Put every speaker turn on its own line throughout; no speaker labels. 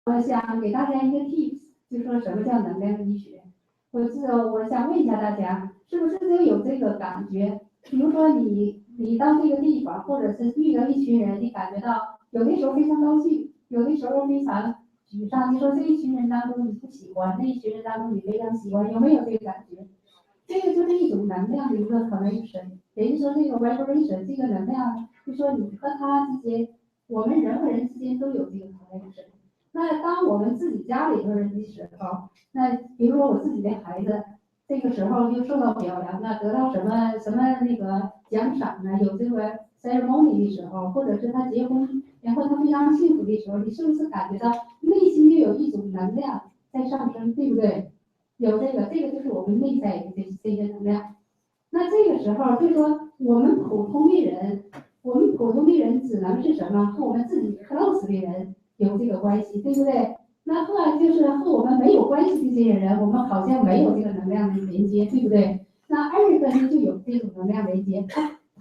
我想给大家一个 tips， 就说什么叫能量医学。我想问一下大家，是不是就有这个感觉？比如说你到这个地方，或者是遇到一群人，你感觉到有的时候非常高兴，有的时候非常沮丧。你说这一群人当中你不喜欢，那一群人当中你非常喜欢，有没有这个感觉？这个就是一种能量的一个 connection， 也就是说这个 vibration， 这个能量，就说你和他之间，我们人和人之间都有这个 connection。那当我们自己家里头人的时候，那比如说我自己的孩子，这个时候就受到表扬啊，得到什么什么那个奖赏啊，有这个 ceremony 的时候，或者是他结婚，然后他非常幸福的时候，你是不是感觉到内心就有一种能量在上升，对不对？有这个就是我们内在的这些能量。那这个时候就说我们普通的人只能是什么？和我们自己 close 的人有这个关系，对不对？那就是和我们没有关系的这些人，我们好像没有这个能量的连接，对不对？那2个呢就有这种能量连接，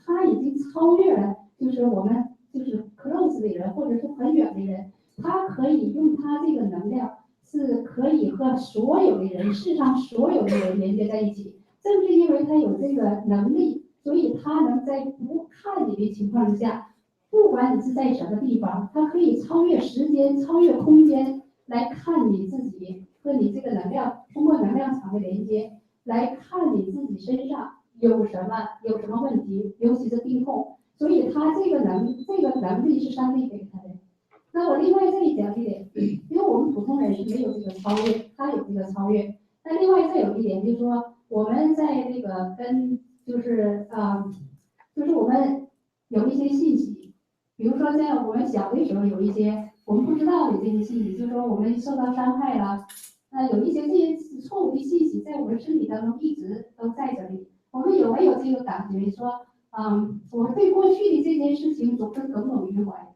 他已经超越了，就是我们就是 close 的人或者是很远的人，他可以用他这个能量是可以和所有的人，世上所有的人连接在一起。正是因为他有这个能力，所以他能在不看你的情况下，不管你是在什么地方，他可以超越时间、超越空间来看你自己和你这个能量，通过能量场的连接来看你自己身上有什么问题，尤其是病痛。所以他这个能力是上帝给他的。那我另外再讲一点，因为我们普通人是没有这个超越，他有这个超越。那另外再有一点就是说，我们在那个就是我们有一些信息，比如说在我们小的时候有一些我们不知道的这些信息，就是说我们受到伤害了，有一些这些错误的信息在我们身体当中一直都在这里。我们有没有这个感觉说，我对过去的这件事情总是耿耿于怀？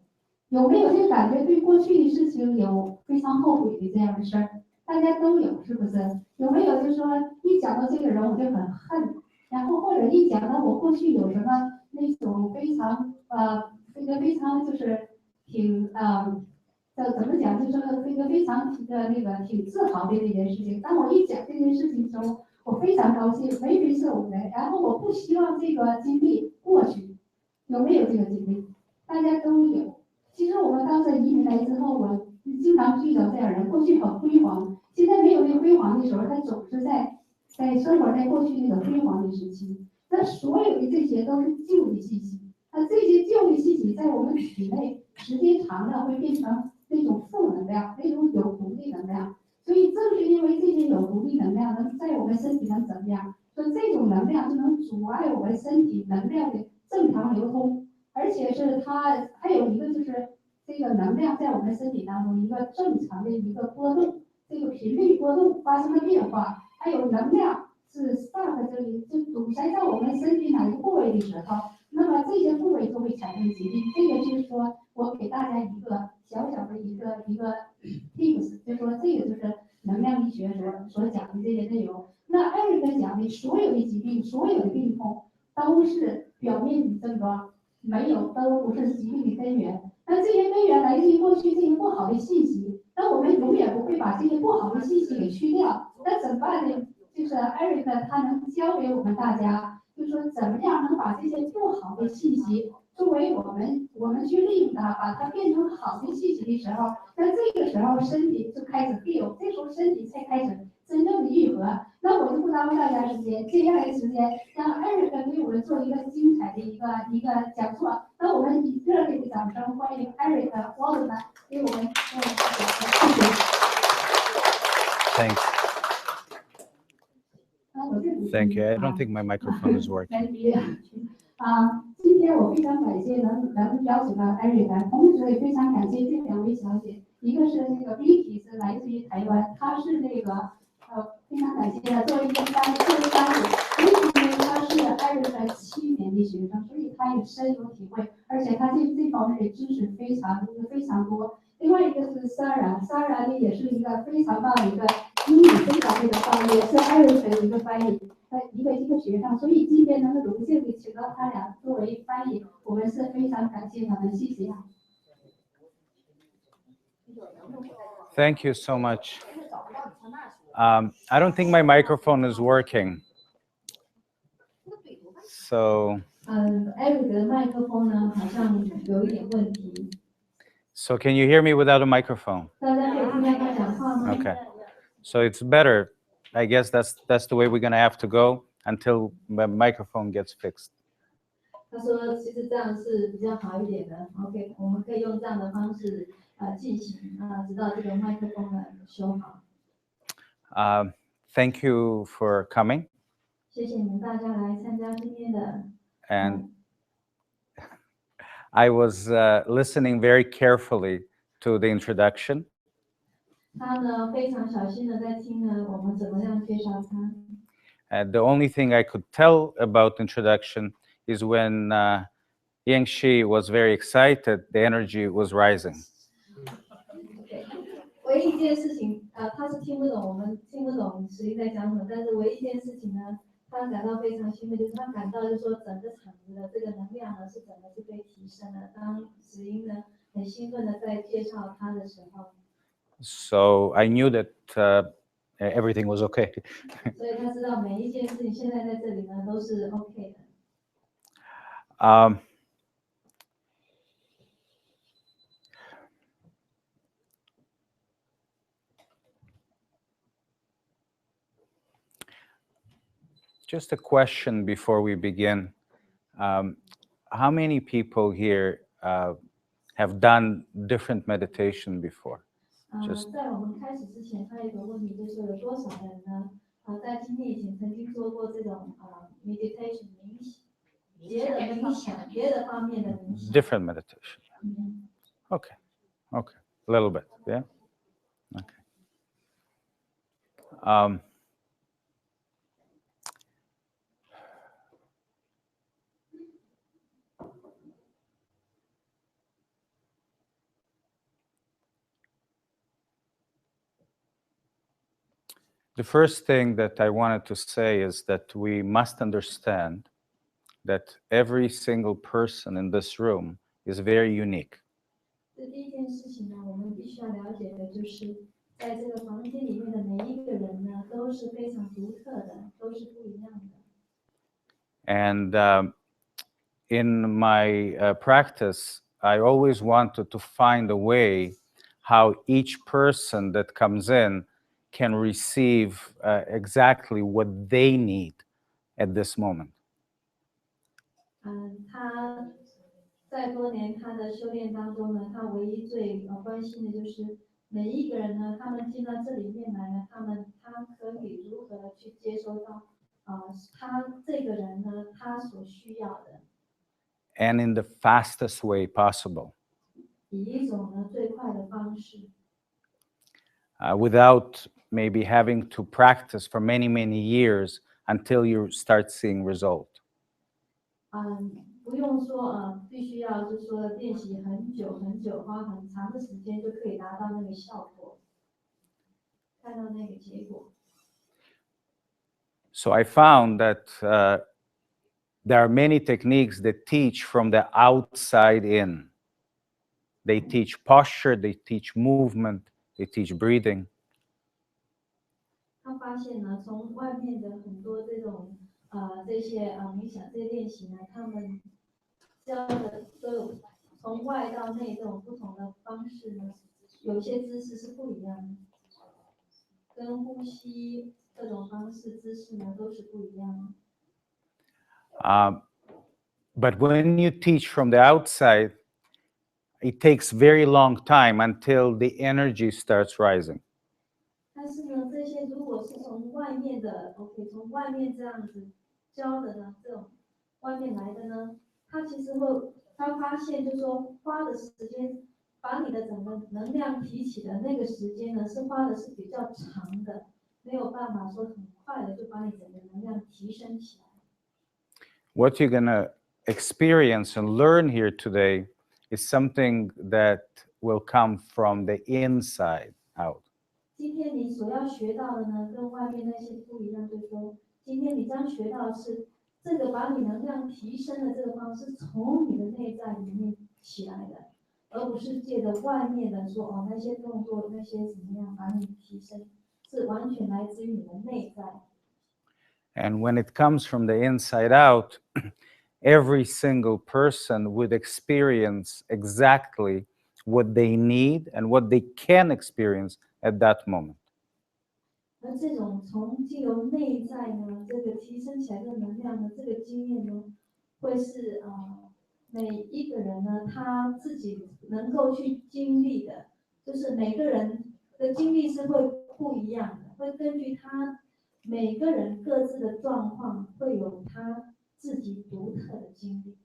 有没有这个感觉？对过去的事情有非常后悔的这样的事儿？大家都有，是不是？有没有就是说一讲到这个人我就很恨，然后或者一讲到我过去有什么那种这个非常就是挺怎么讲，就是这个非常挺自豪的这件事情。当我一讲这件事情的时候，我非常高兴，眉飞色舞的，然后我不希望这个经历过去。有没有这个经历？大家都有。其实我们当时移民来之后，我经常遇到这样人，过去很辉煌，现在没有那辉煌的时候，他总是在生活在过去那个辉煌的时期。那所有的这些都是旧的信息，那这些旧的信息在我们体内时间长了会变成那种负能量，那种有毒的能量。所以正是因为这些有毒的能量能在我们身体上怎么样？说这种能量就能阻碍我们身体能量的正常流通。而且是它还有一个就是这个能量在我们身体当中一个正常的一个波动，这个频率波动发生了变化，还有能量是 stuck 这里就堵塞在我们身体哪一个部位的时候，那么这些部位就会产生疾病。这个就是说我给大家一个小小的一个 tips， 就说这个就是能量医学所讲的这些内容。那艾瑞克讲的所有的疾病、所有的病痛都是表面的症状。没有，都不是疾病的根源。那这些根源来自于过去这些不好的信息，那我们永远不会把这些不好的信息给去掉。那怎么办呢？就是艾瑞克他能教给我们大家，就是说怎么样能把这些不好的信息作为我们去利用它，把它变成好的信息的时候，那这个时候身体就开始 heal， 这时候身体才开始真正的愈合。那我就不耽误大家时间，接下来的时间让艾瑞克给我们做一个精彩的一个讲座。那我们以热烈的掌声欢迎艾瑞克·沃尔曼给我们做一个讲座。
Thanks. Thank you. I don't think my microphone is working.
今天我非常感谢能邀请到艾瑞克，同时也非常感谢这2位小姐，一个是那个 Vicky 是来自于台湾，她是非常感谢她作为一个班主，Vicky 她是艾瑞克7年的学生，所以她也深有体会，而且她这方面的知识非常多。另外一个是 Sarah 呢也是一个非常棒的一个英语非常会的翻译，也是艾瑞克的一个翻译。一个学生，所以今天能够荣幸的请到他俩作为翻译，我们是非常感谢他们，谢谢。
Thank you so much. I don't think my microphone is working. So,
Eric 的麦克风呢好像有一点问题，
so can you hear me without a microphone?
大家可以听到他讲话吗？
Okay. So it's better. I guess that's the way we're gonna have to go until the microphone gets fixed.
他说其实这样是比较好一点的。OK， 我们可以用这样的方式进行直到这个麦克风呢修好。
Thank you for coming.
谢谢你们大家来参加今天的。
And I was listening very carefully to the introduction.
他呢非常小心的在听呢我们怎么样介绍他。
The only thing I could tell about introduction is when Yang Shi was very excited, the energy was rising.
唯一一件事情，他是听不懂我们听不懂石英在讲什么，但是唯一一件事情呢，他感到非常兴奋，就是他感到就是说整个场子的这个能量呢是整个是被提升的。当石英呢很兴奋的在介绍他的时候，
So I knew that everything was okay.
所以他知道每一件事情现在在这里呢都是 OK 的。
Just a question before we begin. How many people here have done different meditation before?
在我们开始之前，他有个问题就是有多少人呢？在今天以前曾经做过这种meditation 冥想，别的方面的冥想。
Different meditation. Okay. Okay. A little bit. Yeah. Okay. The first thing that I wanted to say is that we must understand that every single person in this room is very unique.
这第一件事情呢，我们必须要了解的就是，在这个房间里面的每一个人呢，都是非常独特的，都是不一样的。
And in my practice, I always wanted to find a way how each person that comes in can receive exactly what they need at this moment.
他在多年他的修炼当中呢，他唯一最关心的就是每一个人呢，他们进到这里面来呢，他可以如何的去接收到他这个人呢，他所需要的。
And in the fastest way possible.
以一种呢最快的方式。
Without maybe having to practice for many, many years until you start seeing result.
不用说必须要就是说练习很久很久，花很长的时间就可以达到那个效果，看到那个结果。
So I found that there are many techniques that teach from the outside in. They teach posture, they teach movement, they teach breathing.
他发现呢，从外面的很多这种这些冥想这些练习呢，他们教的都有从外到内这种不同的方式呢，有些姿势是不一样的，跟呼吸这种方式姿势呢都是不一样的。
But when you teach from the outside, it takes very long time until the energy starts rising.
但是呢，这些如果是从外面的 ，OK， 从外面这样子教的呢，这种外面来的呢，他其实他发现就是说花的时间，把你的整个能量提起的那个时间呢，是花的是比较长的，没有办法说很快的就把你整个能量提升起来。
What you're gonna experience and learn here today is something that will come from the inside out.
今天你所要学到的呢，跟外面那些不一样，就是说，今天你将学到的是这个把你能量提升的这个方式，从你的内在里面起来的。
而不是借着外面的说哦那些动作那些怎么样把你提升，是完全来自于你的内在。
And when it comes from the inside out, every single person would experience exactly what they need and what they can experience at that moment.
而这种从经由内在呢，这个提升起来的能量呢，这个经验呢，会是每一个人呢他自己能够去经历的，就是每个人的经历是会不一样的，会根据他每个人各自的状况，会有他自己独特的经历。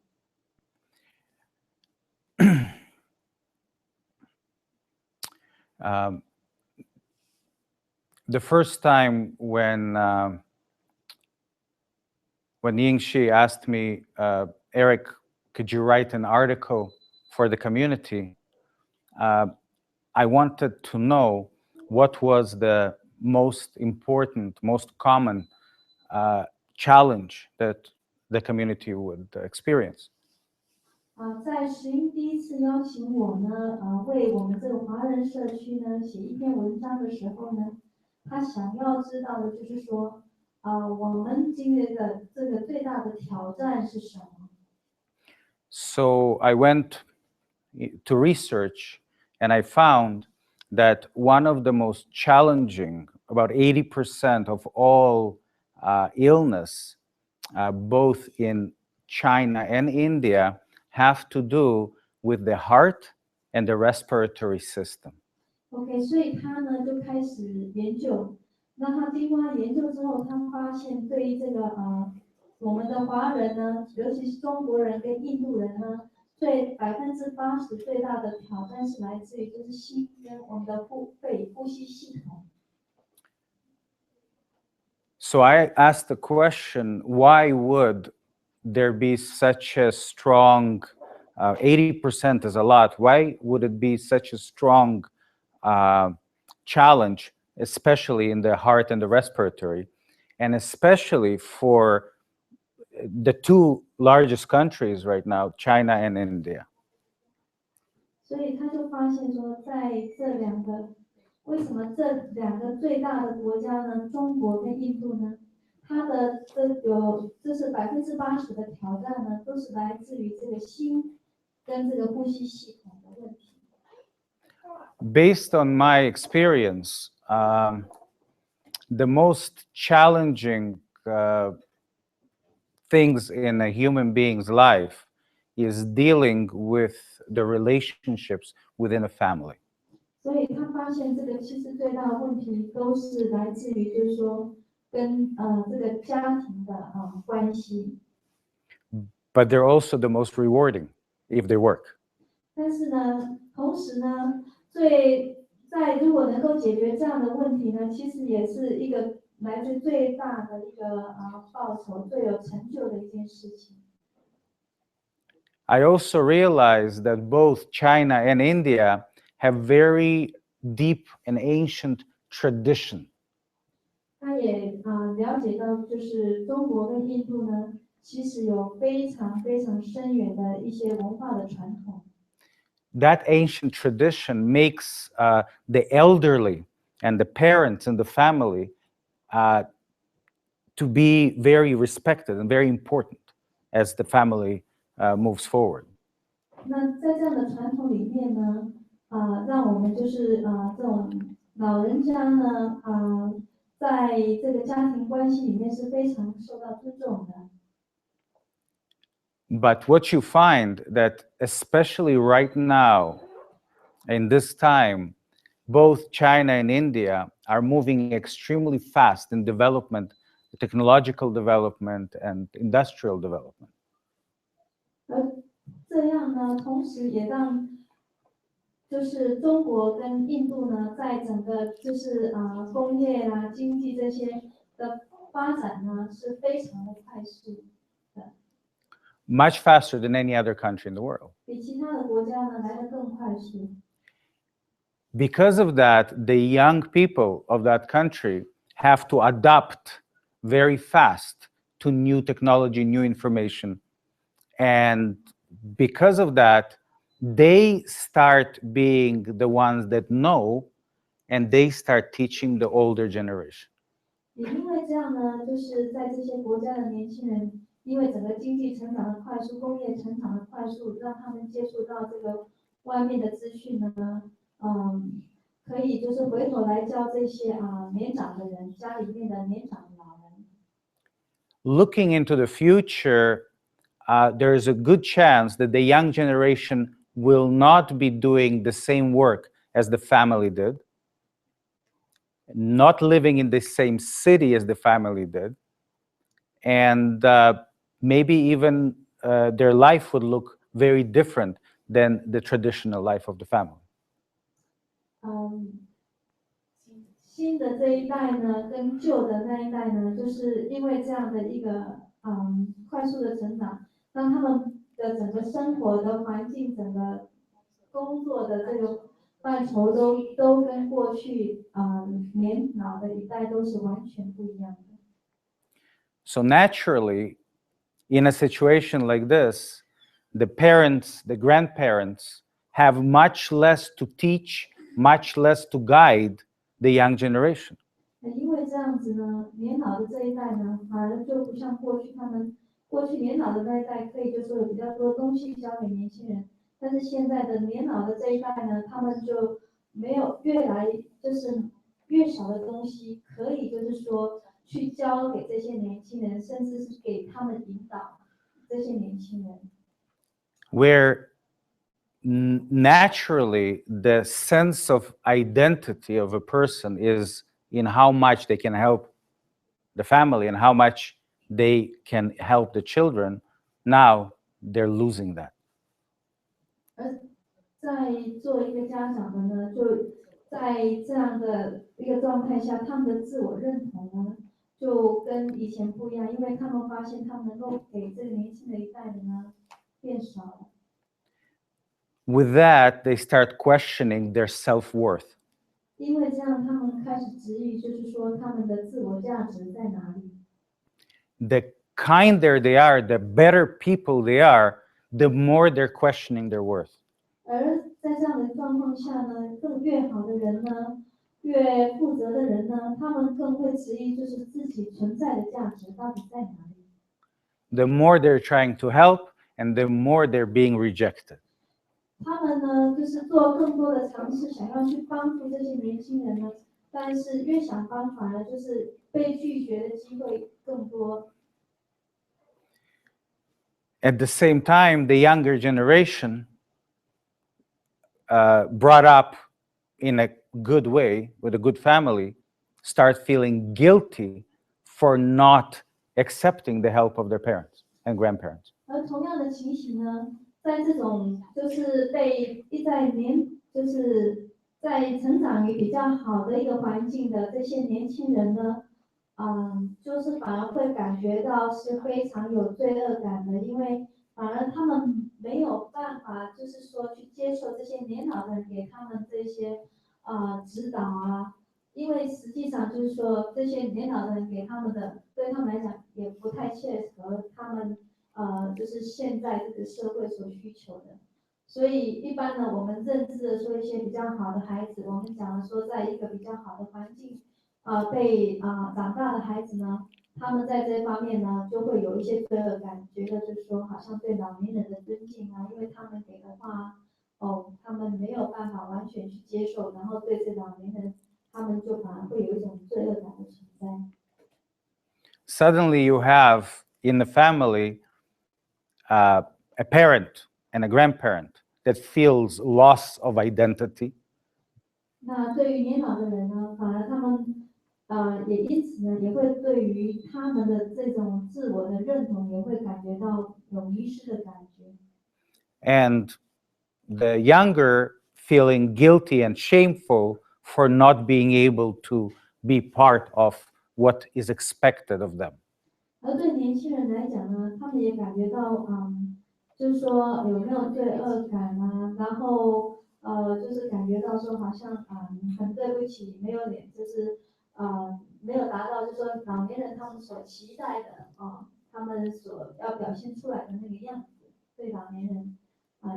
The first time when Yingxi asked me, Eric, could you write an article for the community? I wanted to know what was the most important, most common challenge that the community would experience.
在石英第一次邀请我呢，为我们这个华人社区呢写一篇文章的时候呢，他想要知道的就是说，我们经历的这个最大的挑战是什么？
So I went to research and I found that one of the most challenging, about 80% of all illness, both in China and India, have to do with the heart and the respiratory system.
OK， 所以他呢就开始研究。那他经过研究之后，他发现对于这个我们的华人呢，尤其是中国人跟印度人呢，80%最大的挑战是来自于就是心跟我们的呼吸系统。
So I asked the question, why would there be such a strong, 80% is a lot, why would it be such a strong challenge, especially in the heart and the respiratory, and especially for the two largest countries right now, China and India?
所以他就发现说，在这两个，为什么这两个最大的国家呢，中国跟印度呢，它的就是80%的挑战呢，都是来自于这个心跟这个呼吸系统的问题。
Based on my experience, the most challenging things in a human being's life is dealing with the relationships within a family.
所以他发现这个其实最大的问题都是来自于，就是说跟这个家庭的关系。
But they're also the most rewarding if they work.
但是呢，同时呢，如果能够解决这样的问题呢，其实也是一个来自最大的一个报酬、最有成就的一件事情。
I also realized that both China and India have very deep and ancient tradition.
他也了解到，就是中国跟印度呢，其实有非常非常深远的一些文化的传统。
That ancient tradition makes the elderly and the parents in the family to be very respected and very important as the family moves forward.
那在这样的传统里面呢，让我们就是这种老人家呢，在这个家庭关系里面是非常受到尊重的。
But what you find that especially right now, in this time, both China and India are moving extremely fast in development, technological development and industrial development.
而这样呢，同时也让就是中国跟印度呢，在整个就是工业啦、经济这些的发展呢，是非常的快速的。
Much faster than any other country in the world.
比其他的国家呢来得更快速。
Because of that, the young people of that country have to adapt very fast to new technology, new information. And because of that, they start being the ones that know, and they start teaching the older generation.
也因为这样呢，就是在这些国家的年轻人，因为整个经济成长的快速，工业成长的快速，让他们接触到这个外面的资讯呢，可以就是回头来教这些年长的人，家里面的年长的老人。
Looking into the future, there is a good chance that the young generation will not be doing the same work as the family did, not living in the same city as the family did, and maybe even their life would look very different than the traditional life of the family.
新的这一代呢，跟旧的那一代呢，就是因为这样的一个快速的成长，让他们的整个生活的环境、整个工作的这个范畴都跟过去年老的一代都是完全不一样的。
So naturally, in a situation like this, the parents, the grandparents have much less to teach, much less to guide the young generation.
因为这样子呢，年老的这一代呢，反而就不像过去过去年老的那一代可以就说有比较多东西教给年轻人，但是现在的年老的这一代呢，他们就没有就是越少的东西可以就是说去教给这些年轻人，甚至是给他们引导这些年轻人。
Where naturally the sense of identity of a person is in how much they can help the family and how much they can help the children. Now they're losing that.
而在做一个家长的呢，就在这样的一个状态下，他们的自我认同呢，就跟以前不一样，因为他们发现他们能够给这个年轻的一代的呢变少了。
With that, they start questioning their self-worth.
因为这样，他们开始质疑，就是说他们的自我价值在哪里。
The kinder they are, the better people they are, the more they're questioning their worth.
而在这样的状况下呢，越好的人呢，越负责的人呢，他们更会质疑，就是自己存在的价值到底在哪里。
The more they're trying to help, and the more they're being rejected.
他们呢，就是做更多的尝试，想要去帮助这些年轻人呢，但是越想帮，反而就是被拒绝的机会更多。
At the same time, the younger generation, brought up in a good way, with a good family, start feeling guilty for not accepting the help of their parents and grandparents.
而同样的情形呢，在这种就是就是在成长于比较好的一个环境的这些年轻人呢，就是反而会感觉到是非常有罪恶感的，因为反而他们没有办法，就是说去接受这些年老的人给他们这些指导啊，因为实际上就是说这些年老的人给他们的，对他们来讲也不太切合他们就是现在这个社会所需求的。所以一般呢，我们认知的说一些比较好的孩子，我们讲的说在一个比较好的环境长大的孩子呢，他们在这方面呢就会有一些罪恶感，觉得就是说好像对老年人的尊敬啊，因为他们给的话，他们没有办法完全去接受，然后对这老年人，他们就反而会有一种罪恶感的存在。
Suddenly you have in the family a parent and a grandparent that feels loss of identity.
那对于年老的人呢，反而他们也因此呢，也会对于他们的这种自我的认同，也会感觉到有迷失的感觉。
And the younger feeling guilty and shameful for not being able to be part of what is expected of them.
而对年轻人来讲呢，他们也感觉到，就是说有没有罪恶感啊，然后就是感觉到说好像很对不起，没有脸，就是没有达到，就是说老年人他们所期待的他们所要表现出来的那个样子，对老年人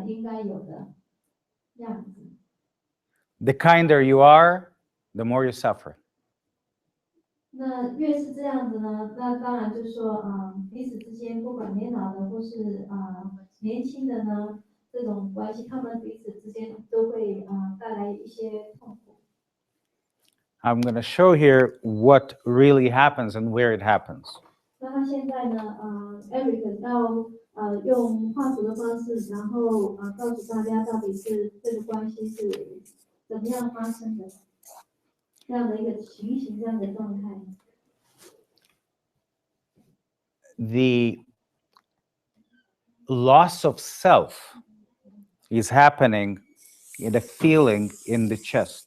应该有的。样子。
The kinder you are, the more you suffer.
那越是这样子呢，那当然就是说，彼此之间不管年老的或是年轻的呢，这种关系，他们彼此之间都会带来一些痛苦。
I'm going to show here what really happens and where it happens.
那他现在呢，Eric 要用画图的方式，然后告诉大家到底是这个关系是怎么样发生的，这样的一个情形，这样的状态。
The loss of self is happening in a feeling in the chest.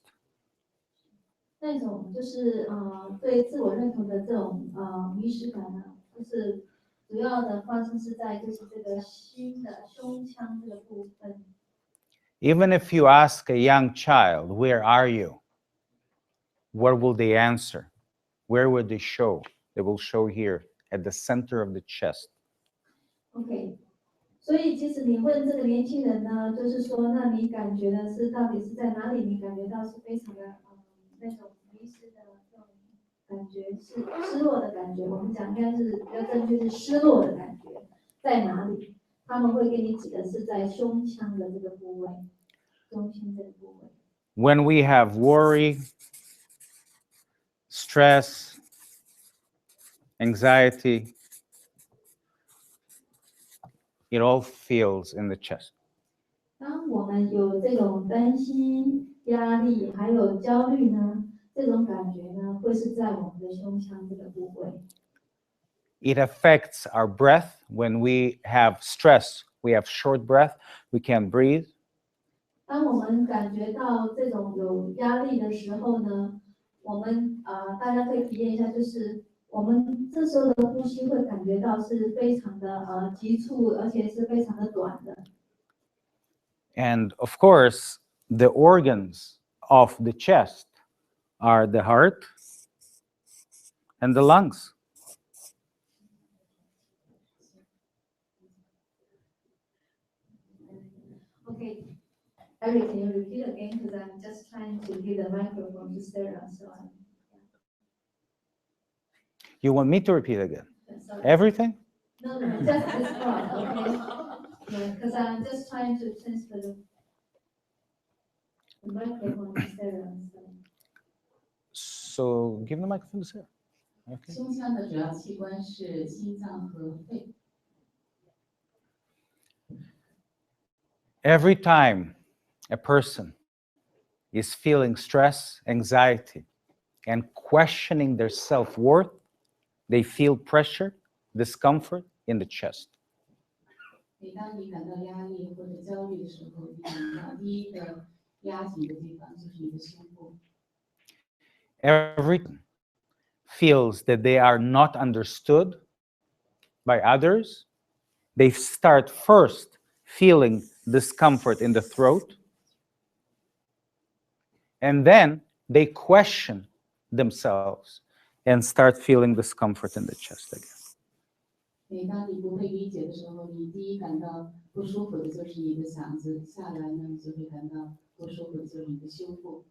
那种就是对自我认同的这种迷失感呢，就是主要的发生是在就是这个心的胸腔这个部分。
Even if you ask a young child, where are you? What will they answer? Where would they show? They will show here at the center of the chest.
OK， 所以其实你问这个年轻人呢，就是说，那你感觉的是到底是在哪里？你感觉到是非常的那种迷失的这种感觉，是失落的感觉。我们讲应该是比较正确，是失落的感觉在哪里？他们会给你指的是在胸腔的这个部位，中心这个部位。
When we have worry, stress, anxiety, it all feels in the chest.
当我们有这种担心、压力还有焦虑呢，这种感觉呢，会是在我们的胸腔这个部位。
It affects our breath. When we have stress, we have short breath, we can't breathe.
当我们感觉到这种有压力的时候呢，我们大家可以体验一下，就是我们这时候的呼吸会感觉到是非常的急促，而且是非常的短的。
And of course, the organs of the chest are the heart and the lungs.
Okay, Eric, can you repeat again? Because I'm just trying to give the microphone to Sarah. So
You want me to repeat again?
sorry.
Everything?
No, just this part, okay? Because I'm just trying to transfer the microphone to Sarah.
So give the microphone to Sarah. Okay.
胸腔的主要器官是心脏和肺。
Every time a person is feeling stress, anxiety, and questioning their self-worth, they feel pressure, discomfort in the chest.
每当你感到压力或者焦虑的时候，你感到第一个压紧的地方就是你的胸部。
Everyone feels that they are not understood by others. They start first feeling discomfort in the throat, and then they question themselves and start feeling discomfort in the chest again.
每当你不被理解的时候，你第一感到不舒服的就是你的嗓子，下来呢，你就会感到不舒服的就是你的胸部。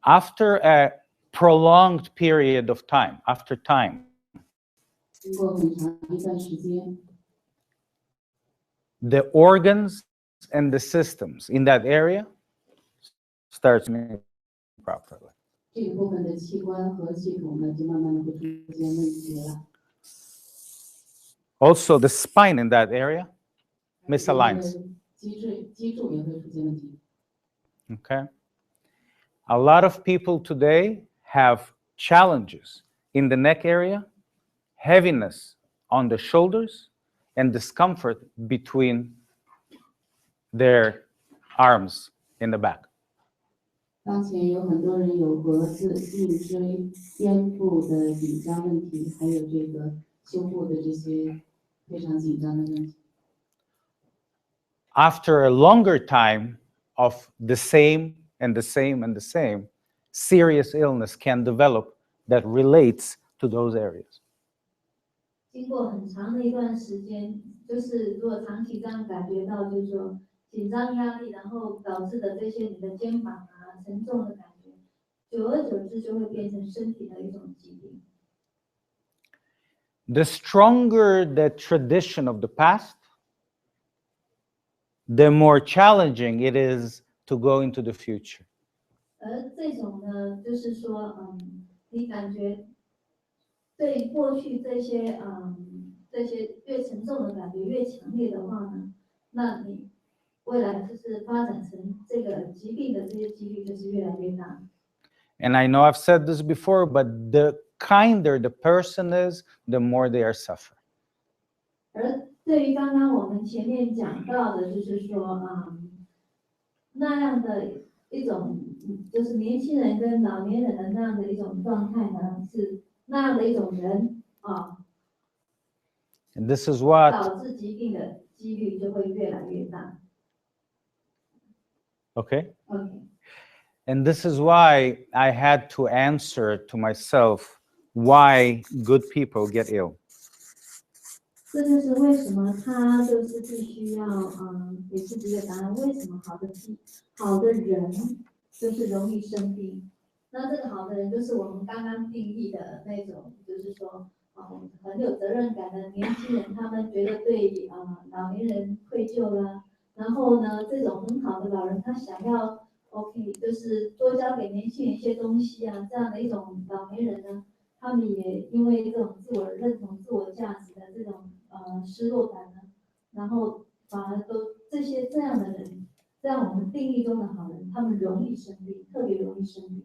After a prolonged period of time, after time,
经过很长一段时间，
the organs and the systems in that area start functioning properly.
这个部分的器官和系统呢，就慢慢的会出现问题了。
Also, the spine in that area misaligns.
脊柱也会出现问题。
Okay. A lot of people today have challenges in the neck area, heaviness on the shoulders, and discomfort between their arms in the back.
当前有很多人有脖子、颈椎、肩部的紧张问题，还有这个胸部的这些非常紧张的问题。
After a longer time of the same and the same and the same, serious illness can develop that relates to those areas.
经过很长的一段时间，就是如果长期这样感觉到，就是说紧张压力，然后导致的这些你的肩膀啊沉重的感觉，久而久之就会变成身体的一种疾病。
The stronger the tradition of the past, the more challenging it is to go into the future.
而这种呢，就是说，你感觉对过去这些越沉重的感觉越强烈的话呢，那你未来就是发展成这个疾病的这些几率就是越来越大。
And I know I've said this before, but the kinder the person is, the more they are suffering.
而对于刚刚我们前面讲到的，就是说，那样的一种，就是年轻人跟老年人的那样的一种状态呢，是那样的一种人啊，
And this is what,
导致疾病的几率就会越来越大。
okay?
OK，
And this is why I had to answer to myself why good people get ill.
这就是为什么他就是必须要给自己一个答案，为什么好的人就是容易生病？那这个好的人就是我们刚刚定义的那种，就是说很有责任感的年轻人，他们觉得对老年人愧疚啦，然后呢，这种很好的老人，他想要 OK， 就是多教给年轻人一些东西啊，这样的一种老年人呢，他们也因为这种自我认同、自我价值的这种失落感呢，然后反而都这样的人，这样我们定义中的好人，他们容易生病，特别容易生病。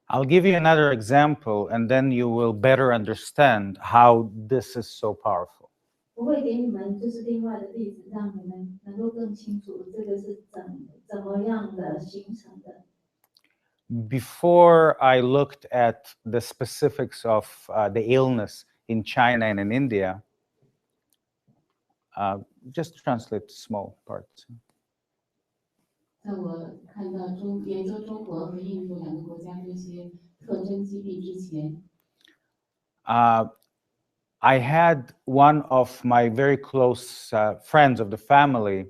I'll give you another example, and then you will better understand how this is so powerful.
我会给你们就是另外的例子，让你们能够更清楚这个是怎么样的形成的。
Before I looked at the specifics of the illness in China and in India, just translate small parts.
在我看到研究中国和印度两个国家这些特征疾病之前，
I had one of my very close friends of the family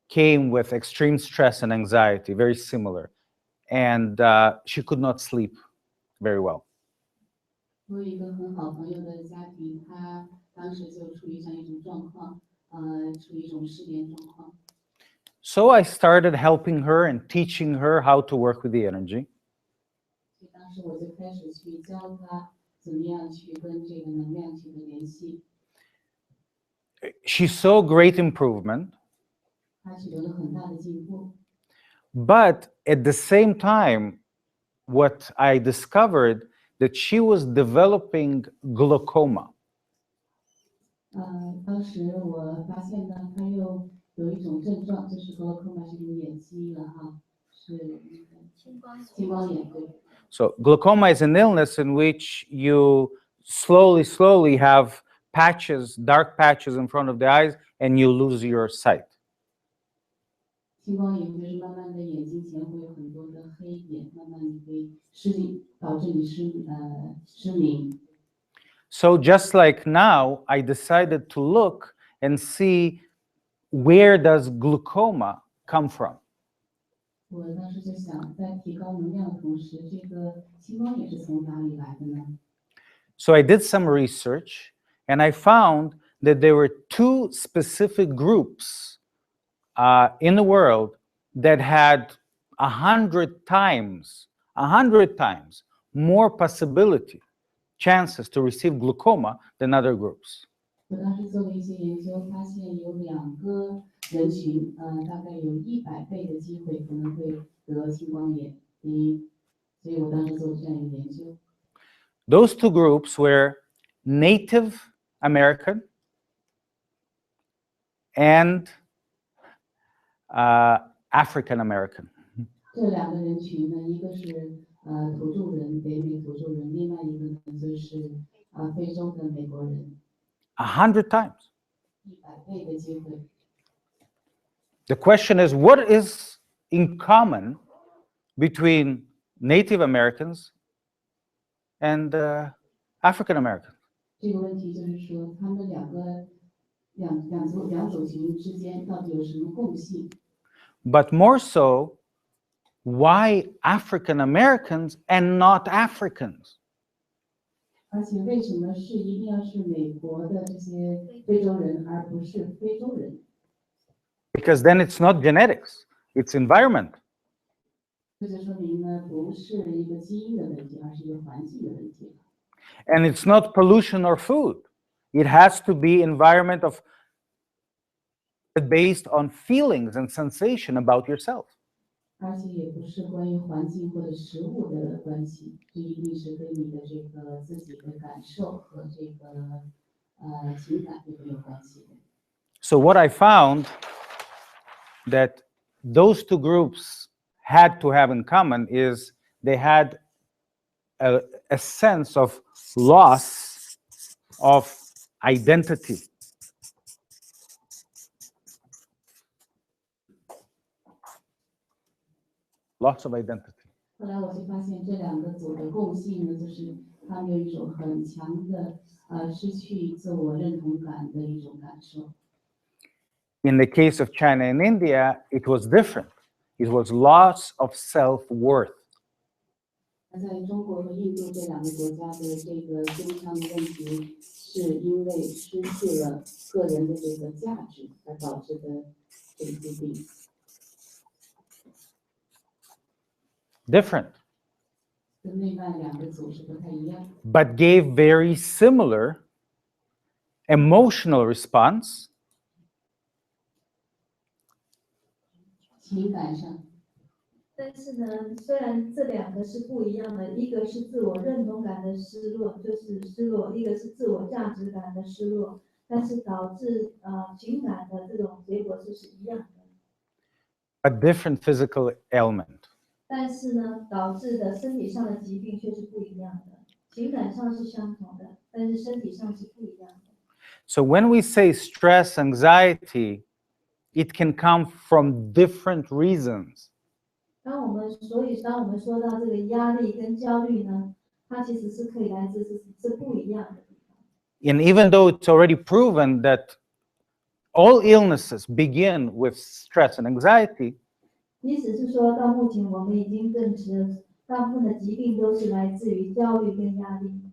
came with extreme stress and anxiety, very similar, and she could not sleep very well.
我有一个很好朋友的家庭，他当时就处于这样一种状况，处于一种失眠状况。
So I started helping her and teaching her how to work with the energy.
所以当时我就开始去教他怎么样去跟这个能量去联系。
She saw great improvement,
他取得了很大的进步。
but at the same time, what I discovered that she was developing glaucoma.
当时我发现呢，他又有一种症状，就是glaucoma是一种眼疾了哈，是青光眼对。
So glaucoma is an illness in which you slowly have patches, dark patches in front of the eyes, and you lose your sight.
青光眼就是慢慢的眼睛前会有很多的黑点，慢慢你会导致你失明。
So just like now, I decided to look and see where does glaucoma come from.
我当时就想，在提高能量的同时，这个青光眼是从哪里来的呢？
So I did some research, and I found that there were two specific groups in the world that had 100 times more chances to receive glaucoma than other groups.
我当时做了一些研究，发现有两个人群，大概有100倍的机会可能会得青光眼。所以我当时做这样一个研究。
Those two groups were Native American and African American.
这两个人群呢，一个是土著人，北美土著人，另外一个呢就是非洲的美国人。
100 times.
100倍的机会。
The question is, what is in common between Native Americans and African Americans?
这个问题就是说，他们两个两种情形之间到底有什么共性？
But more so, why African Americans and not Africans?
而且为什么是一定要是美国的这些非洲人，而不是非洲人？
Because then it's not genetics, it's environment.
这就说明呢，不是一个基因的问题，而是一个环境的问题。
And it's not pollution or food. It has to be environment of based on feelings and sensation about yourself.
而且也不是关于环境或者食物的关系，这一定是跟你的这个自己的感受和这个情感是很有关系的。
So what I found that those two groups had to have in common is they had a sense of loss of identity. Loss of identity.
后来我就发现这两个组的共性呢，就是他们有一种很强的失去自我认同感的一种感受。
In the case of China and India, it was different. It was loss of self-worth.
那在中国和印度这两个国家的这个经商的问题，是因为失去了个人的这个价值而导致的这个疾病。
Different,
跟另外两个组是不太一样，
but gave very similar emotional response
情感上。
但是呢，虽然这两个是不一样的，一个是自我认同感的失落，就是失落；一个是自我价值感的失落，但是导致情感的这种结果是一样的。
a different physical ailment.
但是呢，导致的身体上的疾病却是不一样的，情感上是相同的，但是身体上是不一样的。
So when we say stress, anxiety, it can come from different reasons.
当我们说到这个压力跟焦虑呢，它其实是可以来自是不一样的地方。
And even though it's already proven that all illnesses begin with stress and anxiety,
即使是说到目前我们已经证实了，大部分的疾病都是来自于焦虑跟压力。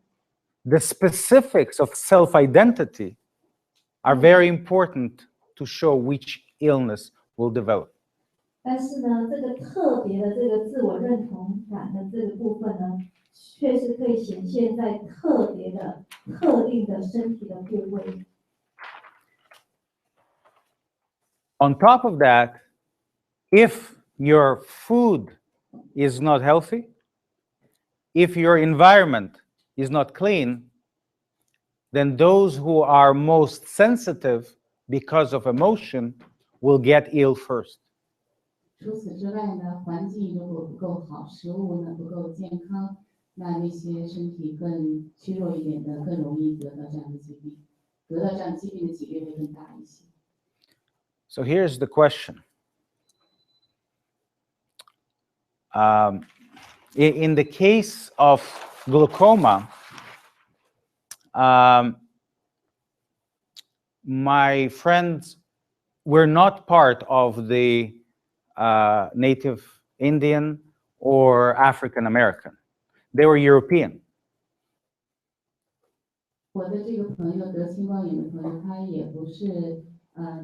the specifics of self-identity are very important to show which illness will develop.
但是呢，这个特别的这个自我认同感的这个部分呢，确实可以显现在特别的、特定的身体的部位。
On top of that, if your food is not healthy, if your environment is not clean, then those who are most sensitive because of emotion will get ill first.
除此之外呢，环境如果不够好，食物呢不够健康，那些身体更虚弱一点的更容易得到这样的疾病，得到这样疾病的几率会更大一些。
So here's the question. In the case of glaucoma, my friends were not part of the native Indian or African American. They were European.
我的这个朋友得青光眼的朋友，他也不是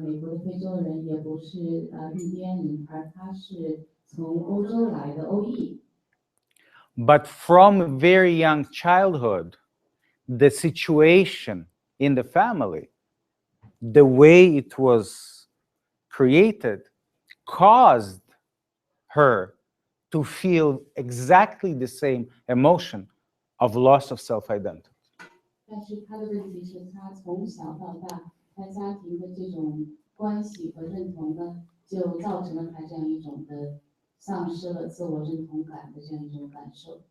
美国的非洲人，也不是印第安人，而他是从欧洲来的欧裔。
But from very young childhood, the situation in the family, the way it was created, caused her to feel exactly the same emotion of loss of self-identity.
但是他的问题是他从小到大，他家庭的这种关系和认同呢，就造成了他这样一种的丧失了自我认同感的这样一种感受。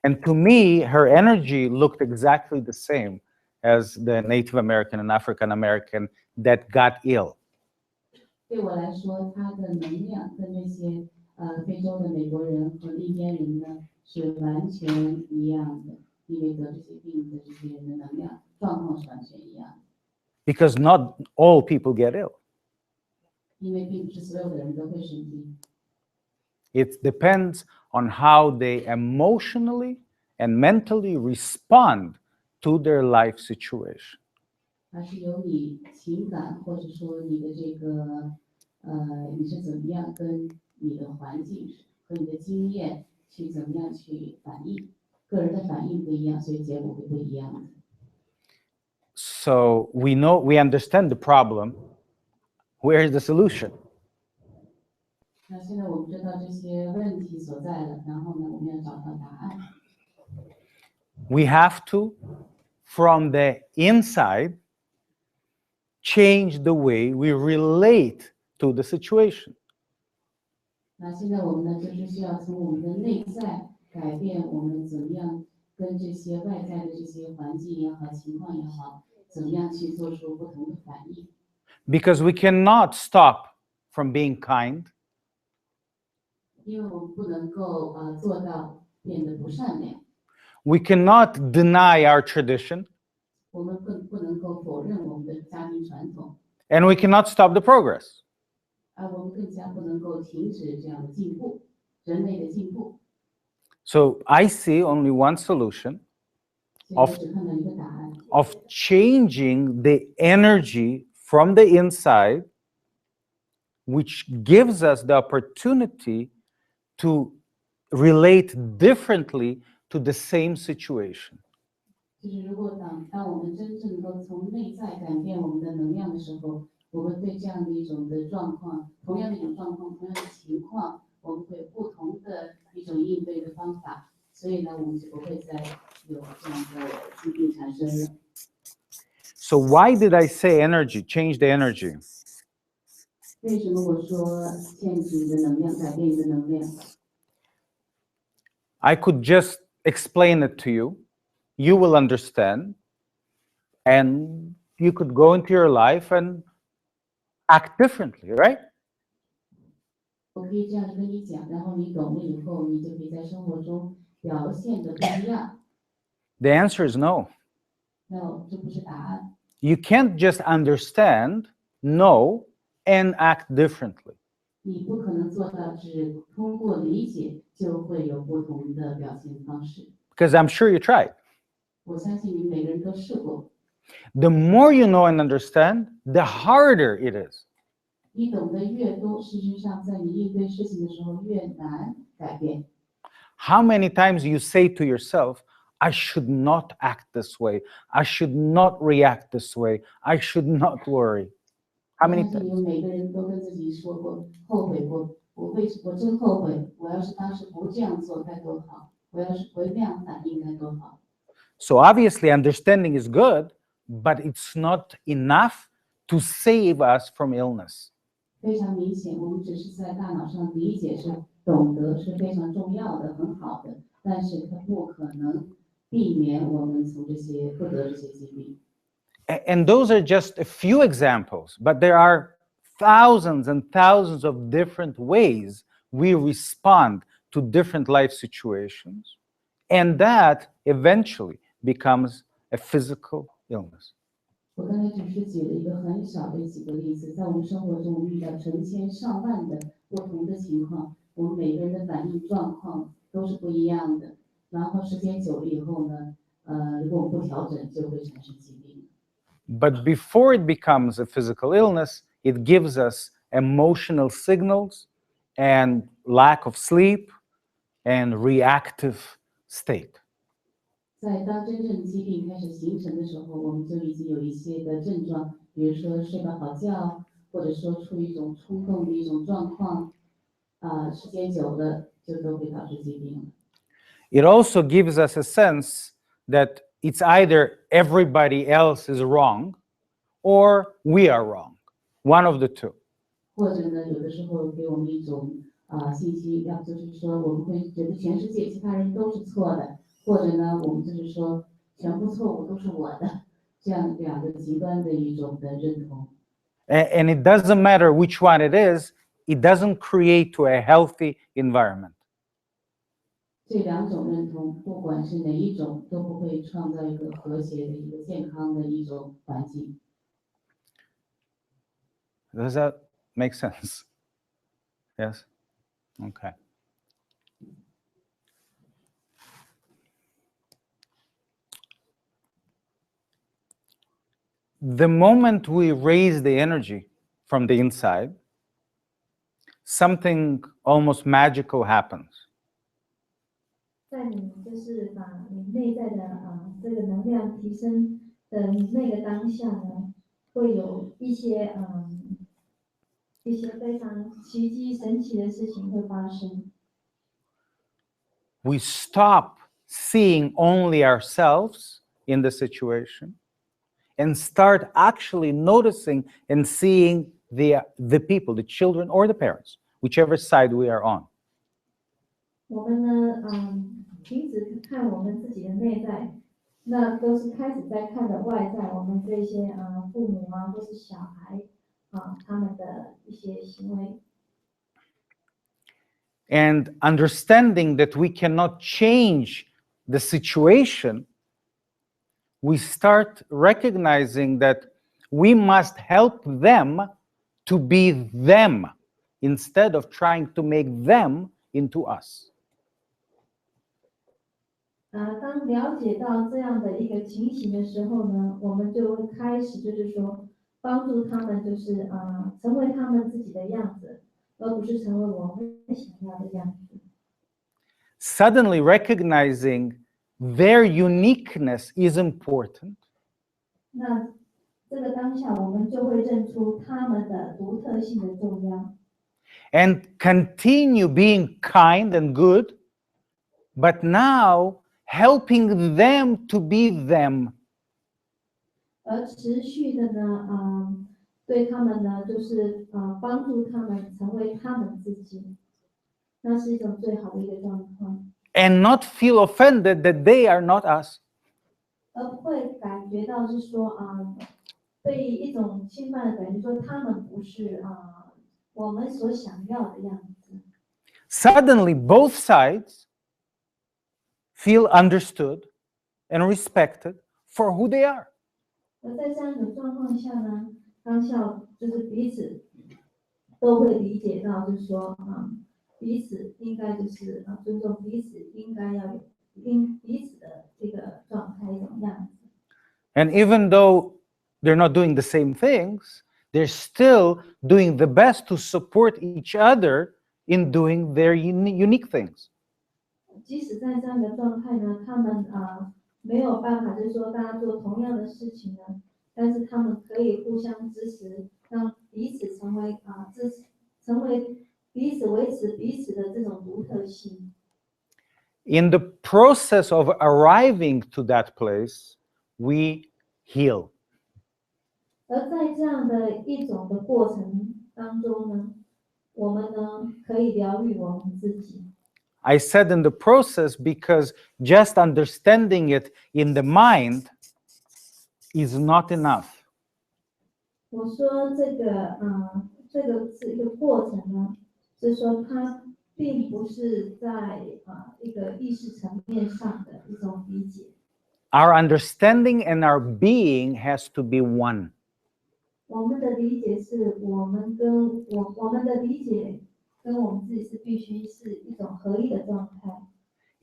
And to me, her energy looked exactly the same as the Native American and African American that got ill.
对我来说，他的能量跟那些非洲的美国人和印第安人呢是完全一样的，因为得这些病的这些人的能量状况是完全一样的。
because not all people get ill.
因为并不是所有的人都会生病。
It depends on how they emotionally and mentally respond to their life situation.
而是由你情感或者说你的这个你是怎么样跟你的环境和你的经验去怎么样去反应，个人的反应不一样，所以结果会不一样的。
So we understand the problem. Where is the solution?
那现在我们知道这些问题所在了，然后呢，我们要找到答案。
We have to, from the inside, change the way we relate to the situation.
那现在我们呢，就是需要从我们的内在改变我们怎么样跟这些外在的这些环境也好、情况也好，怎么样去做出不同的反应。
Because we cannot stop from being kind.
因为我们不能够做到变得不善良，
We cannot deny our tradition.
我们不能够否认我们的家庭传统，
And we cannot stop the progress.
而我们更加不能够停止这样的进步，人类的进步。
So I see only one solution
所以我只看到一个答案，
of changing the energy from the inside, which gives us the opportunity to relate differently to the same situation.
就是如果当我们真正能够从内在改变我们的能量的时候，我们对这样的一种的状况，同样的一种状况，同样的情况，我们会有不同的一种应对的方法。所以呢，我们就不会再有这样的疾病产生了。
So why did I say energy? Change the energy.
为什么我说限制你的能量，改变你的能量？
I could just explain it to you. You will understand. And you could go into your life and act differently, right?
我可以这样跟你讲，然后你懂了以后，你就可以在生活中表现的不一样。
The answer is no.
No，这不是答案。
You can't just understand, know, and act differently.
你不可能做到只通过理解就会有不同的表现方式。
Because I'm sure you tried.
我相信你每个人都试过。
The more you know and understand, the harder it is.
你懂得越多，事实上在你应对事情的时候越难改变。
How many times you say to yourself, I should not act this way. I should not react this way. I should not worry. How many
我相信
times?
有每个人都跟自己说过，后悔过。我真后悔，我要是当时不这样做该多好，我要是不那样反应该多好。
So obviously understanding is good, but it's not enough to save us from illness.
非常明显，我们只是在大脑上理解是懂得是非常重要的、很好的，但是它不可能避免我们从这些不得这些疾病。
And those are just a few examples, but there are thousands and thousands of different ways we respond to different life situations. And that eventually becomes a physical illness.
我刚才只是举了一个很少的几个例子，在我们生活中，我们遇到成千上万的不同的情况，我们每个人的反应状况都是不一样的。然后时间久了以后呢，如果我们不调整，就会产生疾病。
But before it becomes a physical illness, it gives us emotional signals and lack of sleep and reactive state.
在当真正疾病开始形成的时候，我们就已经有一些的症状，比如说睡不好觉，或者说处于一种冲动的一种状况，时间久了就都会导致疾病了。
It also gives us a sense that it's either everybody else is wrong or we are wrong, one of the two.
或者呢，有的时候给我们一种信息，要不就是说我们会觉得全世界其他人都是错的，或者呢，我们就是说全部错误都是我的，这样两个极端的一种的认同。
And it doesn't matter which one it is, it doesn't create to a healthy environment.
这两种认同，不管是哪一种，都不会创造一个和谐的、一个健康的一种环境。
Does that make sense? Yes? Okay. The moment we raise the energy from the inside, something almost magical happens.
在你就是把你内在的这个能量提升的那个当下呢，会有一些非常奇迹神奇的事情会发生。
We stop seeing only ourselves in the situation and start actually noticing and seeing the people, the children or the parents, whichever side we are on.
我们呢，停止看我们自己的内在，那都是开始在看的外在，我们这些父母或是小孩他们的一些行为。
And understanding that we cannot change the situation, we start recognizing that we must help them to be them instead of trying to make them into us.
当了解到这样的一个情形的时候呢，我们就会开始就是说帮助他们，就是成为他们自己的样子，而不是成为我们想要的样子。
Suddenly recognizing their uniqueness is important.
那这个当下，我们就会认出他们的独特性的重要。
And continue being kind and good, but now helping them to be them.
而持续的呢，对他们呢，就是帮助他们成为他们自己，那是一种最好的一个状况。
And not feel offended that they are not us.
而不会感觉到是说被一种侵犯的感觉，说他们不是我们所想要的样子。
Suddenly, both sides feel understood and respected for who they are.
而在这样一种状况下呢，当下就是彼此都会理解到，就是说彼此应该就是尊重彼此，应该要有彼此的这个状态一种样子。
And even though they're not doing the same things, they're still doing the best to support each other in doing their unique things.
即使在这样的状态呢，他们没有办法，就是说大家做同样的事情呢，但是他们可以互相支持，让彼此成为成为彼此维持彼此的这种独特性。
In the process of arriving to that place, we heal.
而在这样的一种的过程当中呢，我们呢可以疗愈我们自己。
I said in the process because just understanding it in the mind is not enough.
我说这个是一个过程呢，就是说它并不是在一个意识层面上的一种理解。
Our understanding and our being has to be one.
我们的理解是我们的理解跟我们自己是必须是一种合一的状态。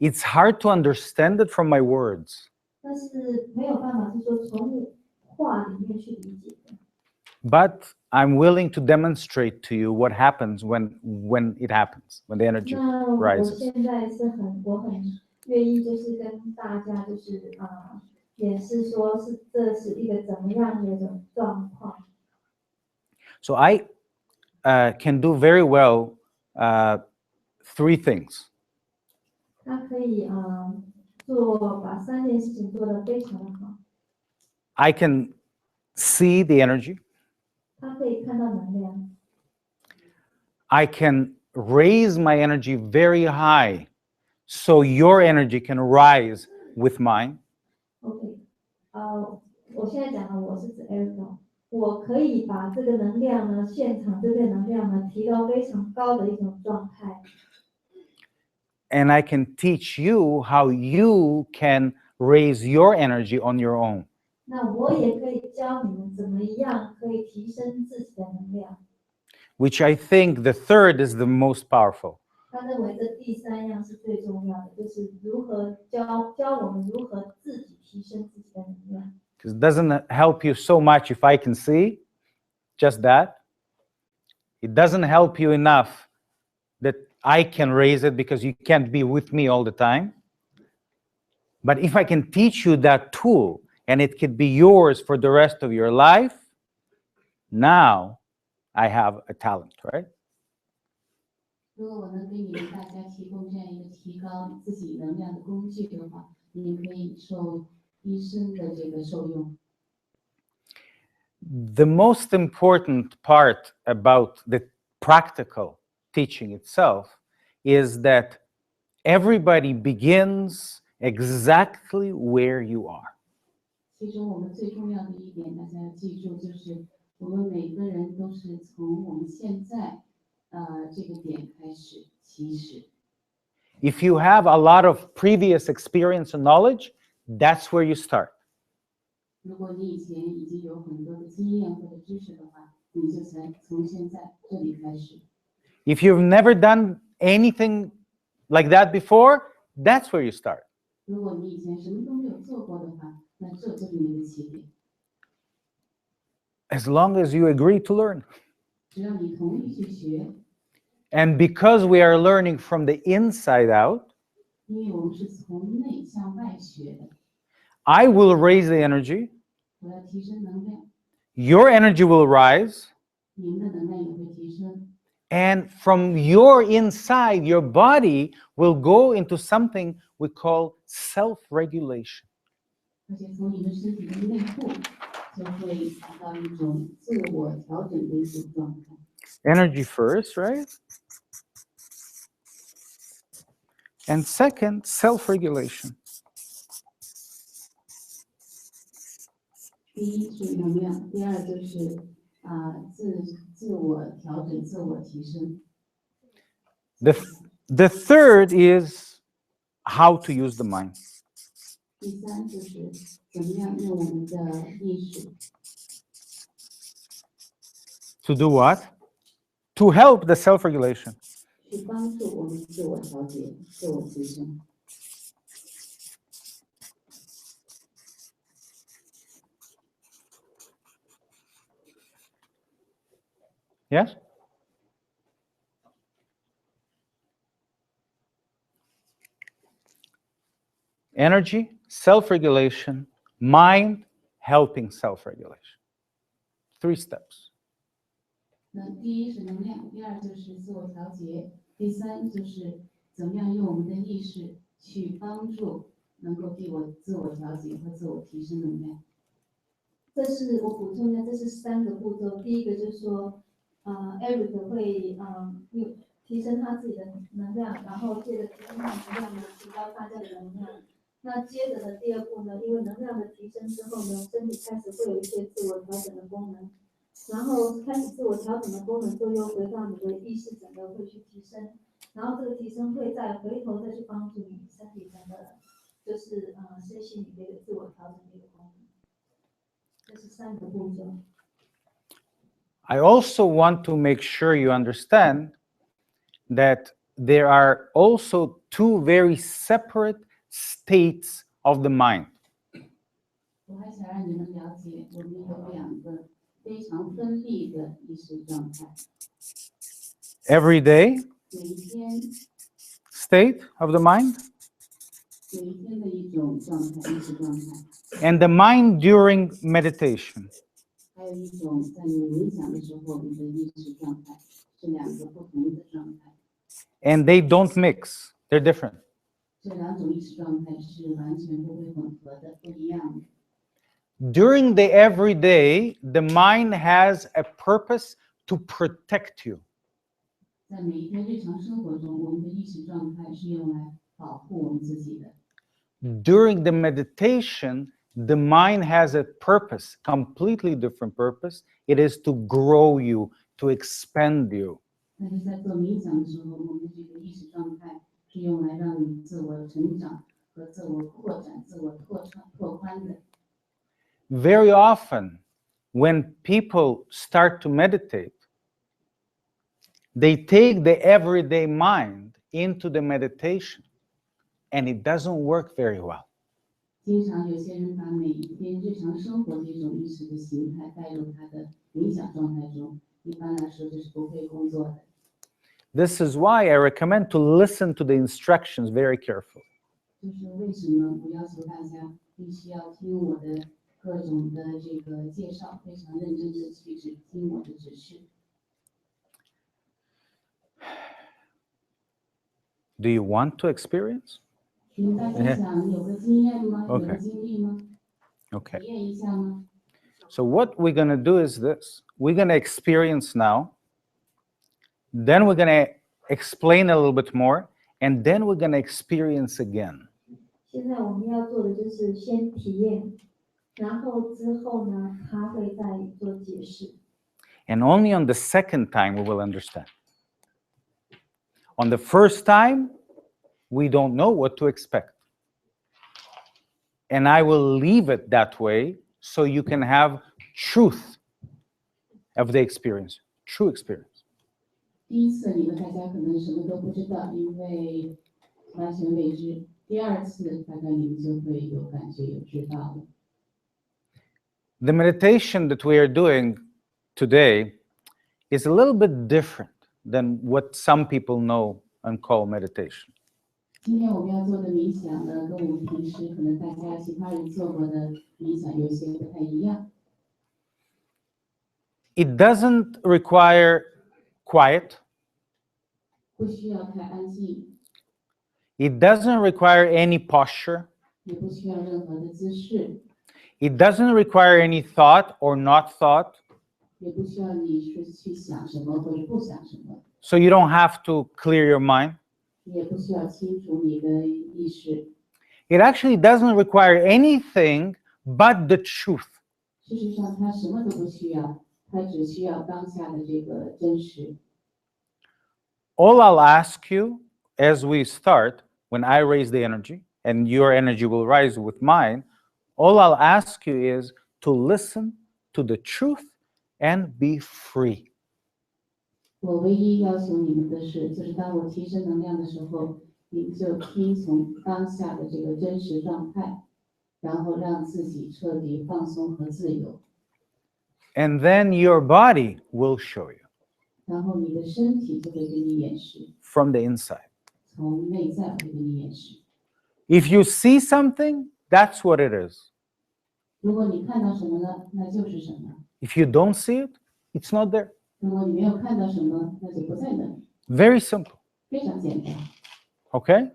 It's hard to understand it from my words,
但是没有办法是说从话里面去理解的。
but I'm willing to demonstrate to you what happens when it happens, when the energy
那我
rises.
现在我很愿意就是跟大家就是演示说这是一个怎么样的一种状况。
So I can do very well three things.
他可以把3件事情做得非常的好。
I can see the energy.
他可以看到能量。
I can raise my energy very high so your energy can rise with mine.
OK，我现在讲的我是指 Erik， 我可以把这个能量呢，现场这个能量呢，提到非常高的一种状态。
And I can teach you how you can raise your energy on your own.
那我也可以教你们怎么样可以提升自己的能量。
which I think the third is the most powerful.
他认为这第三样是最重要的，就是如何教我们如何自己提升自己的能量。
Because it doesn't help you so much if I can see just that. It doesn't help you enough that I can raise it because you can't be with me all the time. But if I can teach you that tool and it could be yours for the rest of your life, now I have a talent, right?
如果我能给你们大家提供这样一个提高自己能量的工具的话，你们可以受医生的这个受用。
The most important part about the practical teaching itself is that everybody begins exactly where you are.
其中我们最重要的一点，大家要记住，就是我们每个人都是从我们现在这个点开始起始。
If you have a lot of previous experience and knowledge, that's where you start.
如果你以前已经有很多的经验或者知识的话，你就才从现在这里开始。
If you've never done anything like that before, that's where you start.
如果你以前什么都没有做过的话，那这就是你的起点。
As long as you agree to learn.
只要你同意去学，
And because we are learning from the inside out,
因为我们是从内向外学的，
I will raise the energy,
我要提升能量，
your energy will rise,
你们的能量也会提升。
and from your inside, your body will go into something we call self-regulation.
而且从你们身体的内部就会达到一种自我调整的一种状态。
Energy first, right? And second, self-regulation.
第一是能量，第二就是自我调整、自我提升。
The third is how to use the mind.
第三就是怎么样用我们的意识
To do what? To help the self-regulation.
去帮助我们自我调节、自我提升。
Yes? Energy, self-regulation, mind, helping self-regulation. 3 steps.
那第一是能量，第二就是自我调节，第三就是怎么样用我们的意识去帮助能够自我调节和自我提升能量。
这是我补充一下，这是3个步骤。第一个就是说，Eric 会提升他自己的能量，然后借着提升他的能量呢，提高大家的能量。那接着的第2步呢，因为能量的提升之后呢，身体开始会有一些自我调整的功能，然后开始自我调整的功能就又回到你的意识整个会去提升，然后这个提升会再回头再去帮助你身体整个就是身心里的一个自我调整的一个功能。这是3个步骤。
I also want to make sure you understand that there are also 2 very separate states of the mind.
我还想让你们了解，我们有2个非常分立的意识状态。
Every day
每一天
state of the mind
每一天的一种状态，意识状态，
and the mind during meditation.
还有一种在你冥想的时候，你的意识状态是2个不同的状态。
And they don't mix. They're different.
这2种意识状态是完全不会混合的，不一样的。
During the everyday, the mind has a purpose to protect you.
在每一天日常生活中，我们的意识状态是用来保护我们自己的。
During the meditation, the mind has a purpose, completely different purpose. It is to grow you, to expand you.
但是在做冥想的时候，我们这个意识状态是用来让你自我成长和自我扩展、自我拓宽的。
very often when people start to meditate, they take the everyday mind into the meditation, and it doesn't work very well.
经常有些人把每一天日常生活的一种意识的形态带入他的冥想状态中，一般来说这是不会工作的。
This is why I recommend to listen to the instructions very carefully.
就是为什么我要求大家必须要听我的各种的这个介绍，非常认真的去听我的指示。
Do you want to experience?
大家想有个经验吗？有
Okay.
个经历吗？
Okay.
体验一下吗？
So what we're going to do is this. We're going to experience now. Then we're going to explain a little bit more. And then we're going to experience again.
现在我们要做的就是先体验，然后之后呢，他会再做解释。
And only on the second time we will understand. On the first time, we don't know what to expect. And I will leave it that way so you can have truth of the experience, true experience.
第一次你们大家可能什么都不知道，因为完全未知。第二次大概你们就会有感觉，有知道了。
The meditation that we are doing today is a little bit different than what some people know and call meditation.
今天我们要做的冥想呢，跟我们平时可能大家其他人做过的冥想有一些不太一样。
It doesn't require quiet.
不需要太安静，
It doesn't require any posture.
也不需要任何的姿势，
It doesn't require any thought or not thought.
也不需要你是去想什么或者不想什么，
So you don't have to clear your mind.
也不需要清楚你的意识。
It actually doesn't require anything but the truth.
事实上，它什么都不需要，它只需要当下的这个真实。
All I'll ask you as we start, when I raise the energy, and your energy will rise with mine, all I'll ask you is to listen to the truth and be free.
我唯一要求你们的是，就是当我提升能量的时候，你就听从当下的这个真实状态，然后让自己彻底放松和自由，
And then your body will show you
然后你的身体就会给你演示，
from the inside.
从内在会给你演示。
If you see something, that's what it is.
如果你看到什么呢，那就是什么；
If you don't see it, it's not there.
如果你没有看到什么，那就不在那里。
Very simple.
非常简单
Okay?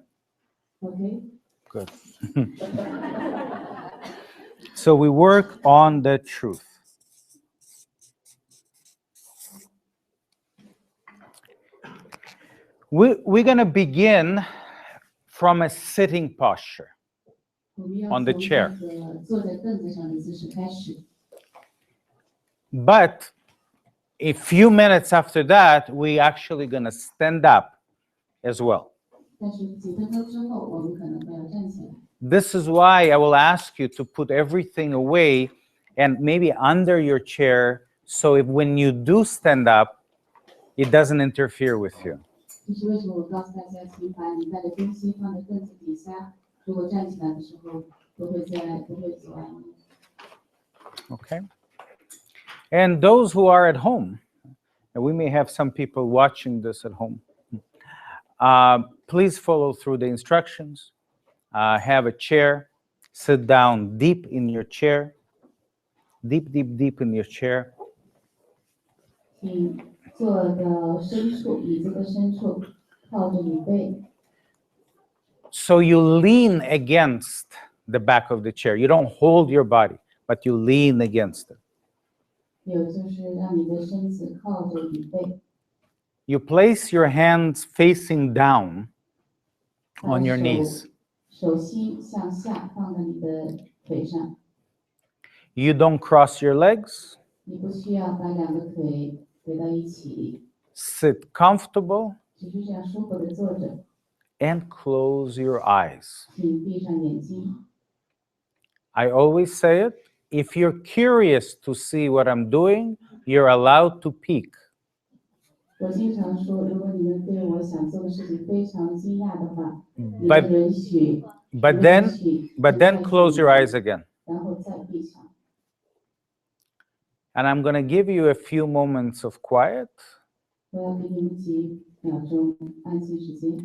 ，OK？
Good. So we work on the truth. We're going to begin from a sitting posture.
我们要
On the
从
chair.
这个坐在凳子上的姿势开始。
But a few minutes after that, we actually going to stand up as well.
但是几分钟之后，我们可能会要站起来。
This is why I will ask you to put everything away and maybe under your chair, so if when you do stand up, it doesn't interfere with you.
这是为什么我告诉大家，请把你带的东西放在凳子底下，如果站起来的时候不会阻碍你。
Okay? And those who are at home, and we may have some people watching this at home, please follow through the instructions. Have a chair, sit down deep in your chair, deep in your chair.
请坐到深处，椅子的深处，靠着椅背，
So you lean against the back of the chair. You don't hold your body, but you lean against it.
有就是让你的身子靠着椅背，
You place your hands facing down
把
on your
手
knees.
手心向下放在你的腿上，
You don't cross your legs.
你不需要把两个腿怼到一起，
Sit comfortable
只是这样舒服的坐着，
and close your eyes.
请闭上眼睛。
I always say it, if you're curious to see what I'm doing, you're allowed to peek.
我经常说，如果你们对我想做的事情非常惊讶的话，你们
But
允许，
but then close your eyes again.
然后再闭上。
And I'm going to give you a few moments of quiet.
我要给你们几秒钟安静时间，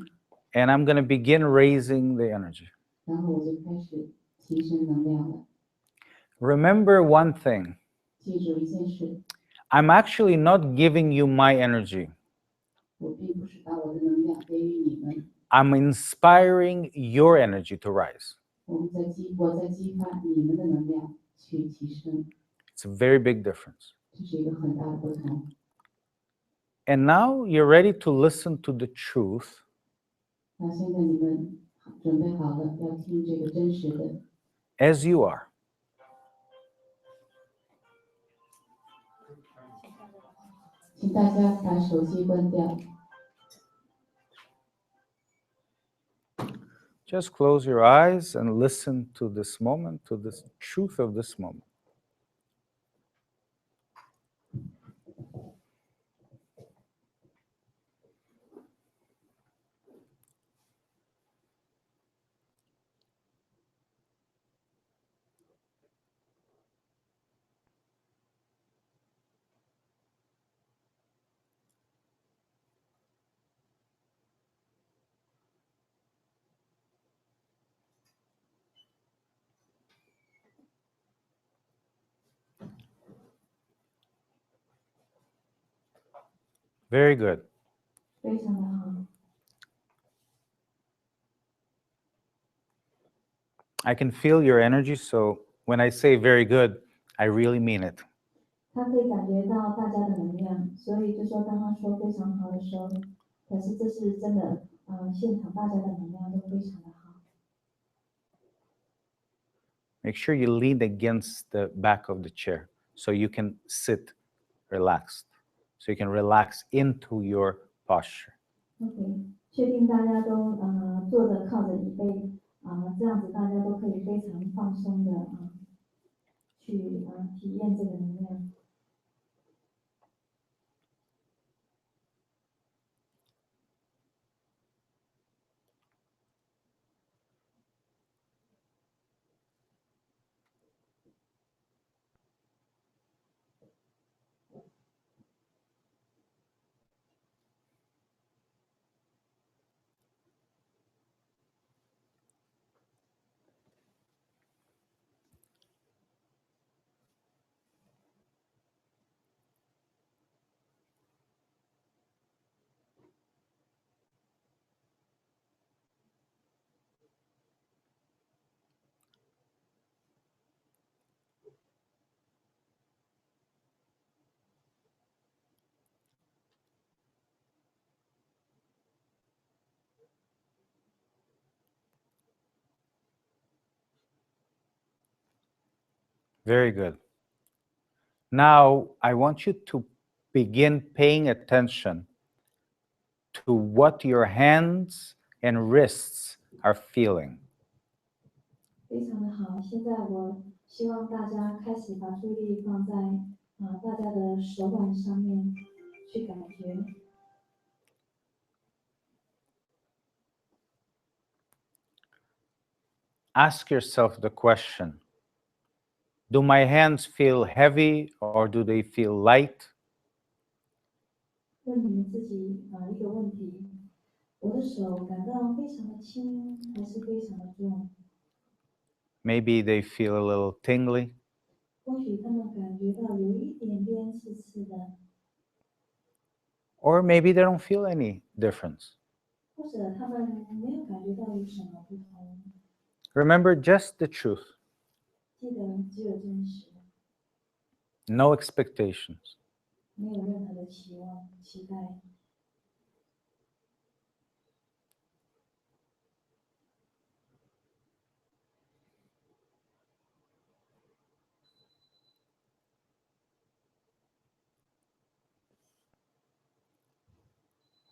And I'm going to begin raising the energy.
然后我就开始提升能量了。
Remember one thing.
记住一件事，
I'm actually not giving you my energy.
我并不是把我的能量给予你们，
I'm inspiring your energy to rise.
我在激发你们的能量去提升，
It's a very big difference.
这是一个很大的不同。
And now you're ready to listen to the truth
那现在你们准备好了，要听这个真实的，
as you are.
“请大家把手机关掉，
Just close your eyes and listen to this moment, to this truth of this moment. Very good.
非常的好。
I can feel your energy, so when I say very good, I really mean it.
他可以感觉到大家的能量，所以就说刚刚说非常好的时候，可是这是真的，现场大家的能量都非常的好。
Make sure you lean against the back of the chair so you can sit relaxed, so you can relax into your posture.
OK， 确定大家都坐着靠着椅背，这样子大家都可以非常放松的去体验这个能量。
Very good. Now, I want you to begin paying attention to what your hands and wrists are feeling.
非常的好，现在我希望大家开始把注意力放在大家的手腕上面去感觉。
Ask yourself the question, do my hands feel heavy or do they feel light?
问你们自己一个问题：我的手感到非常的轻，还是非常的重？
Maybe they feel a little tingly.
或许他们感觉到有一点点刺刺的，
Or maybe they don't feel any difference.
或者他们没有感觉到有什么不同。
Remember just the truth,
记得只有真实，
no expectations.
没有任何的期望、期待。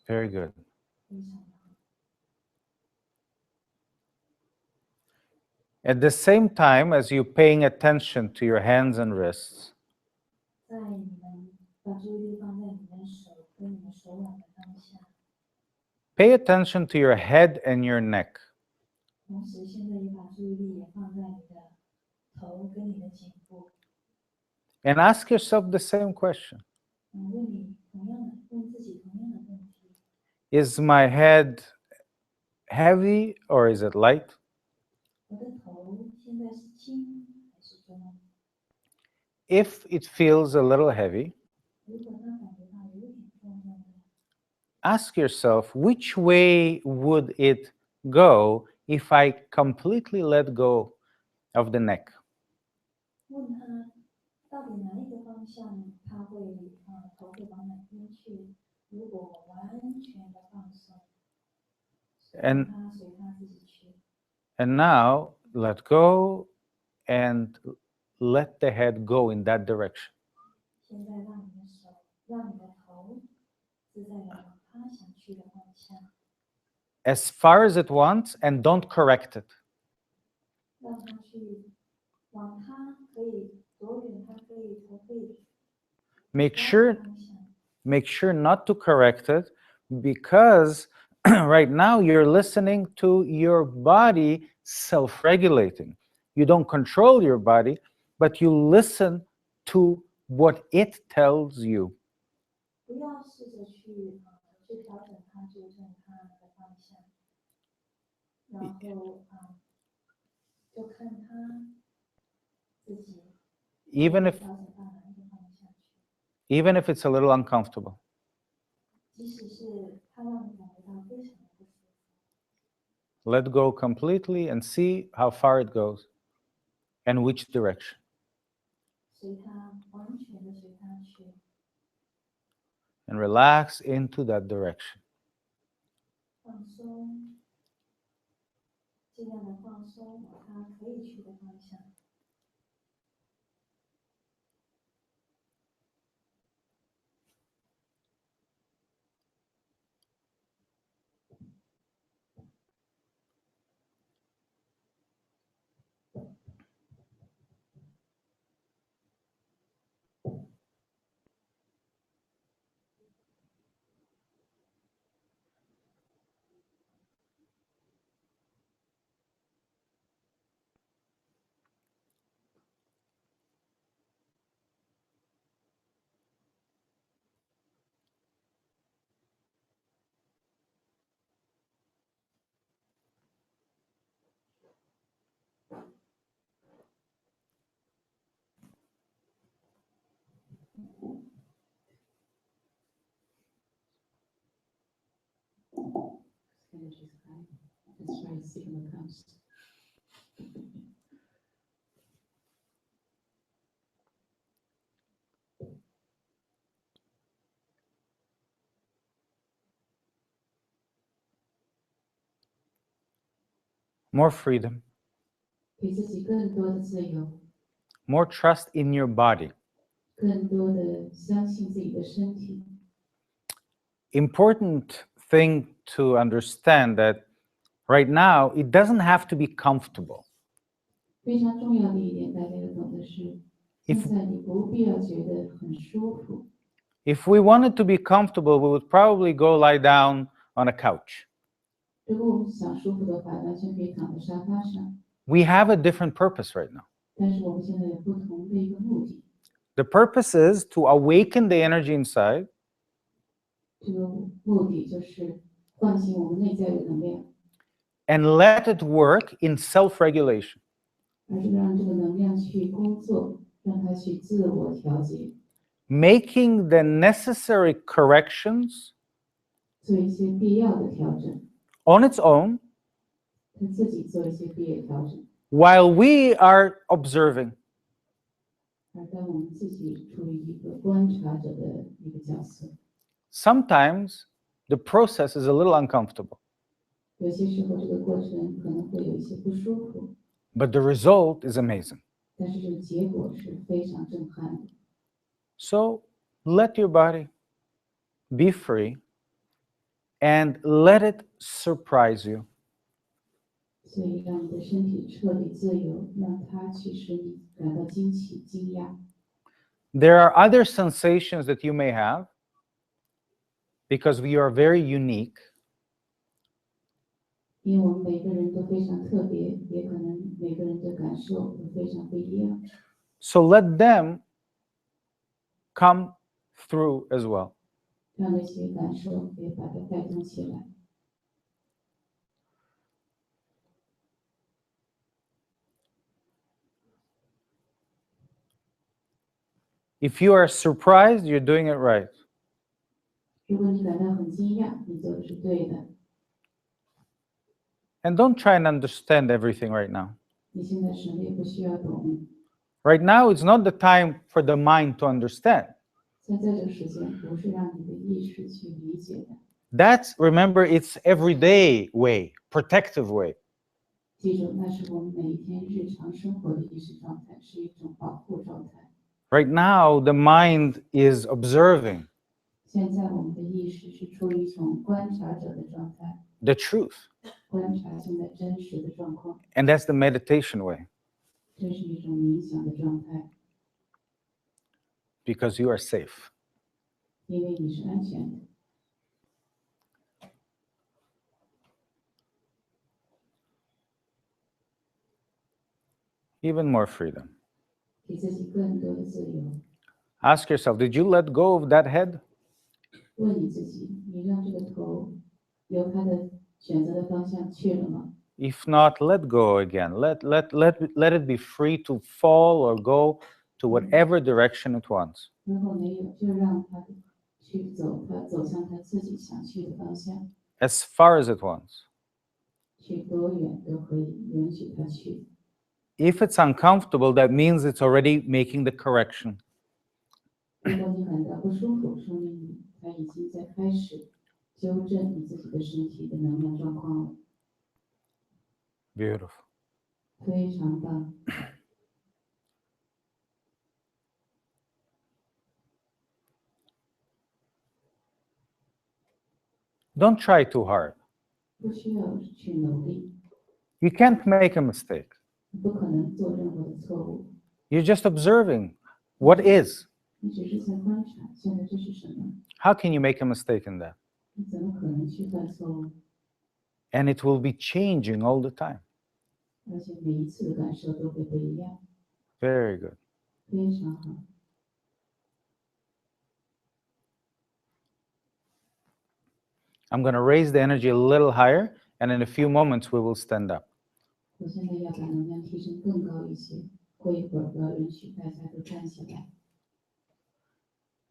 Very good.
非常好。
At the same time as you paying attention to your hands and wrists,
在你们把注意力放在你们手跟你们手腕的当下，
pay attention to your head and your neck.
同时现在也把注意力也放在你的头跟你的颈部，
And ask yourself the same question.
问自己同样的问题：
Is my head heavy or is it light?
我的头现在是轻还是重？
If it feels a little heavy,
如果他感觉到有点重量的，
ask yourself, which way would it go if I completely let go of the neck?
问他到底哪一个方向他会头会往哪边去？如果我完全的放松，让他随他自己去。
And now let go and let the head go in that direction.
现在让你的手，让你的头自在的往他想去的方向，
As far as it wants, and don't correct it.
让他去往他可以多远，他可以头可以
Make
往
sure
的方向。
make sure not to correct it, because right now you're listening to your body self-regulating. You don't control your body, but you listen to what it tells you.
不要试着去调整它、纠正它的方向，然后就看他自己
Even if
调整到哪一个方向去。
even if it's a little uncomfortable.
即使是他让你感觉到非常的不舒服，
Let go completely and see how far it goes and which direction.
随他完全的随他去，
And relax into that direction.
放松，尽量的放松往他可以去的方向。
Energy is high. That's why signal comes.
More freedom,
给自己更多的自由，
more trust in your body.
更多的相信自己的身体。
Important thing to understand that right now it doesn't have to be comfortable.
非常重要的一点，大家要懂的是，现在你不必要觉得很舒服。
If we wanted to be comfortable, we would probably go lie down on a couch.
如果我们想舒服的话，完全可以躺在沙发上。
We have a different purpose right now.
但是我们现在有不同的一个目的，
The purpose is to awaken the energy inside
这个目的就是唤醒我们内在的能量，
and let it work in self-regulation.
而是让这个能量去工作，让它去自我调节，
Making the necessary corrections
做一些必要的调整，
on its own
他自己做一些必要的调整。
while we are observing.
而当我们自己处于一个观察者的一个角色，
Sometimes the process is a little uncomfortable,
有些时候这个过程可能会有一些不舒服，
but the result is amazing.
但是这个结果是非常震撼的。
So let your body be free and let it surprise you.
所以让你的身体彻底自由，让它去使你感到惊奇、惊讶。
There are other sensations that you may have because we are very unique.
因为我们每个人都非常特别，也可能每个人的感受都非常不一样。
So let them come through as well.
让那些感受也把它带动起来。
If you are surprised, you're doing it right.
如果你感到很惊讶，你做的是对的。
And don't try and understand everything right now.
你现在什么也不需要懂。
Right now, it's not the time for the mind to understand.
现在这个时间不是让你的意识去理解的。
That's, remember, it's everyday way, protective way.
记住，那是我们每一天日常生活的意识状态，是一种保护状态。
Right now, the mind is observing
现在我们的意识是处于一种观察者的状态，
the truth.
观察现在真实的状况，
And that's the meditation way,
这是一种冥想的状态，
because you are safe.
因为你是安全的。
Even more freedom.
给自己更多的自由。
Ask yourself, did you let go of that head?
问你自己，你让这个头由它的选择的方向去了吗？
If not, let go again. Let it be free to fall or go to whatever direction it wants.
如果没有，就让它去走，它走向它自己想去的方向，
As far as it wants.
去多远都可以，允许它去。
If it's uncomfortable, that means it's already making the correction.
如果你感到不舒服，说明它已经在开始纠正你自己的身体的能量状况了，
Beautiful.
非常棒。
Don't try too hard.
不需要去努力，
You can't make a mistake.
你不可能做任何的错误，
You're just observing what is.
你只是在观察现在这是什么，
How can you make a mistake in that?
你怎么可能去犯错误？
And it will be changing all the time.
而且每一次的感受都会不一样，
Very good.
非常好。
I'm going to raise the energy a little higher, and in a few moments we will stand up.
我现在要把能量提升更高一些，过一会儿我要允许大家都站起来。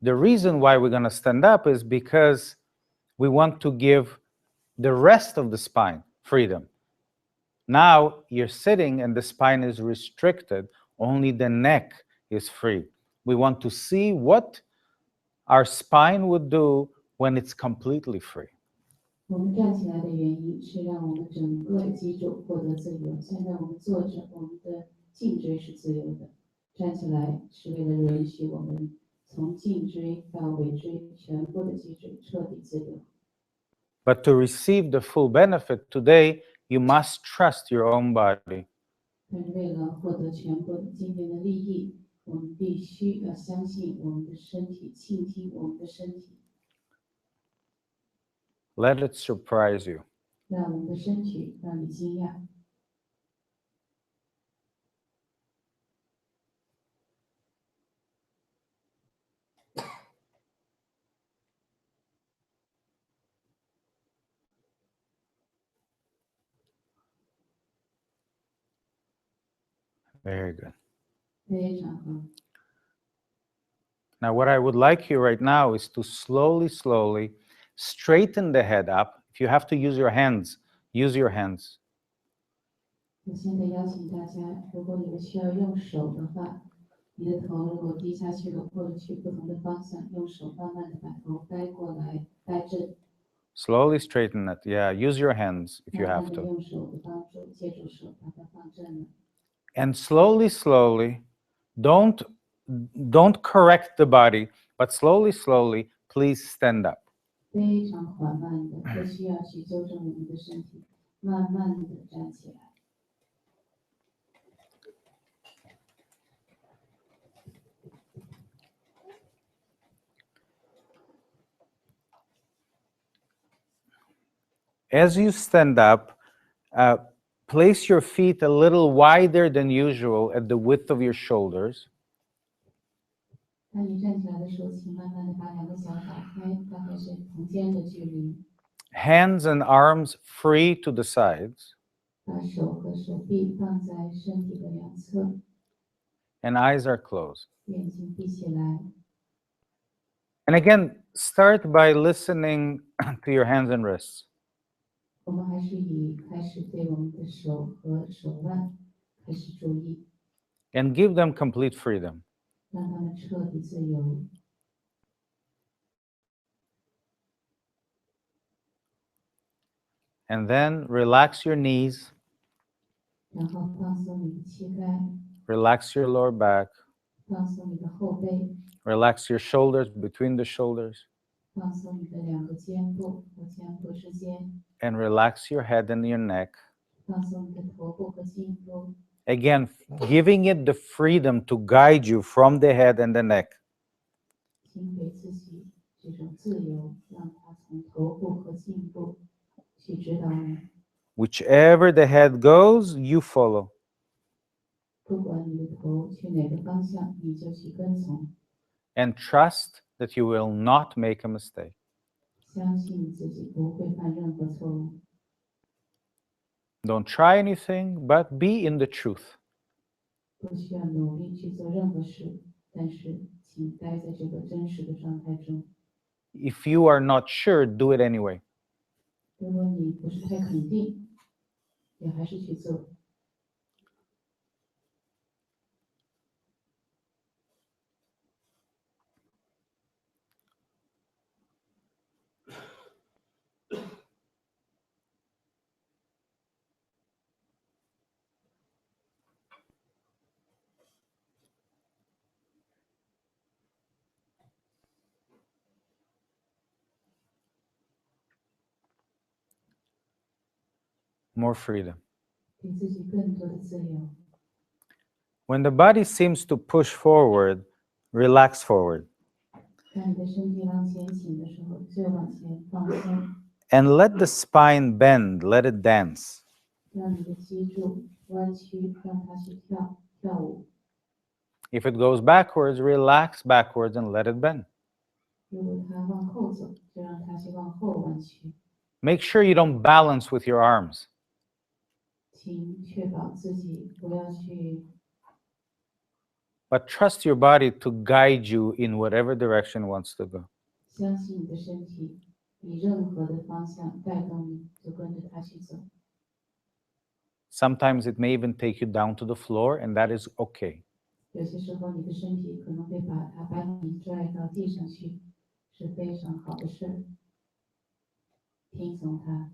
The reason why we're going to stand up is because we want to give the rest of the spine freedom. Now you're sitting and the spine is restricted, only the neck is free. We want to see what our spine would do when it's completely free.
我们站起来的原因是让我们整个的脊柱获得自由。现在我们坐着，我们的颈椎是自由的。站起来是为了允许我们从颈椎到尾椎全部的脊椎彻底自由。
But to receive the full benefit today, you must trust your own body.
但是为了获得全部的今天的利益，我们必须要相信我们的身体，倾听我们的身体，
Let it surprise you.
让我们的身体让你惊讶。
Very good.
非常好。
Now, what I would like you right now is to slowly straighten the head up. If you have to use your hands, use your hands.
我现在邀请大家，如果你们需要用手的话，你的头如果低下去了，或者去不同的方向，用手慢慢的把头掰过来，掰正。
Slowly straighten it. Yeah, use your hands if you
慢
have
慢的
to.
用手的帮助，借助手把它放正了。
And slowly, don't correct the body, but slowly, please stand up.
非常缓慢的，不需要去纠正我们的身体，慢慢的站起来。
As you stand up, place your feet a little wider than usual at the width of your shoulders.
当你站起来的时候，请慢慢的把两个脚打开，大概是同肩的距离，
Hands and arms free to the sides.
把手和手臂放在身体的两侧，
And eyes are closed.
眼睛闭起来。
And again, start by listening to your hands and wrists.
我们还是开始对我们的手和手腕开始注意，
And give them complete freedom.
让他们彻底自由。
And then relax your knees,
然后放松你的膝盖，
relax your lower back,
放松你的后背，
relax your shoulders between the shoulders,
放松你的两个肩部和肩部之间，
and relax your head and your neck.
放松你的头部和颈部。
Again, giving it the freedom to guide you from the head and the neck.
请给自己这种自由，让它从头部和颈部去指导你。
Whichever the head goes, you follow.
不管你的头去哪个方向，你就去跟从，
And trust that you will not make a mistake.
相信自己不会犯任何错误。
Don't try anything, but be in the truth.
不需要努力去做任何事，但是请待在这个真实的状态中。
If you are not sure, do it anyway.
如果你不是太肯定，也还是去做。
More freedom.
给自己更多的自由。
When the body seems to push forward, relax forward.
当你的身体往前倾的时候，就往前放松，
And let the spine bend, let it dance.
让你的脊柱弯曲，让它去跳舞。
If it goes backwards, relax backwards and let it bend.
如果它往后走，就让它去往后弯曲。
Make sure you don't balance with your arms.
请确保自己不要去，
But trust your body to guide you in whatever direction it wants to go.
相信你的身体，以任何的方向带动你，就跟着它去走。
Sometimes it may even take you down to the floor, and that is okay.
有些时候，你的身体可能会把你拽到地上去，是非常好的事儿。听从它。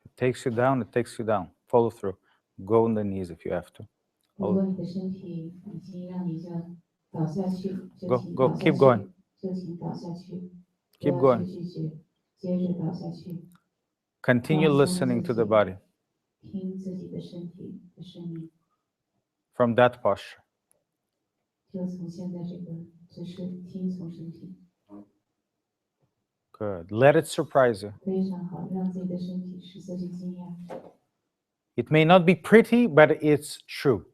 It takes you down, it takes you down. Follow through. Go on the knees if you have to.
如果你的身体已经让你这样倒下去，就
Go,
请
go,
倒下
keep
去，
going.
就请倒下去，
Keep
不要
going.
去拒绝，接着倒下去，
Continue listening to the body
听自己的身体的声音，
from that posture.
就从现在这个姿势听从身体，
Good. Let it surprise you.
非常好，让自己的身体使自己惊讶。
It may not be pretty, but it's true.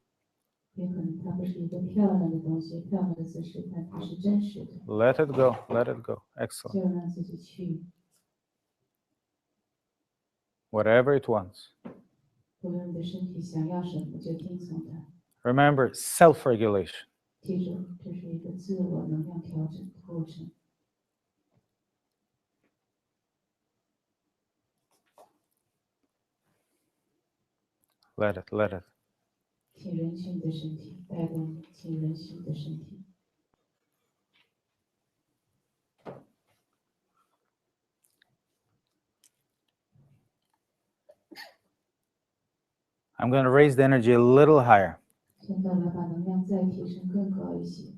也可能它不是一个漂亮的东西，漂亮的姿势，但它是真实的，
Let it go. Let it go. Excellent.
就让自己去，
Whatever it wants.
无论你的身体想要什么，就听从它。
Remember, self-regulation.
记住，这是一个自我能量调整的过程。
Let it, let it.
请允许你的身体带动你，请允许你的身体。
Good. I'm going to raise the energy a little higher.
现在来把能量再提升更高一些。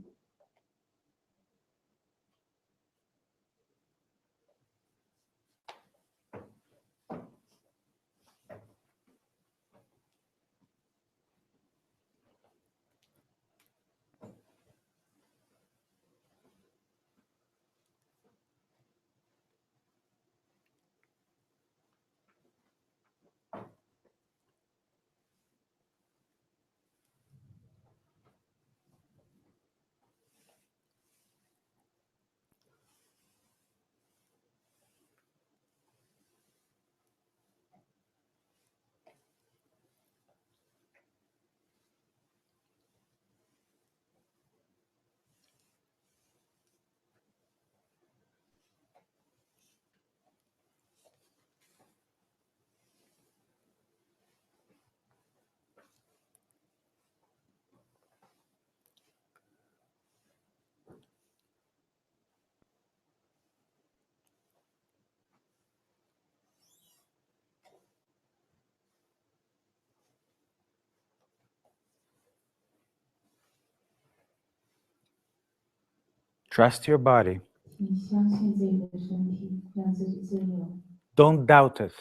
Trust your body.
你相信自己的身体，让自己自由，
Don't doubt it.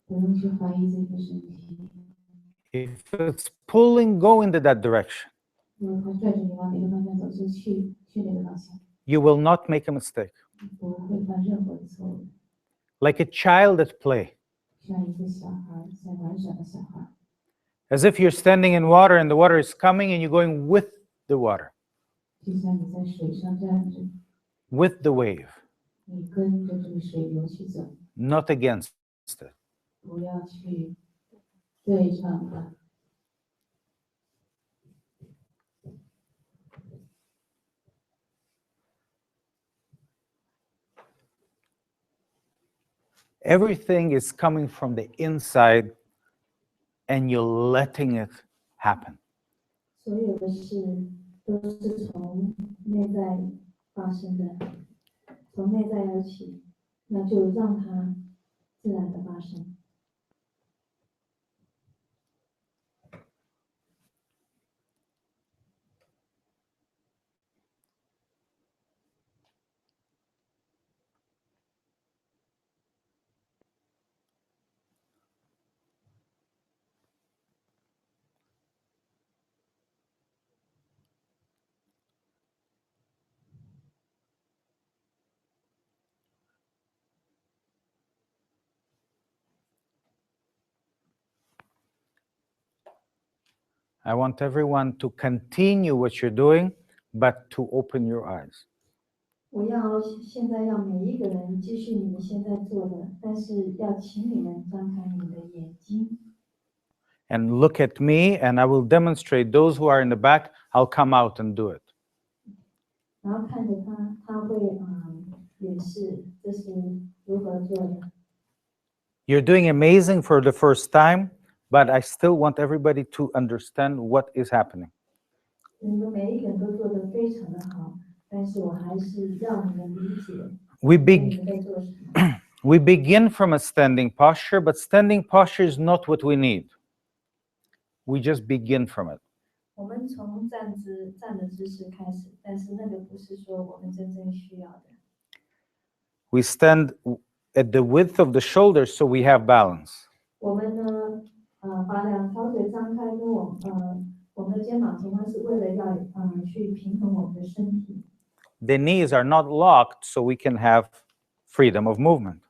不用去怀疑自己的身体。
If it's pulling, go into that direction.
如果它拽着你往哪个方向走，就去那个方向，
You will not make a mistake.
不会犯任何的错误。
Like a child at play.
像一个小孩在玩耍的小孩，
As if you're standing in water and the water is coming and you're going with the water,
就像你在水上站着，
with the wave,
你跟着这个水流去走，
not against it.
不要去对抗它。
Everything is coming from the inside and you're letting it happen.
所有的事都是从内在发生的，从内在而起，那就让它自然的发生。
I want everyone to continue what you're doing, but to open your eyes.
我要现在要每一个人继续你们现在做的，但是要请你们张开你们的眼睛，
And look at me, and I will demonstrate. Those who are in the back, I'll come out and do it.
然后看着他，他会演示这是如何做的。
You're doing amazing for the first time, but I still want everybody to understand what is happening.
你们每一个人都做得非常的好，但是我还是让你们理解
We
你
beg
们在做什么。
We begin from a standing posture, but standing posture is not what we need. We just begin from it.
我们从站的姿势开始，但是那个不是说我们真正需要的。
We stand at the width of the shoulders so we have balance.
我们呢，把两条腿张开，跟我们的肩膀前弯是为了要去平衡我们的身体。
The knees are not locked so we can have freedom of movement.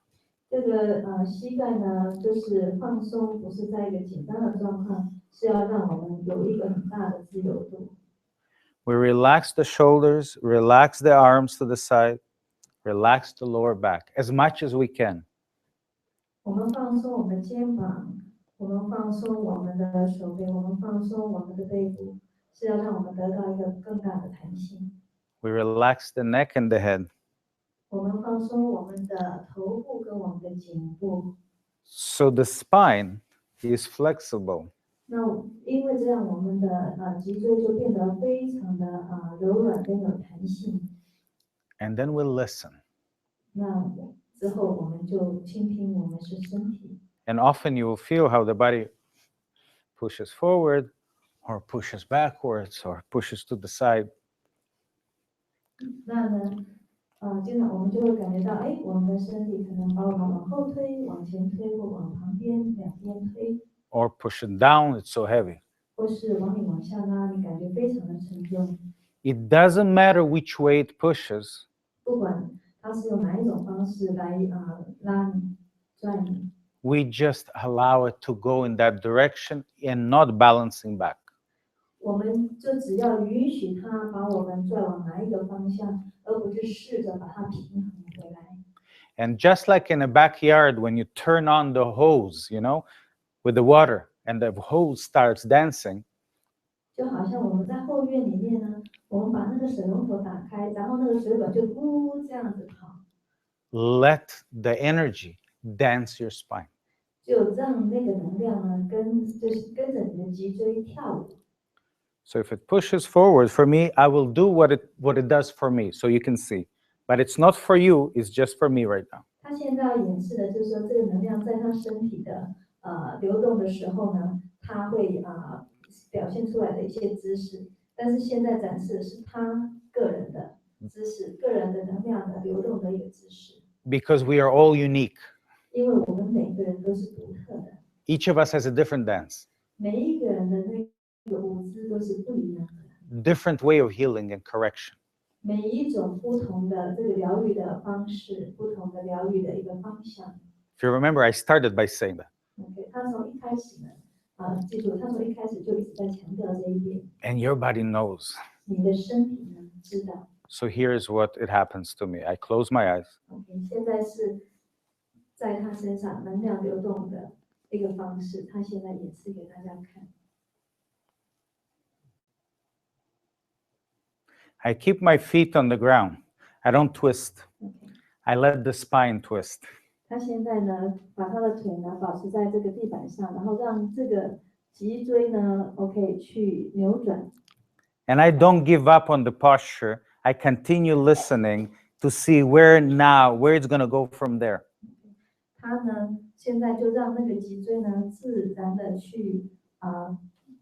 这个膝盖呢，就是放松，不是在一个紧张的状况，是要让我们有一个很大的自由度。
We relax the shoulders, relax the arms to the side, relax the lower back as much as we can.
我们放松我们的肩膀，我们放松我们的手背，我们放松我们的背部，是要让我们得到一个更大的弹性。
We relax the neck and the head.
我们放松我们的头部跟我们的颈部。
So the spine is flexible.
那因为这样，我们的脊椎就变得非常的柔软跟有弹性。
And then we'll listen.
那之后我们就倾听我们是身体。
And often you will feel how the body pushes forward, or pushes backwards, or pushes to the side.
那呢，经常我们就会感觉到，哎，我们的身体可能把我们往后推、往前推，或往旁边、两边推，
or push it down, it's so heavy.
或是往你往下拉，你感觉非常的沉重。
It doesn't matter which way it pushes,
不管它是用哪一种方式来拉你、拽你，
we just allow it to go in that direction and not balancing back.
我们就只要允许它把我们拽往哪一个方向，而不是试着把它平衡回来。
And just like in a backyard, when you turn on the hose, with the water, and the hose starts dancing,
就好像我们在后院里面呢，我们把那个水龙头打开，然后那个水管就咕这样子跑，
let the energy dance your spine.
就让那个能量呢就是跟着你的脊椎跳舞。
So if it pushes forward, for me, I will do what it does for me, so you can see. But it's not for you, it's just for me right now.
他现在要演示的就是说，这个能量在他身体的流动的时候呢，他会表现出来的一些姿势。但是现在展示的是他个人的姿势，个人的能量的流动的一个姿势。
Because we are all unique.
因为我们每个人都是独特的，
Each of us has a different dance,
每一个人的那个舞姿都是不一样的，
different way of healing and correction.
每一种不同的这个疗愈的方式，不同的疗愈的一个方向。
If you remember, I started by saying that.
OK， 他从一开始呢，记住，他从一开始就一直在强调这一点。
And your body knows.
你的身体呢知道。
So here's what it happens to me. I close my eyes.
OK， 现在是在他身上能量流动的一个方式，他现在演示给大家看。
I keep my feet on the ground. I don't twist.
OK，
I let the spine twist.
他现在呢把他的腿呢保持在这个地板上，然后让这个脊椎呢 OK 去扭转。
And I don't give up on the posture. I continue listening to see where it's going to go from there.
他呢现在就让那个脊椎呢自然的去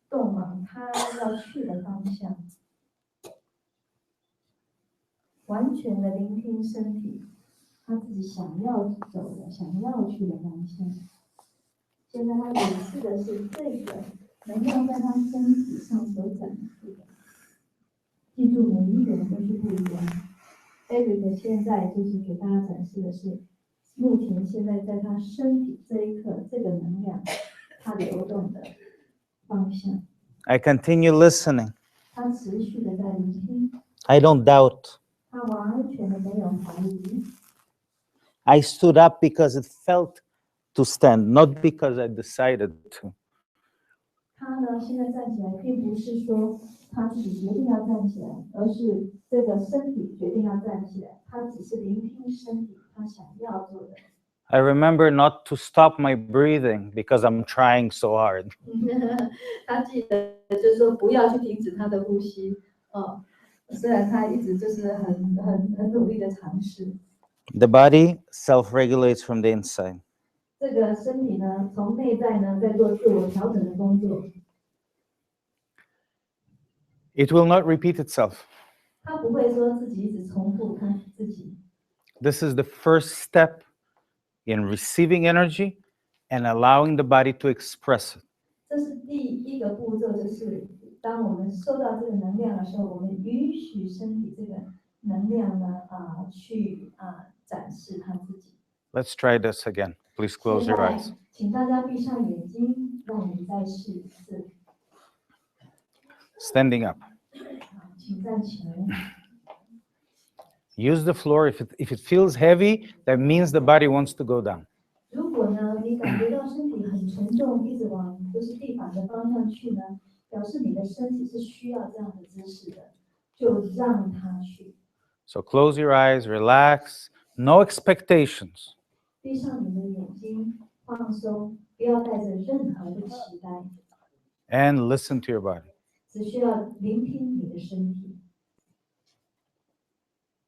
动往他要去的方向。 完全的聆听身体，他自己想要走的、想要去的方向。现在他演示的是这个能量在他身体上所展示的。记住，每一个人都是不一样。Erik 现在就是给大家展示的是，目前现在在他身体这一刻，这个能量它流动的方向。
I continue listening.
他持续的在聆听，
I don't doubt.
他完全的没有怀疑。
I stood up because it felt to stand, not because I decided to.
他呢，现在站起来，并不是说他自己决定要站起来，而是这个身体决定要站起来。他只是聆听身体，他想要做的。
I remember not to stop my breathing because I'm trying so hard.
他记得就是说，不要去停止他的呼吸。虽然他一直就是很努力的尝试。
The body self-regulates from the inside.
这个身体呢，从内在呢在做自我调整的工作。
It will not repeat itself.
他不会说自己一直重复他自己。
This is the first step in receiving energy and allowing the body to express it.
这是第一个步骤，就是当我们收到这个能量的时候，我们允许身体这个能量呢去展示它自己。
Let's try this again. Please close your eyes.
现在请大家闭上眼睛，让我们再试一次。
Standing up.
请站起来。
Use the floor. If it feels heavy, that means the body wants to go down.
如果呢，你感觉到身体很沉重，一直往就是地板的方向去呢，表示你的身体是需要这样的姿势的，就让它去。
So close your eyes, relax, no expectations.
闭上你的眼睛，放松，不要带着任何的期待，
And listen to your body.
只需要聆听你的身体，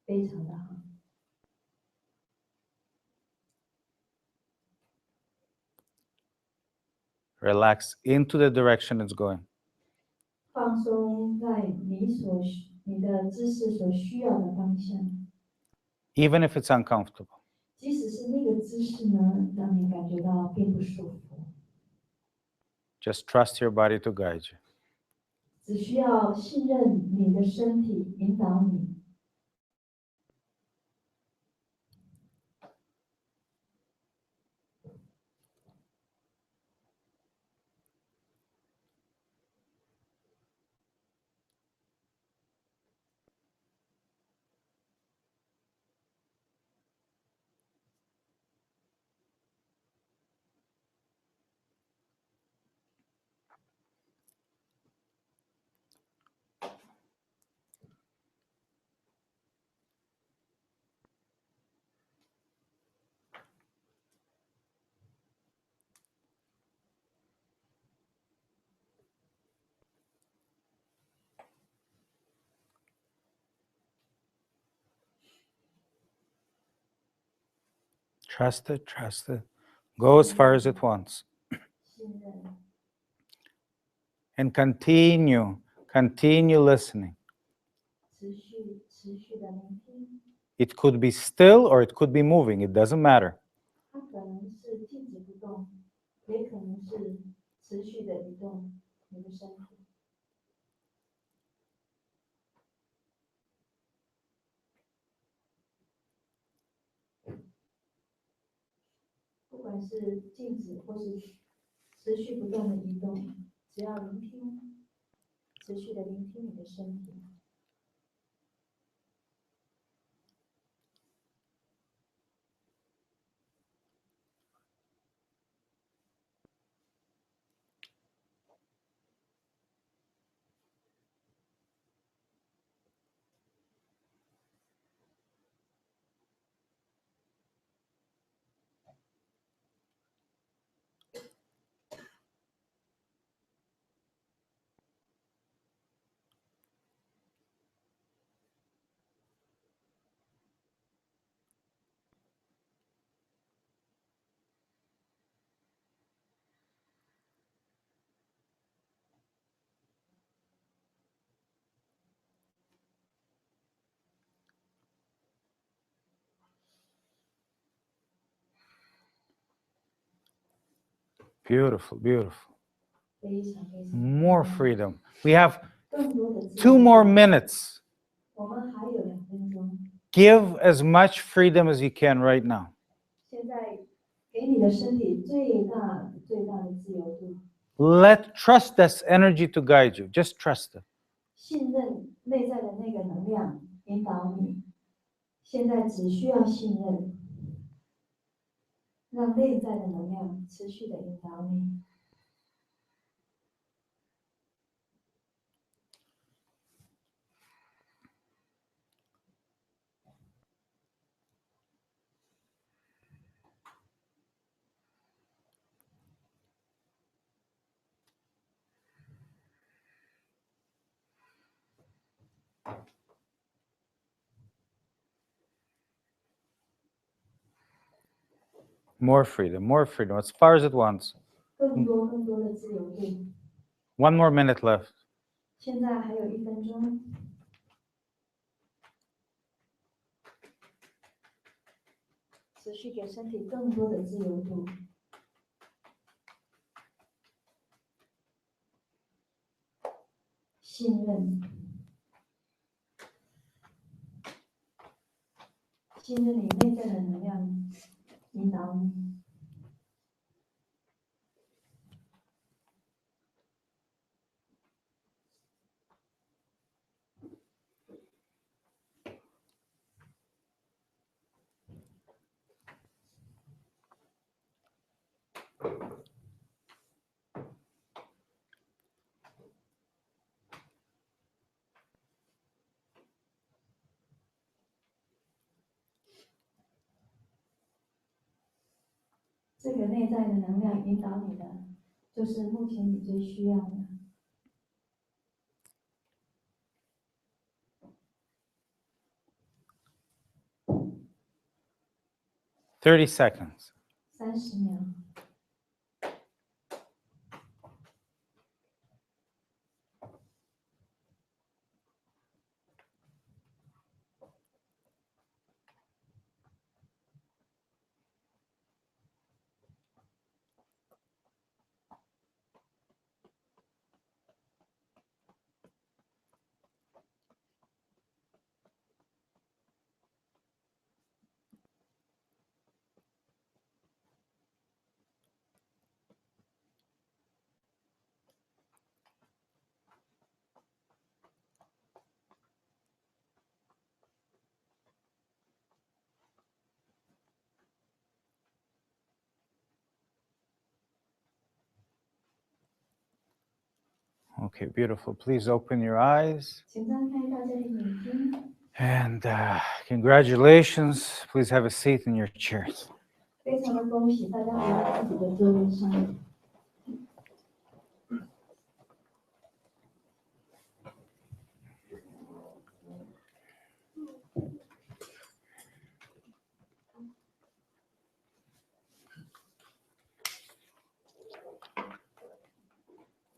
非常的好。
Relax. Relax into the direction it's going.
放松在你的姿势所需要的方向，
Even if it's uncomfortable.
即使是那个姿势呢，让你感觉到并不舒服，
Just trust your body to guide you.
只需要信任你的身体引导你。
Trust it, trust it. Go as far as it wants.
信任，
And continue listening.
持续的聆听，
It could be still or it could be moving. It doesn't matter.
它可能是静止不动，也可能是持续的移动你的身体。 不管是静止或是持续不断的移动，只要聆听，持续的聆听你的身体。
Beautiful, beautiful.
非常非常
More freedom. We have
更多的自
2
由。
more minutes.
我们还有2分钟，
Give as much freedom as you can right now.
现在给你的身体最大的自由度，
Trust this energy to guide you. Just trust it.
信任内在的那个能量引导你。现在只需要信任，让内在的能量持续的引导你。
More freedom, as far as it wants.
更多的自由度。
1 more minute left.
现在还有1分钟，持续给身体更多的自由度。 信任，信任你内在的能量引导你。这个内在的能量引导你的，就是目前你最需要的。
30 seconds.
30秒。
Okay, beautiful. Please open your eyes.
请张开大家的眼睛。
And congratulations. Please have a seat in your chairs.
非常的恭喜大家回到自己的座位上。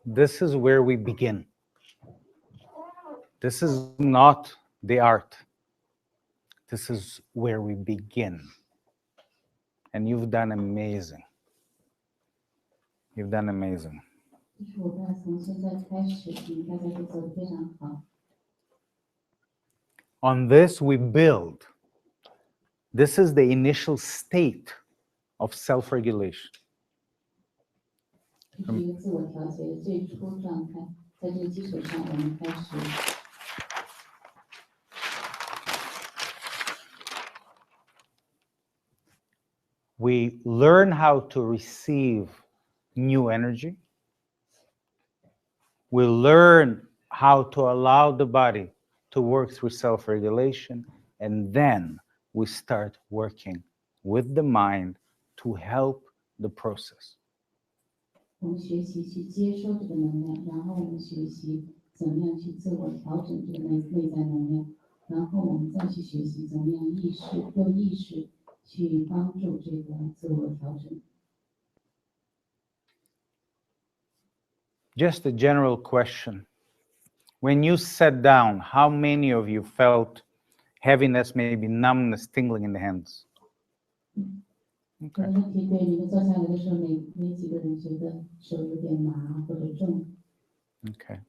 This is where we begin. This is not the art. This is where we begin. And you've done amazing. You've done amazing.
这是我们从现在开始，大家都做得非常好。
On this, we build. This is the initial state of self-regulation.
这是一个自我调节的最初状态，在这个基础上，我们开始
We learn how to receive new energy. We learn how to allow the body to work through self-regulation. And then we start working with the mind to help the process.
我们学习去接收这个能量，然后我们学习怎么样去自我调整这个内在能量，然后我们再去学习怎么样用意识去帮助这个自我调整。
Just a general question. When you sat down, how many of you felt heaviness, maybe numbness, tingling in the hands?
这个问题对你们坐下来的时候，哪几个人觉得手有点麻或者重？
Okay.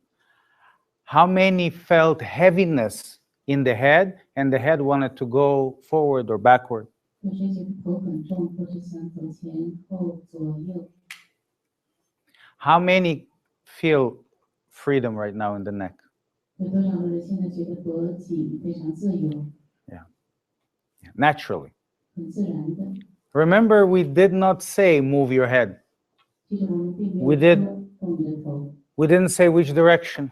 How many felt heaviness in the head and the head wanted to go forward or backward?
有谁觉得头很重，或者想走前后左右？
How many feel freedom right now in the neck?
有多少个人现在觉得脖颈非常自由，
Naturally.
很自然的？
Remember, we did not say move your head.
其实我们并没
We
有
did.
说动你的头，
We didn't say which direction.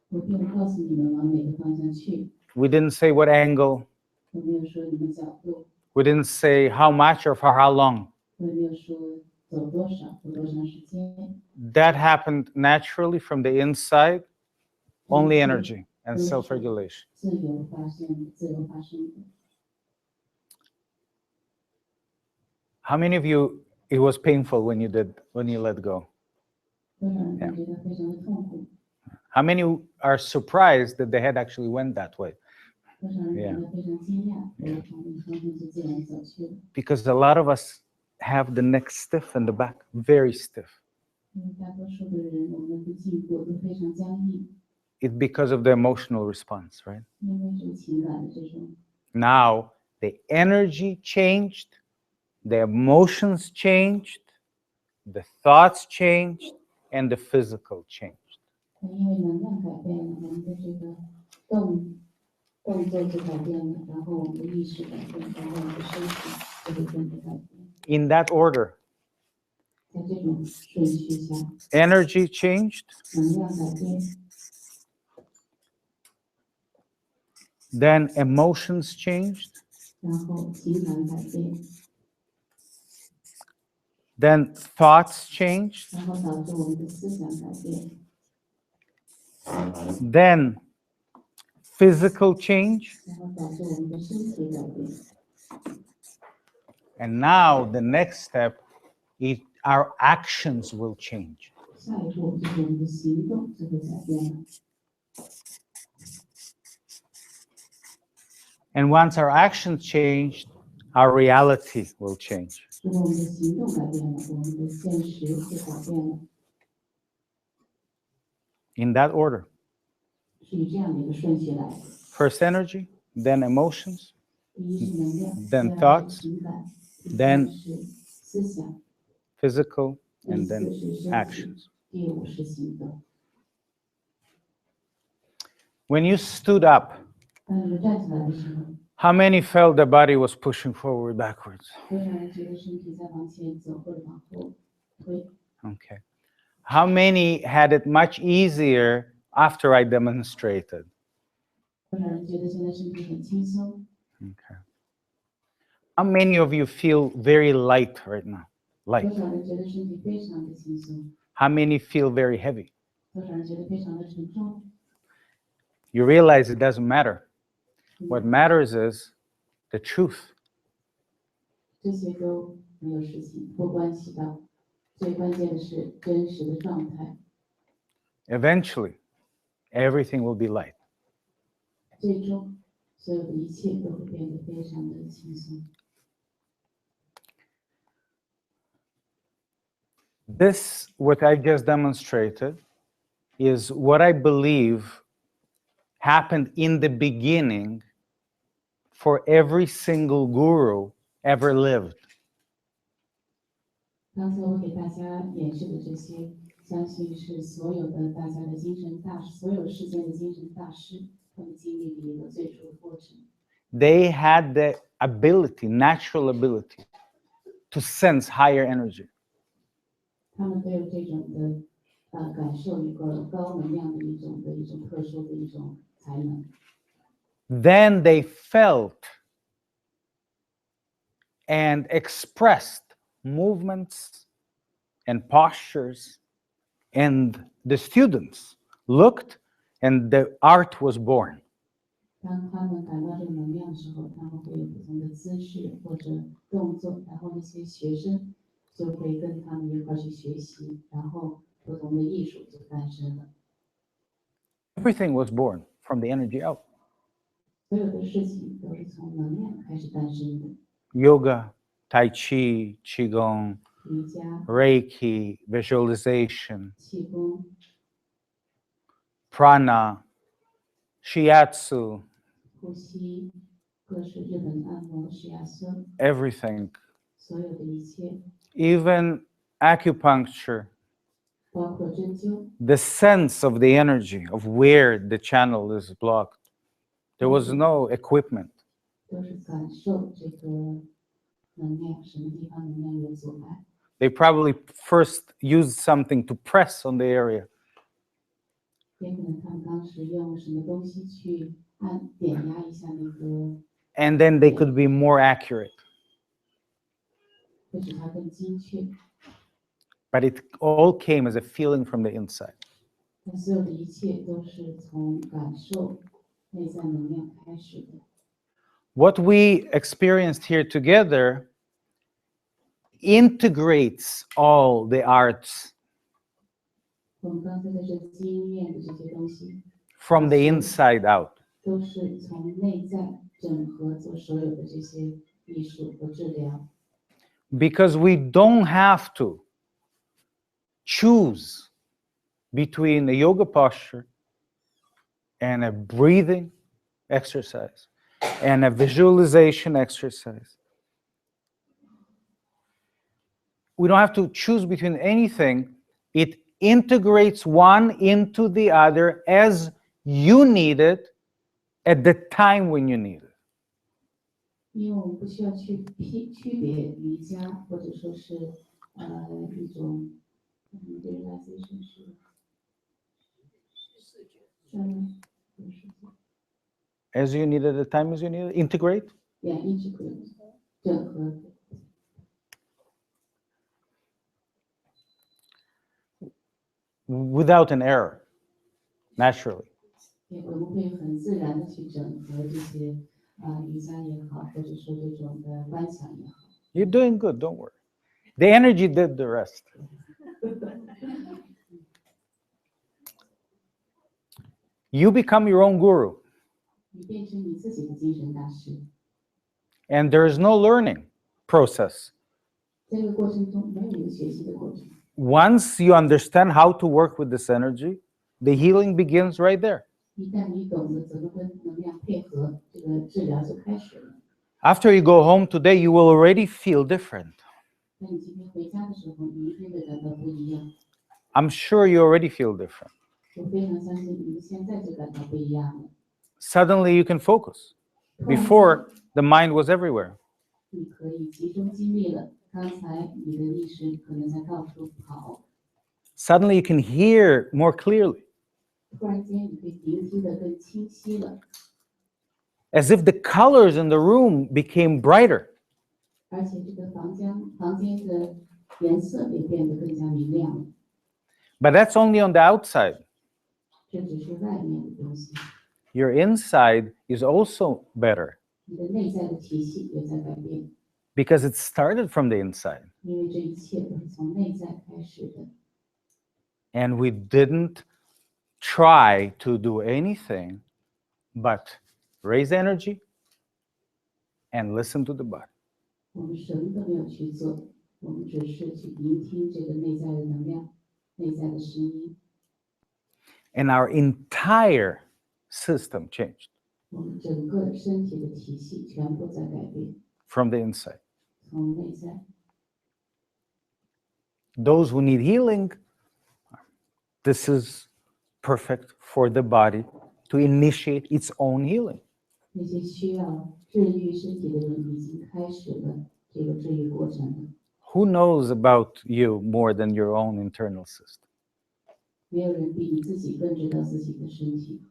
我并没有告诉你们往哪个方向去，
We didn't say what angle.
我没有说你们角度，
We didn't say how much or for how long.
我也没有说走多少或多长时间。
That happened naturally from the inside, only energy and self-regulation.
自由发生的。
How many of you, it was painful when you let go?
多少人感觉到非常的痛苦？
How many are surprised that the head actually went that way?
多少人感到非常惊讶，我的旁边方向就自然走去了。
Because a lot of us have the neck stiff and the back very stiff.
因为大多数的人，我们的颈部都非常僵硬，
It's because of the emotional response, right?
因为这个情感的这种。
Now, the energy changed, the emotions changed, the thoughts changed, and the physical changed.
因为能量改变了，我们的这个动作就改变了，然后我们的意识改变，然后我们的身体就会跟着改变。
In that order,
在这种顺序下，
energy changed,
能量改变，
then emotions changed,
然后情感改变，
then thoughts changed,
然后导致我们的思想改变，
then physical change,
然后导致我们的身体改变。
and now the next step is our actions will change.
下一步就是我们的行动就会改变了。
And once our actions change, our reality will change.
如果我们的行动改变了，我们的现实就改变了，
In that order.
是以这样的一个顺序来的。
First energy, then emotions,
第一是能量，
Then
第二
thoughts,
是情感，第
then
三是思想，
physical,
第
and
四
then
是身体，
actions.
第五是行动。
When you stood up,
当你们站起来的时候，
how many felt the body was pushing forward, backwards?
多少人觉得身体在往前走或者往后推？
Okay. How many had it much easier after I demonstrated?
多少人觉得现在身体很轻松？
Okay. How many of you feel very light right now?
多
Light.
少人觉得身体非常的轻松？
How many feel very heavy?
多少人觉得非常的沉重？
You realize it doesn't matter. What matters is the truth.
这些都没有事情，不关系到。最关键的是真实的状态。
Eventually, everything will be light.
最终，所有的一切都会变得非常的轻松。
This, what I just demonstrated, is what I believe happened in the beginning for every single guru ever lived.
刚才我给大家演示的这些，相信是所有的大家的精神大师，所有世间的精神大师，他们经历的一个最初的过程。
They had the ability, natural ability, to sense higher energy.
他们都有这种的感受一个高能量的一种特殊的一种才能。
Then they felt and expressed movements and postures, and the students looked and the art was born.
当他们感到这个能量的时候，他们会有不同的姿势或者动作，然后那些学生就会跟他们一块去学习，然后不同的艺术就诞生了。
Everything was born from the energy out.
所有的事情都是从能量开始诞生的。
Yoga, Tai Chi, Qigong,
瑜伽、
Reiki, visualization,
气功、
prana, shiatsu,
呼吸，各式日本的按摩、指压缩，
everything,
所有的一切，
even acupuncture,
包括针灸，
the sense of the energy of where the channel is blocked. There was no equipment.
都是感受这个能量，什么地方能量有阻碍。
They probably first used something to press on the area.
也可能他们当时用什么东西去点压一下那个，
And then they could be more accurate.
会使它更精确。
But it all came as a feeling from the inside.
但所有的一切都是从感受内在能量开始的。
What we experienced here together integrates all the arts
我们刚才在这经验的这些东西，
from the inside out.
都是从内在整合做所有的这些艺术和治疗。
Because we don't have to choose between a yoga posture and a breathing exercise and a visualization exercise. We don't have to choose between anything. It integrates one into the other as you need it at the time when you need it.
因为我们不需要去区别瑜伽，或者说是一种visualization 是
As you need it at the time as you need it. Integrate.
integrate 整合。
Without an error, naturally.
我们会很自然的去整合这些瑜伽也好，或者说这种的观想也好。
You're doing good, don't worry. The energy did the rest. You become your own guru,
你变成你自己的精神大师，
and there is no learning process.
在这个过程中没有一个学习的过程。
Once you understand how to work with this energy, the healing begins right there.
一旦你懂得怎么跟能量配合，这个治疗就开始了。
After you go home today, you will already feel different.
那你今天回家的时候，你一定会感到不一样。
I'm sure you already feel different.
我非常相信你们现在就感到不一样了。
Suddenly you can focus. Before, the mind was everywhere.
你可以集中精力了。刚才你的意识可能在到处跑。
Suddenly you can hear more clearly,
突然间你可以聆听得更清晰了，
as if the colors in the room became brighter.
而且这个房间的颜色也变得更加明亮了。
But that's only on the outside.
这只是外面的东西，
Your inside is also better
你的内在的体系也在改变，
because it started from the inside.
因为这一切都是从内在开始的。
And we didn't try to do anything but raise energy and listen to the body.
我们什么都没有去做，我们只是去聆听这个内在的能量、内在的声音，
And our entire system changed
我们整个身体的体系全部在改变，
from the inside.
从内在。
Those who need healing, this is perfect for the body to initiate its own healing.
那些需要治愈身体的人已经开始了这个治愈过程了。
Who knows about you more than your own internal system?
没有人比你自己更知道自己的身体。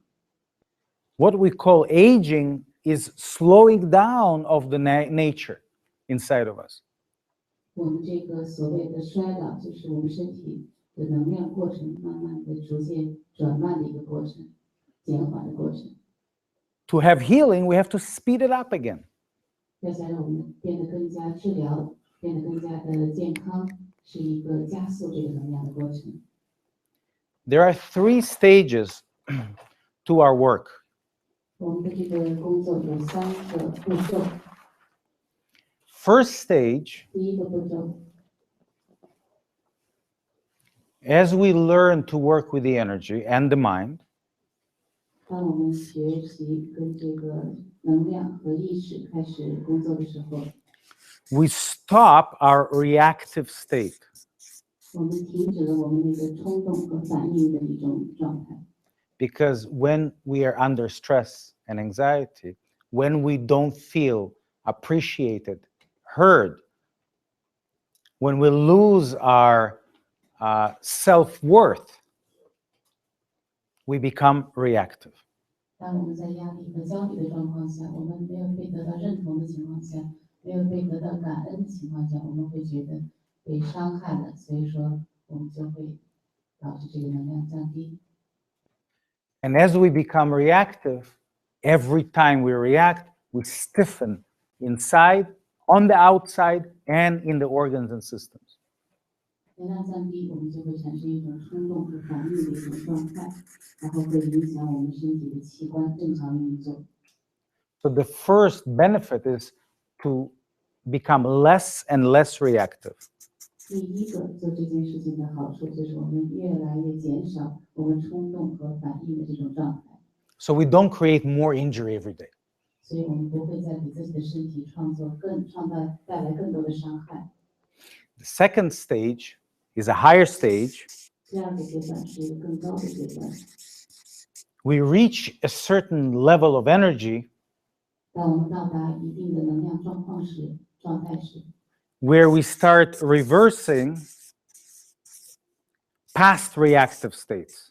What we call aging is slowing down of the nature inside of us.
我们这个所谓的衰老，就是我们身体的能量过程慢慢的逐渐转慢的一个过程，减缓的过程。
To have healing, we have to speed it up again.
要想让我们变得更加治疗，变得更加的健康，是一个加速这个能量的过程。
There are 3 stages to our work.
我们的这个工作有3个步骤。
First stage,
第一个步骤，
as we learn to work with the energy and the mind,
当我们学习跟这个能量和意识开始工作的时候，
we stop our reactive state.
我们停止了我们那个冲动和反应的一种状态。
Because when we are under stress and anxiety, when we don't feel appreciated, heard, when we lose our self-worth, we become reactive.
当我们在压力和焦虑的状况下，我们没有被得到认同的情况下，没有被得到感恩的情况下，我们会觉得被伤害了，所以说我们就会导致这个能量降低。
And as we become reactive, every time we react, we stiffen inside, on the outside, and in the organs and systems.
能量降低，我们就会产生一种冲动和反应的一种状态，然后会影响我们身体的器官正常运作。
So the first benefit is to become less and less reactive.
第一个做这件事情的好处就是我们越来越减少我们冲动和反应的这种状态，
So we don't create more injury every day.
所以我们不会再给自己的身体带来更多的伤害。
The second stage is a higher stage.
第二个阶段是一个更高的阶段，
We reach a certain level of energy
当我们到达一定的能量状态时，
where we start reversing past reactive states.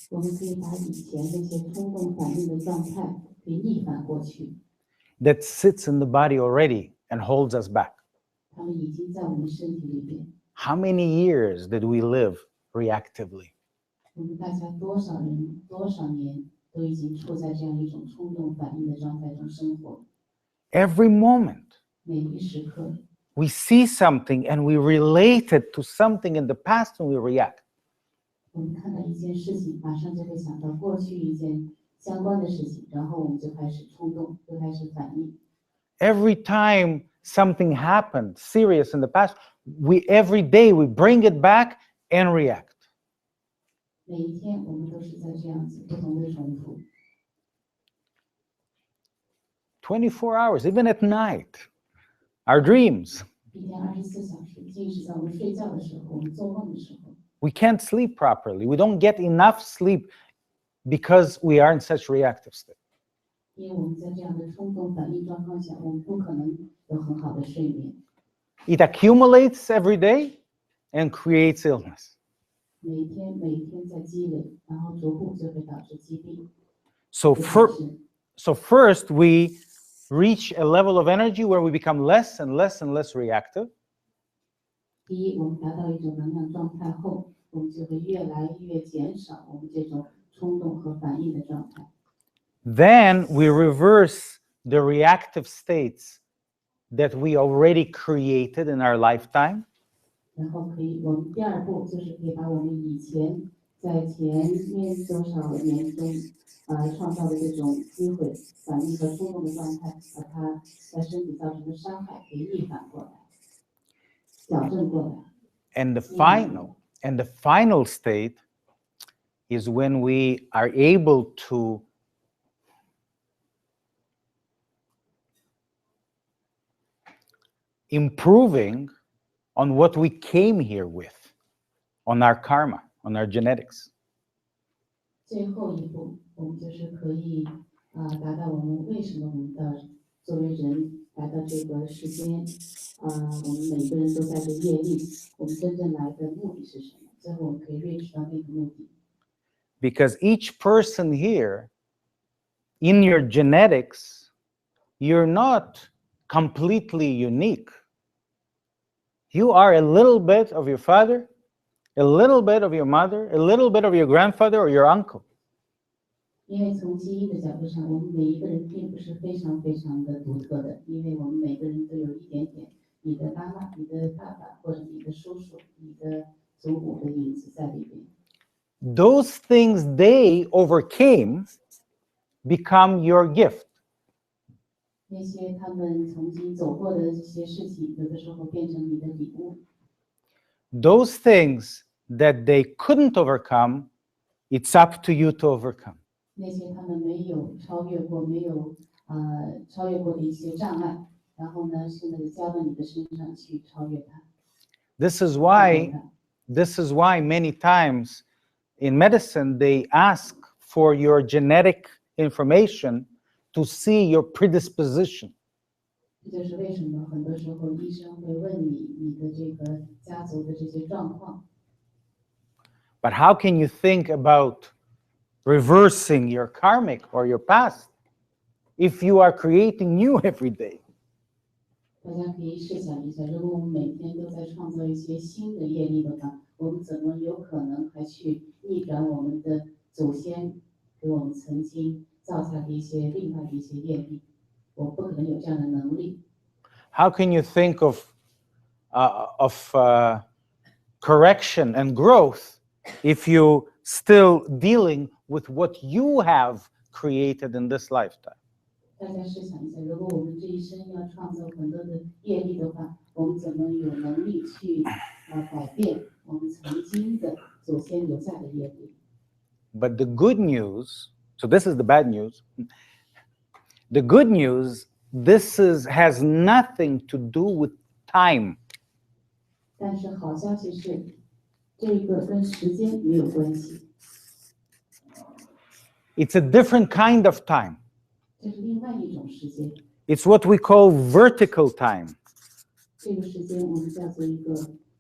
我们可以把以前那些冲动反应的状态可以逆反过去，
That sits in the body already and holds us back.
它们已经在我们身体里边。
How many years did we live reactively?
我们大家多少人多少年都已经处在这样一种冲动反应的状态中生活，
Every moment
每一时刻
we see something and we relate it to something in the past and we react.
我们看到一件事情，马上就会想到过去一件相关的事情，然后我们就开始冲动，就开始反应。
Every time something happened serious in the past, every day we bring it back and react.
每一天我们都是在这样子不同的重复，
24 hours, even at night. Our dreams.
一天24小时，即使在我们睡觉的时候，我们做梦的时候，
We can't sleep properly. We don't get enough sleep because we are in such reactive state.
因为我们在这样的冲动反应状况下，我们不可能有很好的睡眠。
It accumulates every day and creates illness.
每天在积累，然后逐步就会导致疾病。
So,
不
fir-
只是
so first we reach a level of energy where we become less and less and less reactive.
第一，我们达到一种能量状态后，我们就会越来越减少我们这种冲动和反应的状态。
Then we reverse the reactive states that we already created in our lifetime.
然后我们第二步就是可以把我们以前在前面多少年中，创造的这种机会、反应和冲动的状态，把它在身体造成的伤害给逆反过来，矫正过来。
And the final state is when we are able to improving on what we came here with, on our karma, on our genetics.
最后一步，我们就是可以达到我们为什么我们的作为人来到这个世间，我们每个人都带着业力，我们真正来的目的是什么？最后我们可以 reach 到那个目的。
Because each person here, in your genetics, you're not completely unique. You are a little bit of your father, a little bit of your mother, a little bit of your grandfather or your uncle.
因为从基因的角度上，我们每一个人并不是非常的独特的，因为我们每个人都有一点点你的妈妈、你的爸爸或者你的叔叔、你的祖母的影子在里边。
Those things they overcame become your gift.
那些他们曾经走过的这些事情，有的时候变成你的礼物。
Those things that they couldn't overcome, it's up to you to overcome.
那些他们没有超越过的一些障碍，然后呢，现在就交到你的身上去超越它。
This is why many times in medicine they ask for your genetic information to see your predisposition.
这就是为什么很多时候医生会问你的这个家族的这些状况。
But how can you think about reversing your karmic or your past if you are creating new every day?
大家可以试想一下，如果我们每天都在创造一些新的业力的话，我们怎么有可能还去逆转我们的祖先给我们曾经造下的一些另外的一些业力？我不可能有这样的能力。
How can you think of correction and growth if you still dealing with what you have created in this lifetime?
大家试想一下，如果我们这一生要创造很多的业力的话，我们怎么有能力去改变我们曾经的祖先留下的业力？
But the good news, so this is the bad news. The good news, has nothing to do with time.
但是好消息是，这个跟时间没有关系，
It's a different kind of time.
这是另外一种时间。
It's what we call vertical time.
这个时间我们叫做一个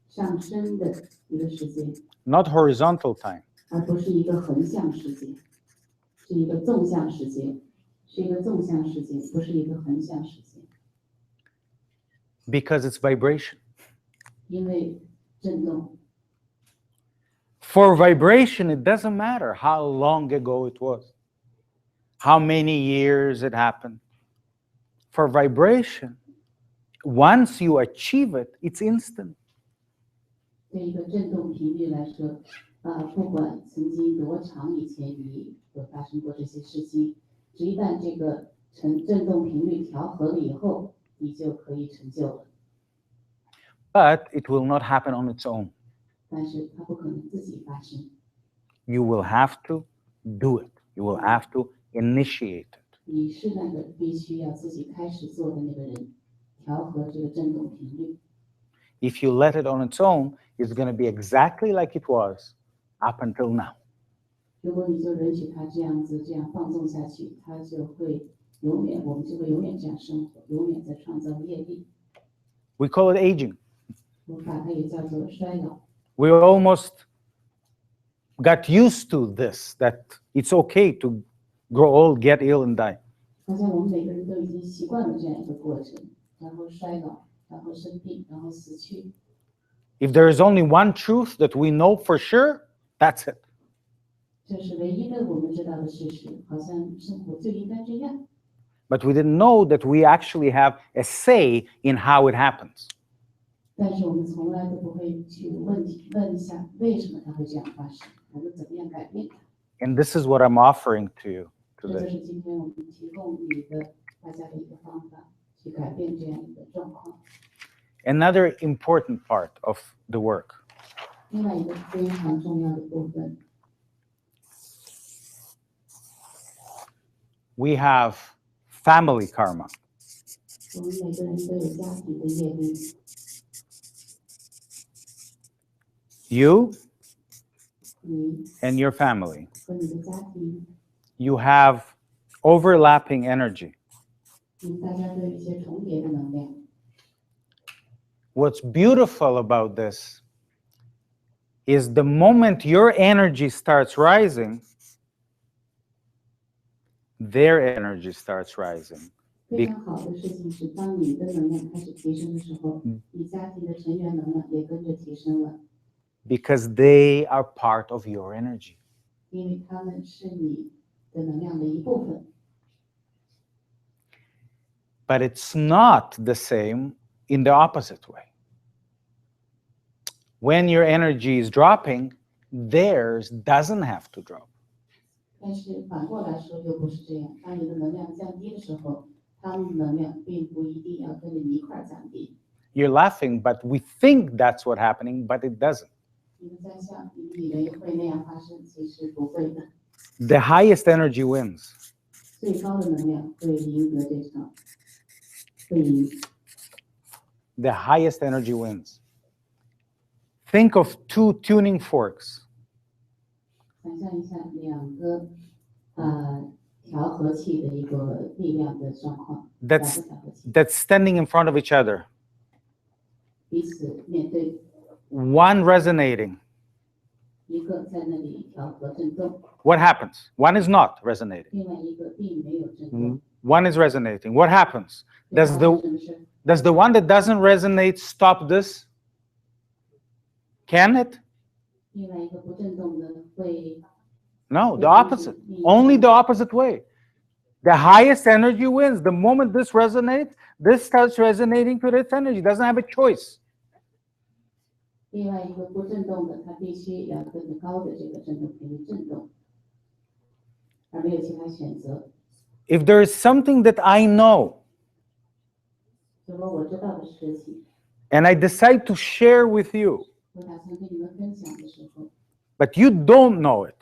上升的一个时间，
Not horizontal time.
而不是一个横向时间，是一个纵向时间，是一个纵向时间，不是一个横向时间。
Because it's vibration.
因为震动，
For vibration, it doesn't matter how long ago it was, how many years it happened. For vibration, once you achieve it, it's instant.
对一个振动频率来说，不管曾经多长以前你有发生过这些事情，只一旦这个振动频率调和了以后，你就可以成就了。
But it will not happen on its own.
但是它不可能自己发生，
You will have to do it. You will have to initiate it.
你是那个必须要自己开始做的那个人，调和这个振动频率。
If you let it on its own, it's going to be exactly like it was up until now.
如果你就允许它这样子这样放纵下去，它就会永远，我们就会永远这样生活，永远在创造业力。
We call it aging.
我把它也叫做衰老。
We almost got used to this, that it's okay to grow old, get ill, and die.
好像我们每个人都已经习惯了这样一个过程，然后衰老，然后生病，然后死去。
If there is only one truth that we know for sure, that's it.
这是唯一的我们知道的事实，好像生活就应该这样。
But we didn't know that we actually have a say in how it happens.
但是我们从来都不会去问一下为什么它会这样发生，我们怎么样改变它。
And this is what I'm offering to you
这就
today.
是今天我们提供大家的一个方法，去改变这样一个状况。
Another important part of the work.
另外一个非常重要的部分，
We have family karma.
我们每个人都有家庭的业力。
You
你
and your family,
和你的家庭，
you have overlapping energy.
大家都有一些重叠的能量。
What's beautiful about this is the moment your energy starts rising, their energy starts rising.
非常好的事情是，当你的能量开始提升的时候，你家庭的成员能量也跟着提升了，
Because they are part of your energy.
因为他们是你的能量的一部分。
But it's not the same in the opposite way. When your energy is dropping, theirs doesn't have to drop.
但是反过来说又不是这样，当你的能量降低的时候，他们的能量并不一定要跟着你一块儿降低。
You're laughing, but we think that's what's happening, but it doesn't.
你们在想，你以为会那样发生，其实不会的。
The highest energy wins.
最高的能量会赢得这场，会赢。
The highest energy wins. Think of two tuning forks.
想象一下两个调和器的一个力量的状况，两个
That's
调和器
that's standing in front of each other.
彼此面对，
One resonating.
一个在那里调和振动，
What happens? One is not resonating.
另外一个并没有振动。
One is resonating. What happens?
会
Does
发
the
生什么事？
does the one that doesn't resonate stop this? Can it?
另外一个不振动的会
No, the opposite. Only the opposite way. The highest energy wins. The moment this resonates, this starts resonating to its energy. It doesn't have a choice.
另外一个不振动的，它必须要跟着高的这个振动频率振动，而没有其他选择。
If there is something that I know
如果我知道的事情，
and I decide to share with you,
我打算跟你们分享的时候，
but you don't know it,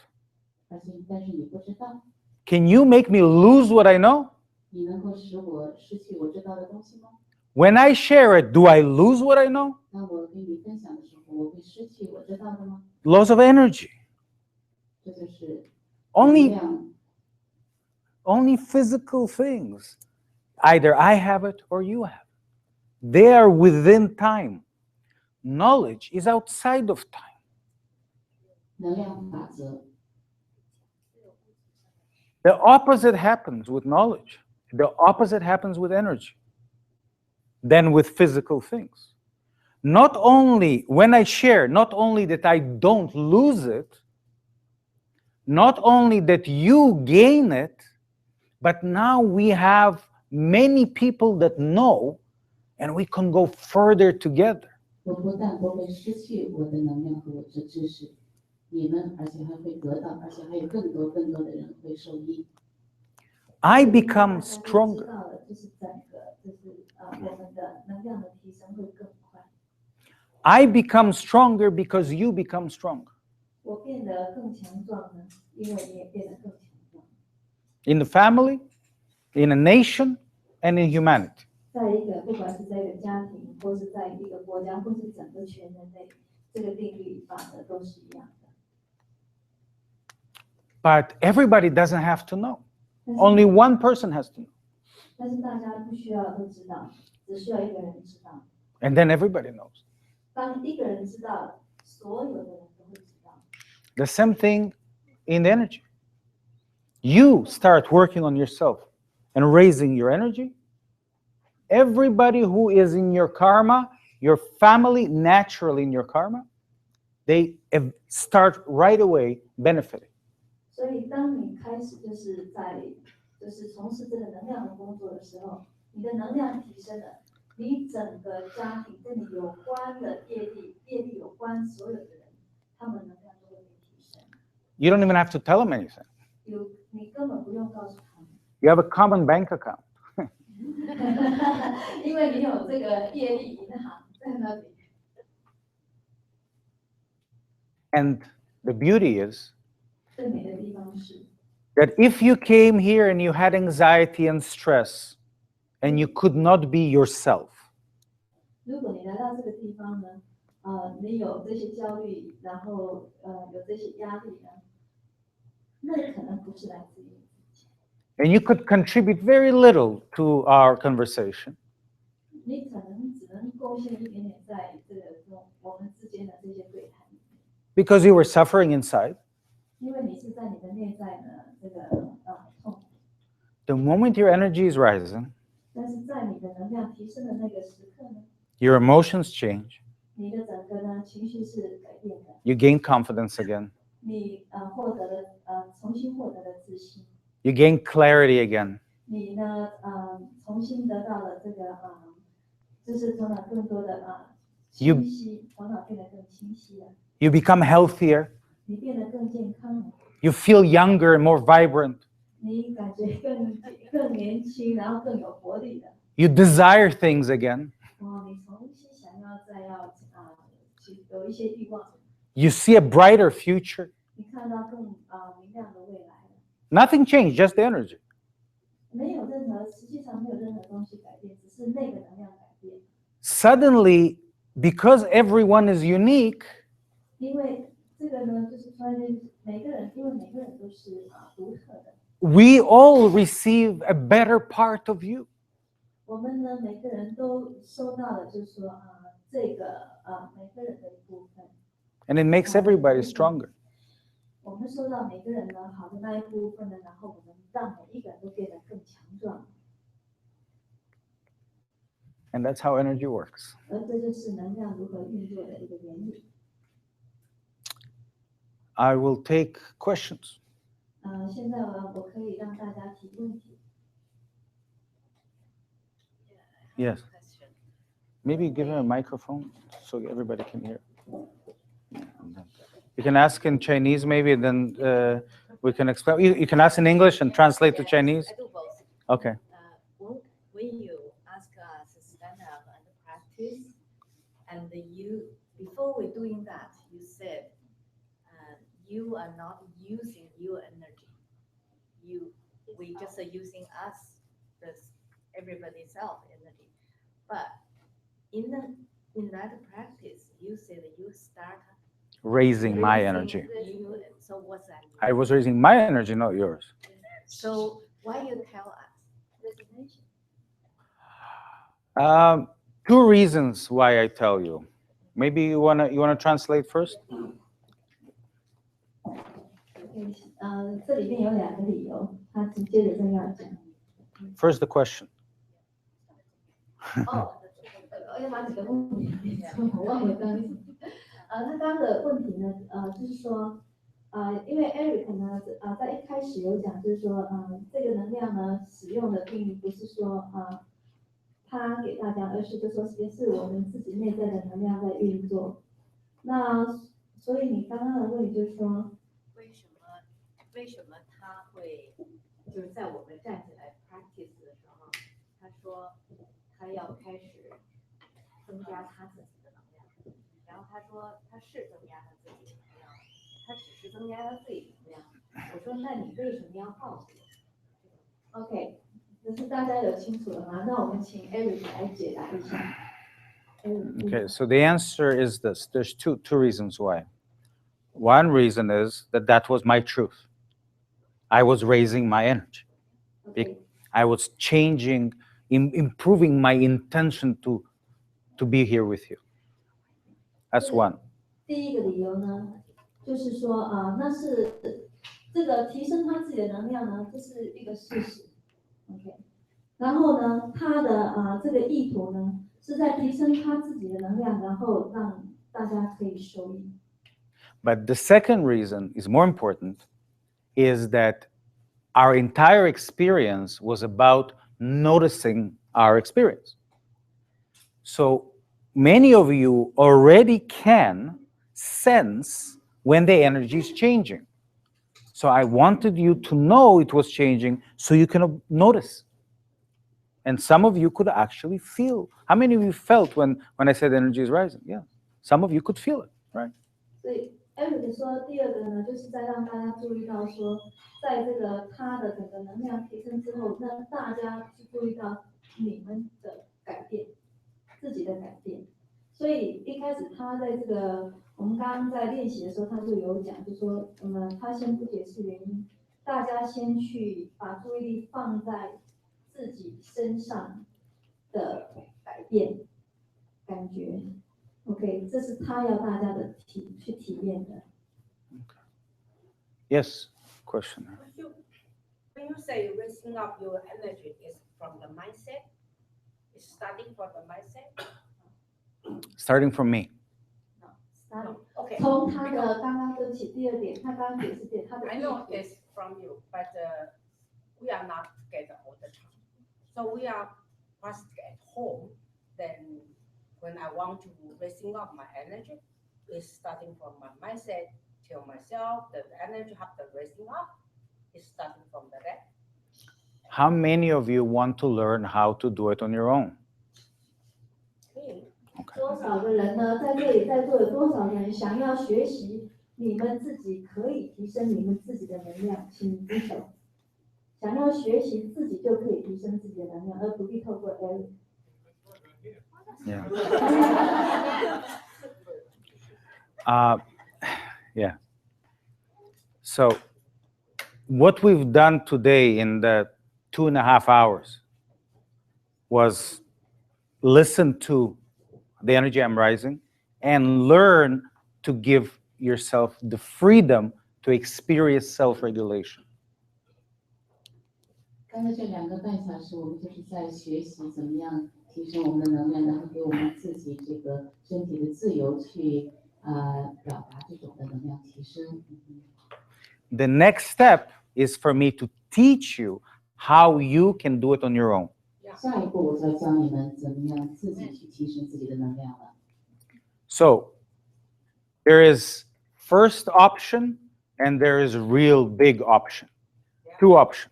但是你不知道，
can you make me lose what I know?
你能够使我失去我知道的东西吗？
When I share it, do I lose what I know?
当我跟你分享的时候，我会失去我知道的吗？
Loss of energy.
这就是能
Only
量
only physical things. Either I have it or you have it. They are within time. Knowledge is outside of time.
能量法则。
The opposite happens with knowledge. The opposite happens with energy than with physical things. Not only when I share, not only that I don't lose it, not only that you gain it, but now we have many people that know and we can go further together.
我不但不会失去我的能量和我的知识，你们而且还会得到，而且还有更多的人会受益。
I become
大家都知
stronger.
道了，就是整个就是我们的能量的提升会更快。
I become stronger because you become stronger.
我变得更强壮呢，因为你也变得更强壮。
In the family, in a nation, and in humanity.
在一个不管是在一个家庭，或是在一个国家，或是整个全人类，这个定律法则都是一样的。
But everybody doesn't have to know.
但是
Only one person has to know.
但是大家不需要都知道，只需要一个人知道，
And then everybody knows.
当一个人知道了，所有的人都会知道。
The same thing in the energy. You start working on yourself and raising your energy. Everybody who is in your karma, your family naturally in your karma, they start right away benefiting.
所以，当你开始从事这个能量的工作的时候，你的能量提升了，你整个家庭跟你有关的业力有关所有的人，他们能量都会被提升。
You don't even have to tell them anything.
你根本不用告诉他们，
You have a common bank account.
因为你有这个业力银行在那里。
And the beauty is
最美的地方是，
that if you came here and you had anxiety and stress and you could not be yourself,
如果你来到这个地方呢，你有这些焦虑，然后有这些压力呢，那可能不是来自于你自己，
and you could contribute very little to our conversation,
你可能只能贡献一点点在这个我们之间的这些对谈里面，
because you were suffering inside,
因为你是在你的内在的这个痛苦，
the moment your energy is rising,
但是在你的能量提升的那个时刻呢，
your emotions change,
你的整个呢情绪是改变的，
you gain confidence again,
你重新获得了自信，
you gain clarity again,
你呢重新得到了这个就是头脑更多的清晰，头脑变得更清晰了，
you become healthier,
你变得更健康了，
you feel younger and more vibrant,
你感觉更年轻，然后更有活力了。
you desire things again,
你重新想要有一些欲望，
you see a brighter future.
你看到更明亮的未来了。
Nothing changed, just the energy.
实际上没有任何东西改变，只是那个能量改变。
Suddenly, because everyone is unique,
因为这个呢，就是突然间因为每个人都是独特的。
we all receive a better part of you.
我们呢，每个人都收到了，就是说这个每个人的一部分。
And it makes everybody stronger.
我们收到每个人呢好的那一部分呢，然后我们让每一个人都变得更强壮。
And that's how energy works.
而这就是能量如何运作的一个原理。
I will take questions.
现在我可以让大家提问题。
Yes. Maybe give him a microphone so everybody can hear. You can ask in Chinese maybe, and then we can explain. You can ask in English and translate to Chinese.
I do both.
Okay.
When you ask us to stand up and practice, and before we're doing that, you said you are not using your energy. We just are using us, everybody's else energy. But in that practice, you said you start
Raising my
raising
energy.
So what's that mean?
I was raising my energy, not yours.
So why you tell us resignation?
Two reasons why I tell you. Maybe you wanna translate first?
这里面有2个理由，他直接的这样讲。
First, the question.
要把几个问题，我忘了刚刚。他刚刚的问题呢，就是说，因为 Erik 呢，在一开始有讲，就是说，这个能量呢，使用的并不是说，他给大家，而是就说也是我们自己内在的能量在运作。那所以你刚刚的问题就是说，
为什么他会就是在我们站起来 practice 的时候，他说他要开始增加他自己的能量，然后他说他是增加他自己的能量，他只是增加他自己的能量。我说那你为什么要告诉我
？OK， 就是大家有清楚了吗？那我们请 Erik 来解答一下。
Okay, so the answer is this. There's two reasons why. One reason is that was my truth. I was raising my energy.
Okay.
I was improving my intention to be here with you. That's one.
第一个理由呢，就是说那是这个提升他自己的能量呢，这是一个事实。OK， 然后呢，他的这个意图呢，是在提升他自己的能量，然后让大家可以受益。
But the second reason is more important, is that our entire experience was about noticing our experience. So many of you already can sense when the energy is changing. So I wanted you to know it was changing so you can notice. And some of you could actually feel. How many of you felt when I said energy is rising? Yeah. Some of you could feel it, right?
所以 Erik 说，第二个呢，就是在让大家注意到说，在这个他的整个能量提升之后，那大家去注意到你们的改变，自己的改变。所以一开始他在这个我们刚刚在练习的时候，他就有讲，就说他先不解释原因，大家先去把注意力放在自己身上的改变感觉。OK， 这是他要大家的去体验的。
Yes, question.
When you say raising up your energy is from the mindset, it's starting from the mindset.
Starting from me.
Okay.
从他的刚刚对不起第二点，他刚刚解释点他的
I
意
know
图。
it's from you, but we are not together all the time. So we are first at home. Then when I want to raising up my energy, it's starting from my mindset. Tell myself that the energy have the raising up is starting from the that.
How many of you want to learn how to do it on your own?
Me,
多少个人呢？在这里在座有多少人想要学习？你们自己可以提升你们自己的能量，请举手。想要学习自己就可以提升自己的能量，而不必透过 Erik。
Yeah. Yeah. So what we've done today in the 2.5 hours was listen to the energy I'm rising and learn to give yourself the freedom to experience self-regulation.
刚才这2个半小时，我们就是在学习怎么样提升我们的能量，然后给我们自己这个身体的自由去表达这种的能量提升。
The next step is for me to teach you how you can do it on your own.
下一步我就要教你们怎么样自己去提升自己的能量了。
So there is first option and there is real big option. 2 options.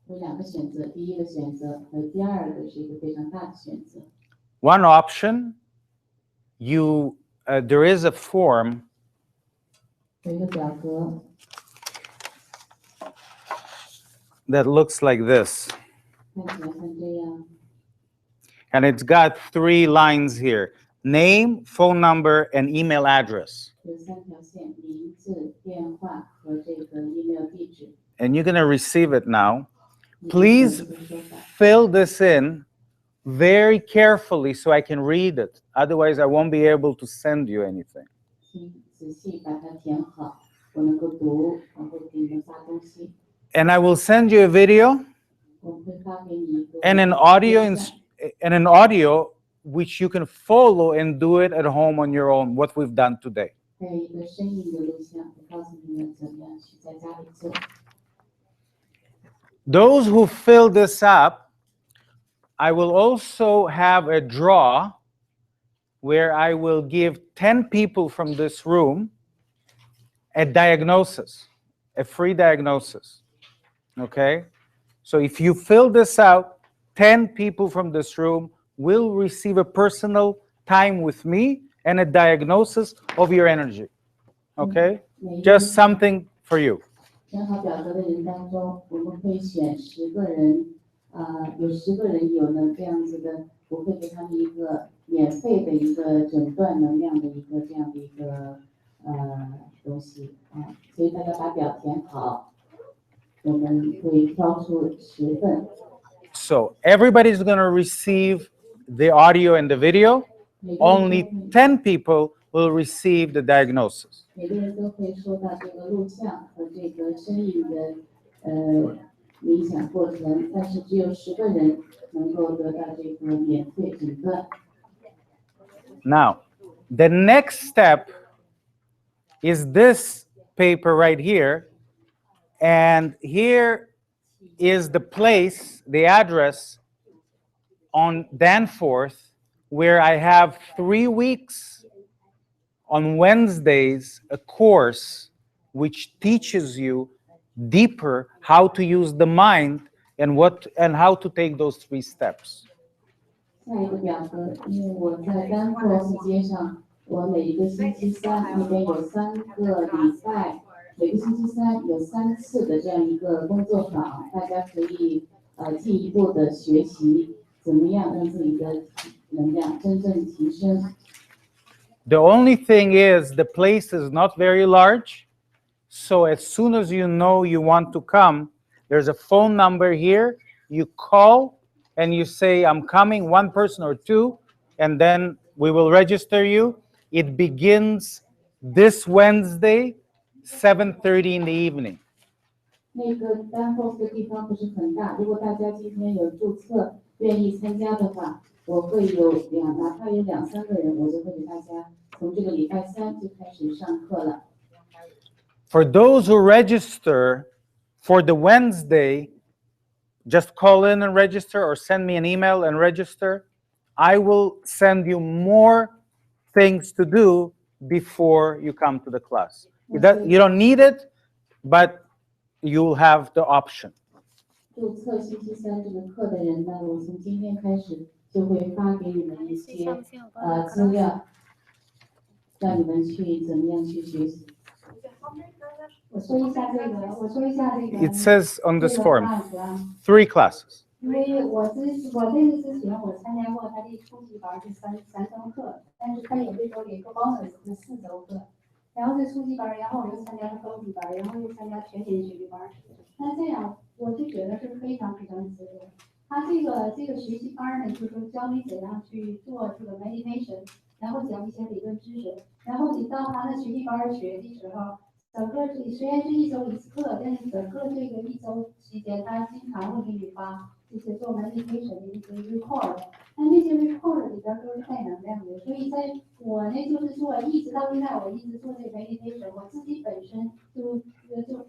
有2个选择，第一个选择和第二个是一个非常大的选择。
One option, there is a form
有一个表格
that looks like this.
看起来像这样，
And it's got 3 lines here: name, phone number, and email address.
有3条线，名字、电话和这个 email 地址。
And you're going to receive it now.
你
Please
可以说法
fill this in very carefully so I can read it. Otherwise, I won't be able to send you anything.
请仔细把它填好，我能够读，然后给你们发东西。
And I will send you a video
我们会发给你一个
and an audio which you can follow and do it at home on your own, what we've done today.
还有一个声音的录像，会告诉你们怎么样去在家里做。
Those who fill this up, I will also have a draw where I will give 10 people from this room a diagnosis, a free diagnosis. Okay? So if you fill this out, 10 people from this room will receive a personal time with me and a diagnosis of your energy. Okay? Just something for you.
填好表格的人当中，我们会选10个人，有10个人有了这样子的，我会给他们一个免费的一个诊断能量的一个这样的一个东西所以大家把表填好，我们会挑出10份。
So everybody's going to receive the audio and the video. Only 10 people will will receive the diagnosis.
每个人都会受到这个录像和这个声音的影响过程，但是只有10个人能够得到这个免费诊断。
Now, the next step is this paper right here, and here is the place, the address on Danforth, where I have 3 weeks on Wednesdays a course which teaches you deeper how to use the mind and how to take those 3 steps.
下一个表格，因为我在丹佛斯街上，我每一个星期三那边有3个礼拜，每个星期三有3次的这样一个工作坊，大家可以进一步的学习怎么样让自己的能量真正提升。
The only thing is the place is not very large, so as soon as you know you want to come, there's a phone number here, you call and you say, I'm coming, 1 person or 2, and then we will register you. It begins this Wednesday, 7:30 in the evening.
那个丹佛斯的地方不是很大，如果大家今天有注册愿意参加的话，我会有哪怕有2-3个人，我就会给大家从这个礼拜3就开始上课了。
For those who register for the Wednesday, just call in and register or send me an email and register. I will send you more things to do before you come to the class. You don't need it, but you'll have the option.
注册星期3这个课的人呢，我从今天开始就会发给你们一些资料，让你们去怎么样去学习。
我说一下这个。
It says on this form, 3 classes.
因为我这个之前我参加过他的初级班是3周课，但是他有这种一个 bonus 是4周课，然后是初级班，然后我又参加了高级班，然后又参加全年学习班。那这样我就觉得是非常非常值得。他这个学习班呢，就是说教你怎样去做这个 meditation， 然后讲一些理论知识，然后你到他的学习班学的时候。整个虽然是1周1次课，但是整个这个1周期间，他经常会给你发这些做 meditation 的一些 report， 那些 report 里边都是带能量的，所以在我呢就是做一直到现在，我一直做这个 meditation， 我自己本身就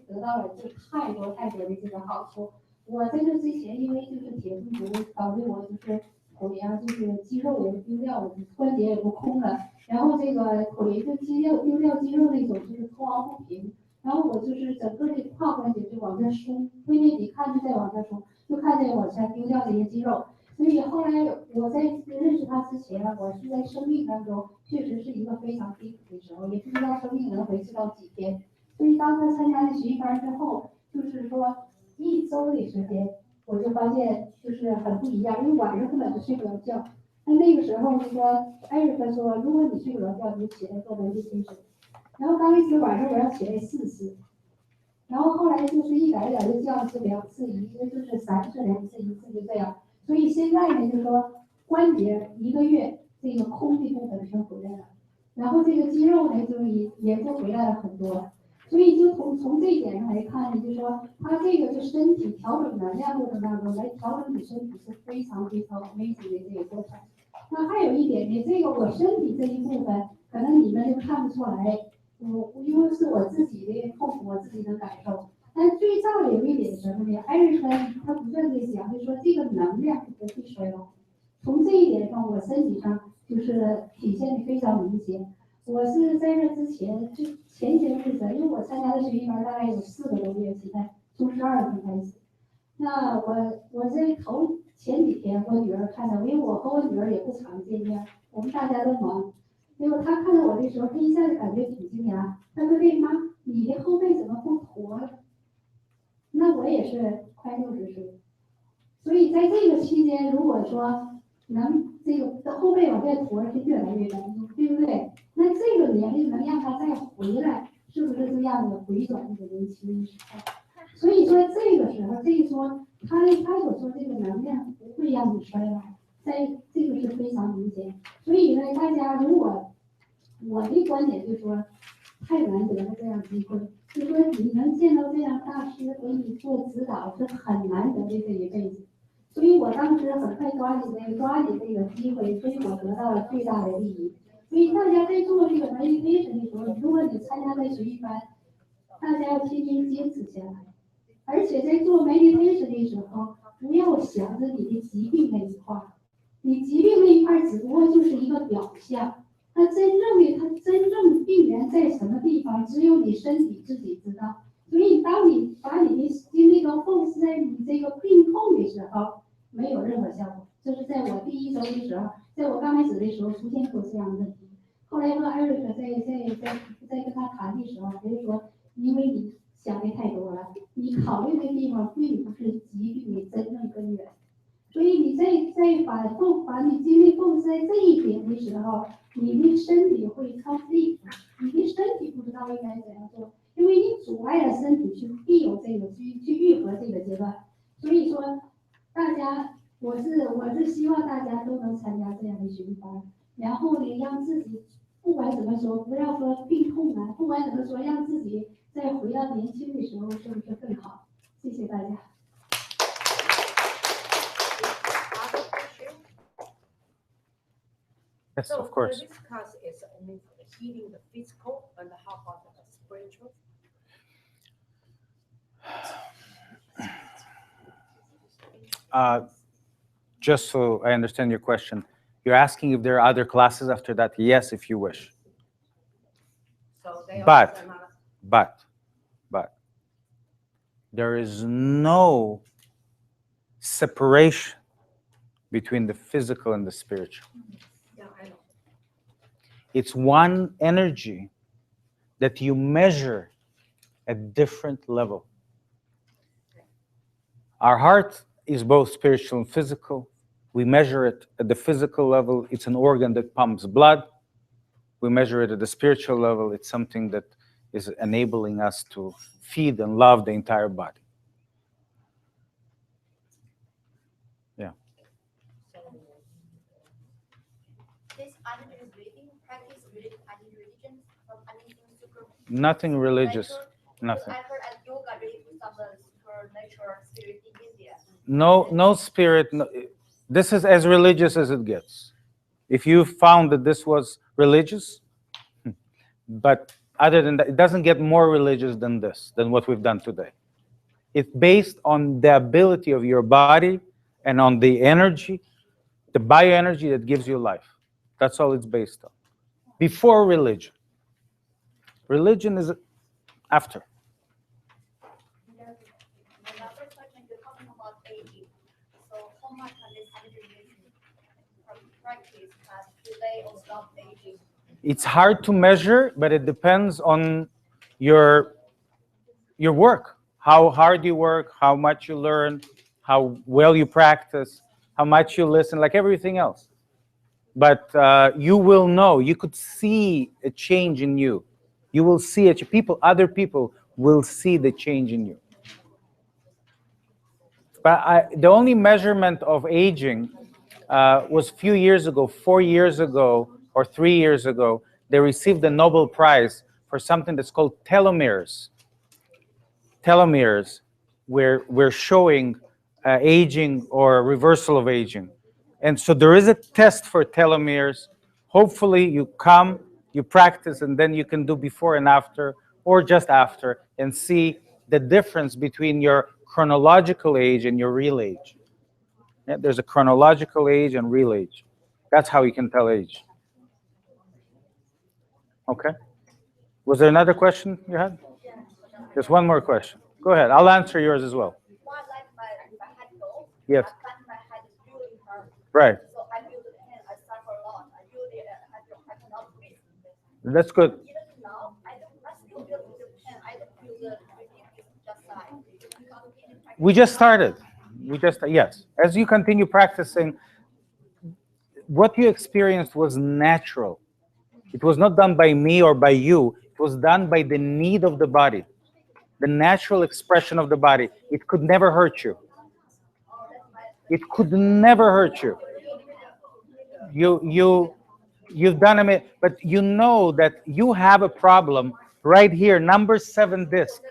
得到了太多的这个好处。我在这之前，因为就是铁中毒导致我就是腿呀，就是肌肉也丢掉，关节也都空了。然后这个腿就丢掉肌肉那种就是脱凹不平，然后我就是整个这胯关节就往下松，推面你看就在往下松，就看见往下丢掉这些肌肉。所以后来我在认识他之前，我是在生命当中确实是一个非常低谷的时候，也不知道生命能维持到几天。所以当他参加了学习班之后，就是说1周的时间，我就发现就是很不一样，因为晚上根本就睡不着觉。那个时候那个艾瑞克说，如果你睡不着觉，你就起来做meditation。然后刚开始晚上我要起来4次，然后后来就是一点点就降至2次，一个就是3次、2次、1次就这样。所以现在呢，就是说关节1个月这个空的部分全回来了，然后这个肌肉呢就也就回来了很多。所以就从这一点上来看，就是说他这个就身体调整能量过程当中来调整你身体是非常非常 amazing 的这个过程。那还有一点呢，这个我身体这一部分，可能你们就看不出来，因为是我自己的痛苦，我自己的感受。但最重要有一点是什么呢？艾瑞克他不断的讲，就说这个能量是不会衰老。从这一点上，我身体上就是体现的非常明显。我是在这之前就前些日子，因为我参加的学习班大概有4个多月，现在从12月份开始。那我在前几天，我女儿看到，因为我和我女儿也不常见面，我们大家都忙。结果她看到我的时候，她一下子感觉挺惊讶。她说：“丽妈，你的后背怎么不驼了？”那我也是快60岁，所以在这个期间，如果说能这个后背往下驼是越来越难，对不对？那这个年龄能让它再回来，是不是这样的回转这个年轻的时候？所以说这个时候，这一说他所说这个能量不会让你衰老，在这个是非常明显。所以呢，大家如果我的观点就是说，太难得了这样机会，就说你能见到这样大师给你做指导是很难得的这一辈子。所以我当时很快抓紧这个机会，所以我得到了最大的利益。所以大家在做这个 meditation 的时候，如果你参加这学习班，大家要天天坚持下来。而且在做 meditation 的时候，不要想着你的疾病那一块儿，你疾病那一块儿只不过就是一个表象，它真正病源在什么地方，只有你身体自己知道。所以当你把你的精力都 focus 在你这个病痛的时候，没有任何效果。这是在我第1周的时候，在我刚开始的时候出现过这样的问题。后来和 Erik 在跟他谈的时候，他就说，因为你想的太多了，你考虑的地方并不是疾病的真正根源。所以你在把你精力放在这一点的时候，你的身体会conflict，你的身体不知道应该怎样做，因为你阻碍了身体去必有这个去愈合这个阶段。所以说，大家，我是希望大家都能参加这样的学习班，然后呢，让自己不管怎么说，不要说病痛啊，不管怎么说，让自己再回到年轻的时候，是不是更好？谢谢大家。
Yes,
So
of course.
this class is only for the healing the physical, and how about the spiritual?
Just so I understand your question, you're asking if there are other classes after that? Yes, if you wish.
So they
But-
are another.
But there is no separation between the physical and the spiritual.
Yeah, I know.
It's one energy that you measure at different level. Our heart is both spiritual and physical. We measure it at the physical level. It's an organ that pumps blood. We measure it at the spiritual level. It's something that is enabling us to feed and love the entire body. Yeah.
This Ayurvedic breathing practice related to any religion from anything super.
Nothing religious. Nothing.
I heard at yoga related to some supernatural spirit in India.
No spirit. No, this is as religious as it gets. If you found that this was religious, but other than that, it doesn't get more religious than this, than what we've done today. It's based on the ability of your body and on the energy, the bioenergy that gives you life. That's all it's based on. Before religion. Religion is after.
Another question, you're talking about aging. So how much can this Ayurvedic practice delay or stop aging?
It's hard to measure, but it depends on your work, how hard you work, how much you learn, how well you practice, how much you listen, like everything else. But you will know, you could see a change in you. You will see it. Other people will see the change in you. But the only measurement of aging was a few years ago, 4 years ago, or 3 years ago. They received the Nobel Prize for something that's called telomeres. Telomeres, where we're showing aging or reversal of aging. And so there is a test for telomeres. Hopefully you come, you practice, and then you can do before and after, or just after, and see the difference between your chronological age and your real age. Yeah, there's a chronological age and real age. That's how you can tell age. Okay. Was there another question you had? There's one more question. Go ahead. I'll answer yours as well.
One, like my head goes.
Yes.
My head is really hurt.
Right.
So I feel the pain. I suffer a lot. I really I cannot breathe.
That's good.
Even now, I still feel the pain. I don't feel the breathing is just like.
We just started. Yes. As you continue practicing, what you experienced was natural. It was not done by me or by you. It was done by the need of the body, the natural expression of the body. It could never hurt you. It could never hurt you. You've done it, but you know that you have a problem right here, number 7 disc.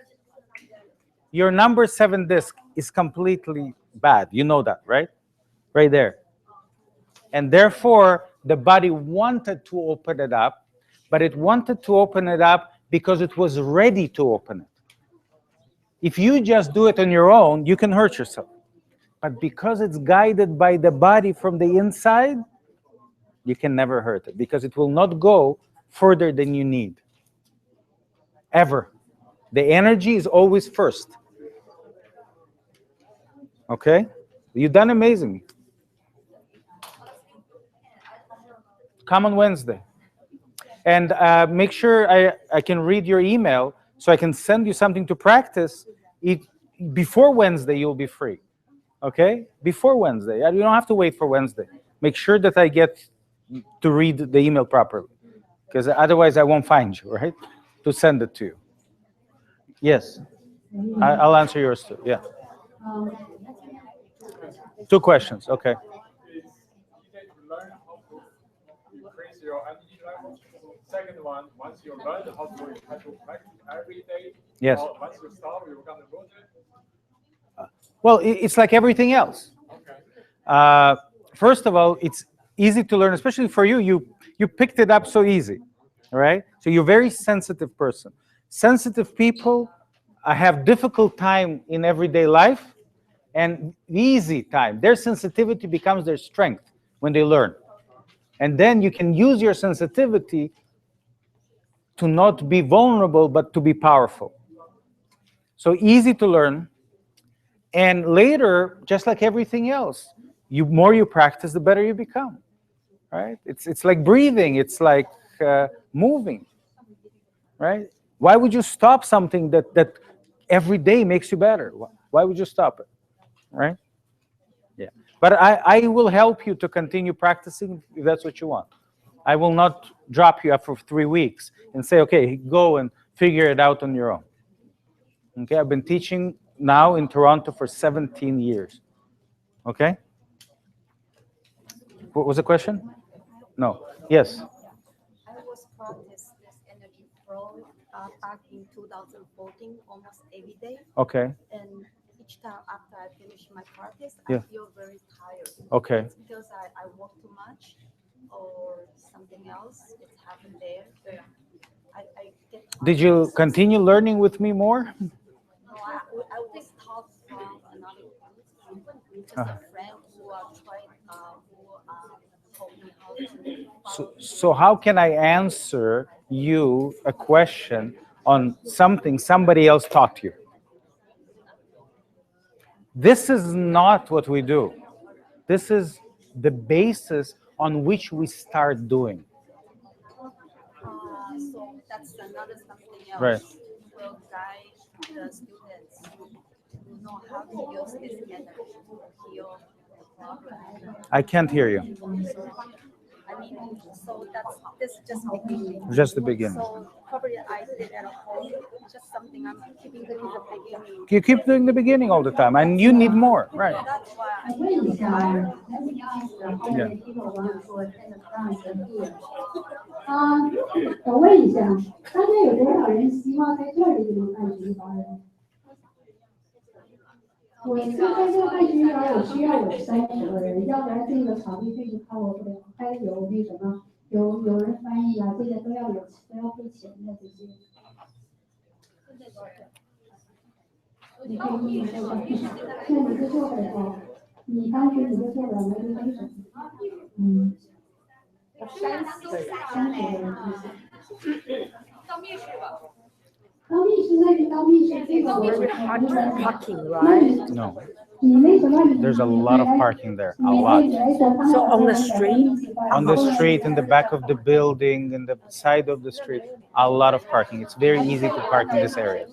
Your number 7 disc is completely bad. You know that, right? Right there. And therefore, the body wanted to open it up, but it wanted to open it up because it was ready to open it. If you just do it on your own, you can hurt yourself. But because it's guided by the body from the inside, you can never hurt it, because it will not go further than you need. Ever. The energy is always first. Okay? You've done amazing. Come on Wednesday. And make sure I can read your email so I can send you something to practice. Before Wednesday, you'll be free. Okay? Before Wednesday. You don't have to wait for Wednesday. Make sure that I get to read the email properly, because otherwise I won't find you, right? To send it to you. Yes. I'll answer yours too. Yeah. 2 questions. Okay.
Increase your energy level. Second one, once you learn how to practice every day,
Yes.
once you stop, you're gonna lose it.
Well, it's like everything else.
Okay.
First of all, it's easy to learn, especially for you. You picked it up so easy, all right? So you're a very sensitive person. Sensitive people have difficult time in everyday life and easy time. Their sensitivity becomes their strength when they learn. And then you can use your sensitivity to not be vulnerable, but to be powerful. So easy to learn. And later, just like everything else, more you practice, the better you become, right? It's like breathing. It's like moving, right? Why would you stop something that every day makes you better? Why would you stop it, right? Yeah. But I will help you to continue practicing if that's what you want. I will not drop you after 3 weeks and say, okay, go and figure it out on your own. Okay, I've been teaching now in Toronto for 17 years. Okay? What was the question? No. Yes.
I was practice this energy flow back in 2014, almost every day.
Okay.
And each time after I finish my practice,
Yeah.
I feel very tired.
Okay.
It's because I work too much or something else. It's happened there. I get tired.
Did you continue learning with me more?
No, I was taught from another group, just a friend who are trying, told me how to follow.
So how can I answer you a question on something somebody else taught you? This is not what we do. This is the basis on which we start doing.
So that's another something else.
Right.
Will guide the students to know how to use this energy to heal the problem.
I can't hear you.
I mean, so this is just beginning.
Just the beginning.
So probably I did at home, just something I'm keeping doing the beginning.
You keep doing the beginning all the time, and you need more, right?
That's why
问一下啊，let me ask how many people want to attend the class here? 我问一下，大家有多少人希望在这里就能办学班呢？我现在这个办学班，我需要有30个人，要不然这个场地费就 cover 不了，还有那什么，有人翻译啊，这些都要费钱的这些。你可以意识到，那你是做的哦，你当时你就做了，那就没什么。30个人到密室吧。到密室那就到密室，这个我
Parking, right?
No.
你为什么？
There's a lot of parking there, a lot.
So on the street?
On the street, in the back of the building, in the side of the street, a lot of parking. It's very easy to park in this area.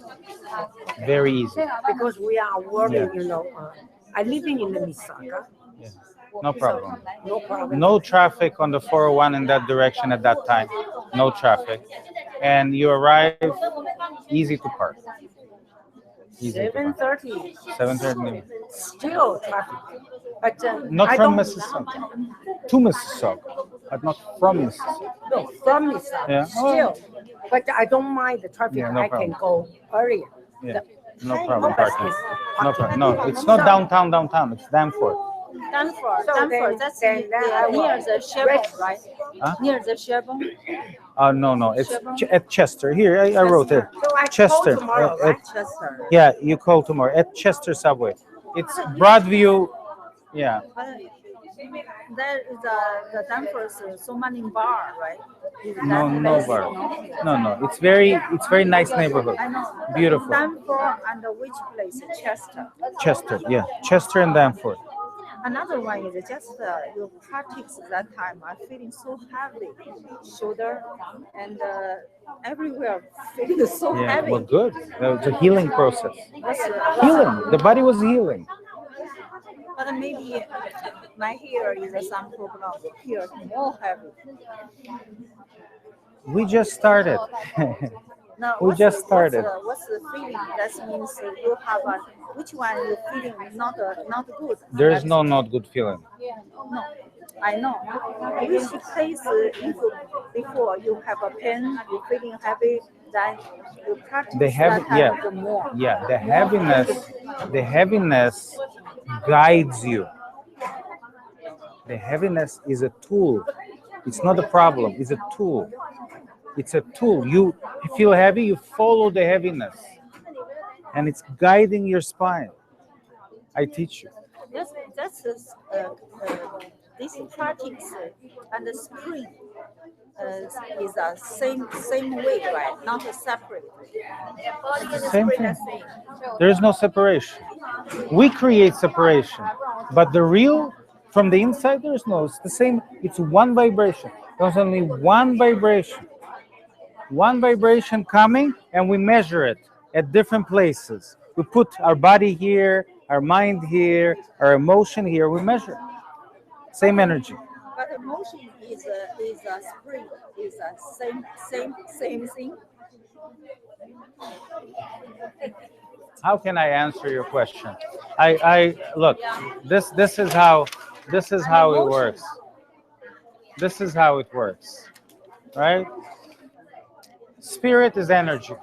Very easy.
Because we are working, I living in the Misaka.
Yeah. No problem.
No problem.
No traffic on the 401 in that direction at that time. No traffic. And you arrive, easy to park. Easy to park.
7:30.
7:30.
Still traffic. But
Not
I
from
don't-
Mississauga. To Mississauga. but not from Mississippi.
No, from Mississippi,
Yeah.
still. But I don't mind the traffic,
Yeah, no
I can
problem.
go earlier.
Yeah,
The
no
time
problem
purpose
parking.
is
No
parking.
problem. No, it's not
So-
downtown. It's Danforth.
Danforth,
So
Danforth, that's
then I will
near the Sherborne, right?
Huh?
Near the Sherborne.
No. It's at Chester. Here, I wrote it.
So I
Chester.
call tomorrow,
at-
right, Chester?
Yeah, you call tomorrow at Chester Subway. It's Broadview. Yeah.
But there is the Danforth so many bar, right? Is
No,
that
no
place?
bar. No. It's very nice neighborhood.
I know.
Beautiful.
Danforth and which place? Chester.
Chester. Yeah, Chester and Danforth.
Another one is just you practice that time. I'm feeling so heavy, shoulder and everywhere feeling so
Yeah.
heavy.
Well, good. It's a healing process.
What's
Healing. The body was healing.
But maybe my hair is some problem. Here more heavy.
We just started.
Now,
We just started.
What's the feeling? That means you have which one you feeling not good.
There is no not good feeling.
No, I know. Which place if before you have a pain, you feeling heavy, then you practice
The heavy,
that time
yeah,
the more.
yeah. The heaviness guides you. The heaviness is a tool. It's not a problem. It's a tool. It's a tool. You feel heavy, you follow the heaviness, and it's guiding your spine. I teach you.
That's this practice and the spring is a same way, right? Not a separate.
Same thing. There is no separation. We create separation, but the real from the inside there is no. It's the same. It's one vibration. There's only one vibration. One vibration coming, and we measure it at different places. We put our body here, our mind here, our emotion here. We measure. Same energy.
But emotion is a spring, is a same thing.
How can I answer your question? I look. This is how it works. This is how it works, right? Spirit is energy.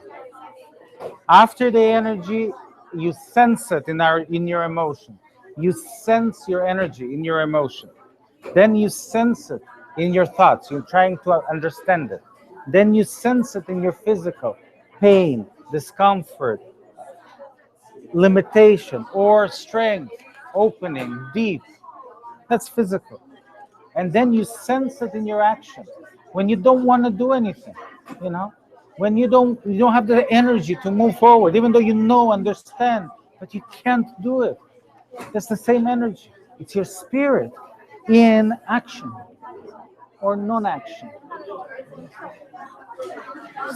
After the energy, you sense it in your emotion. You sense your energy in your emotion. Then you sense it in your thoughts. You're trying to understand it. Then you sense it in your physical pain, discomfort, limitation, or strength, opening, deep. That's physical. And then you sense it in your action. When you don't want to do anything, when you don't have the energy to move forward, even though understand, but you can't do it. That's the same energy. It's your spirit in action or non-action.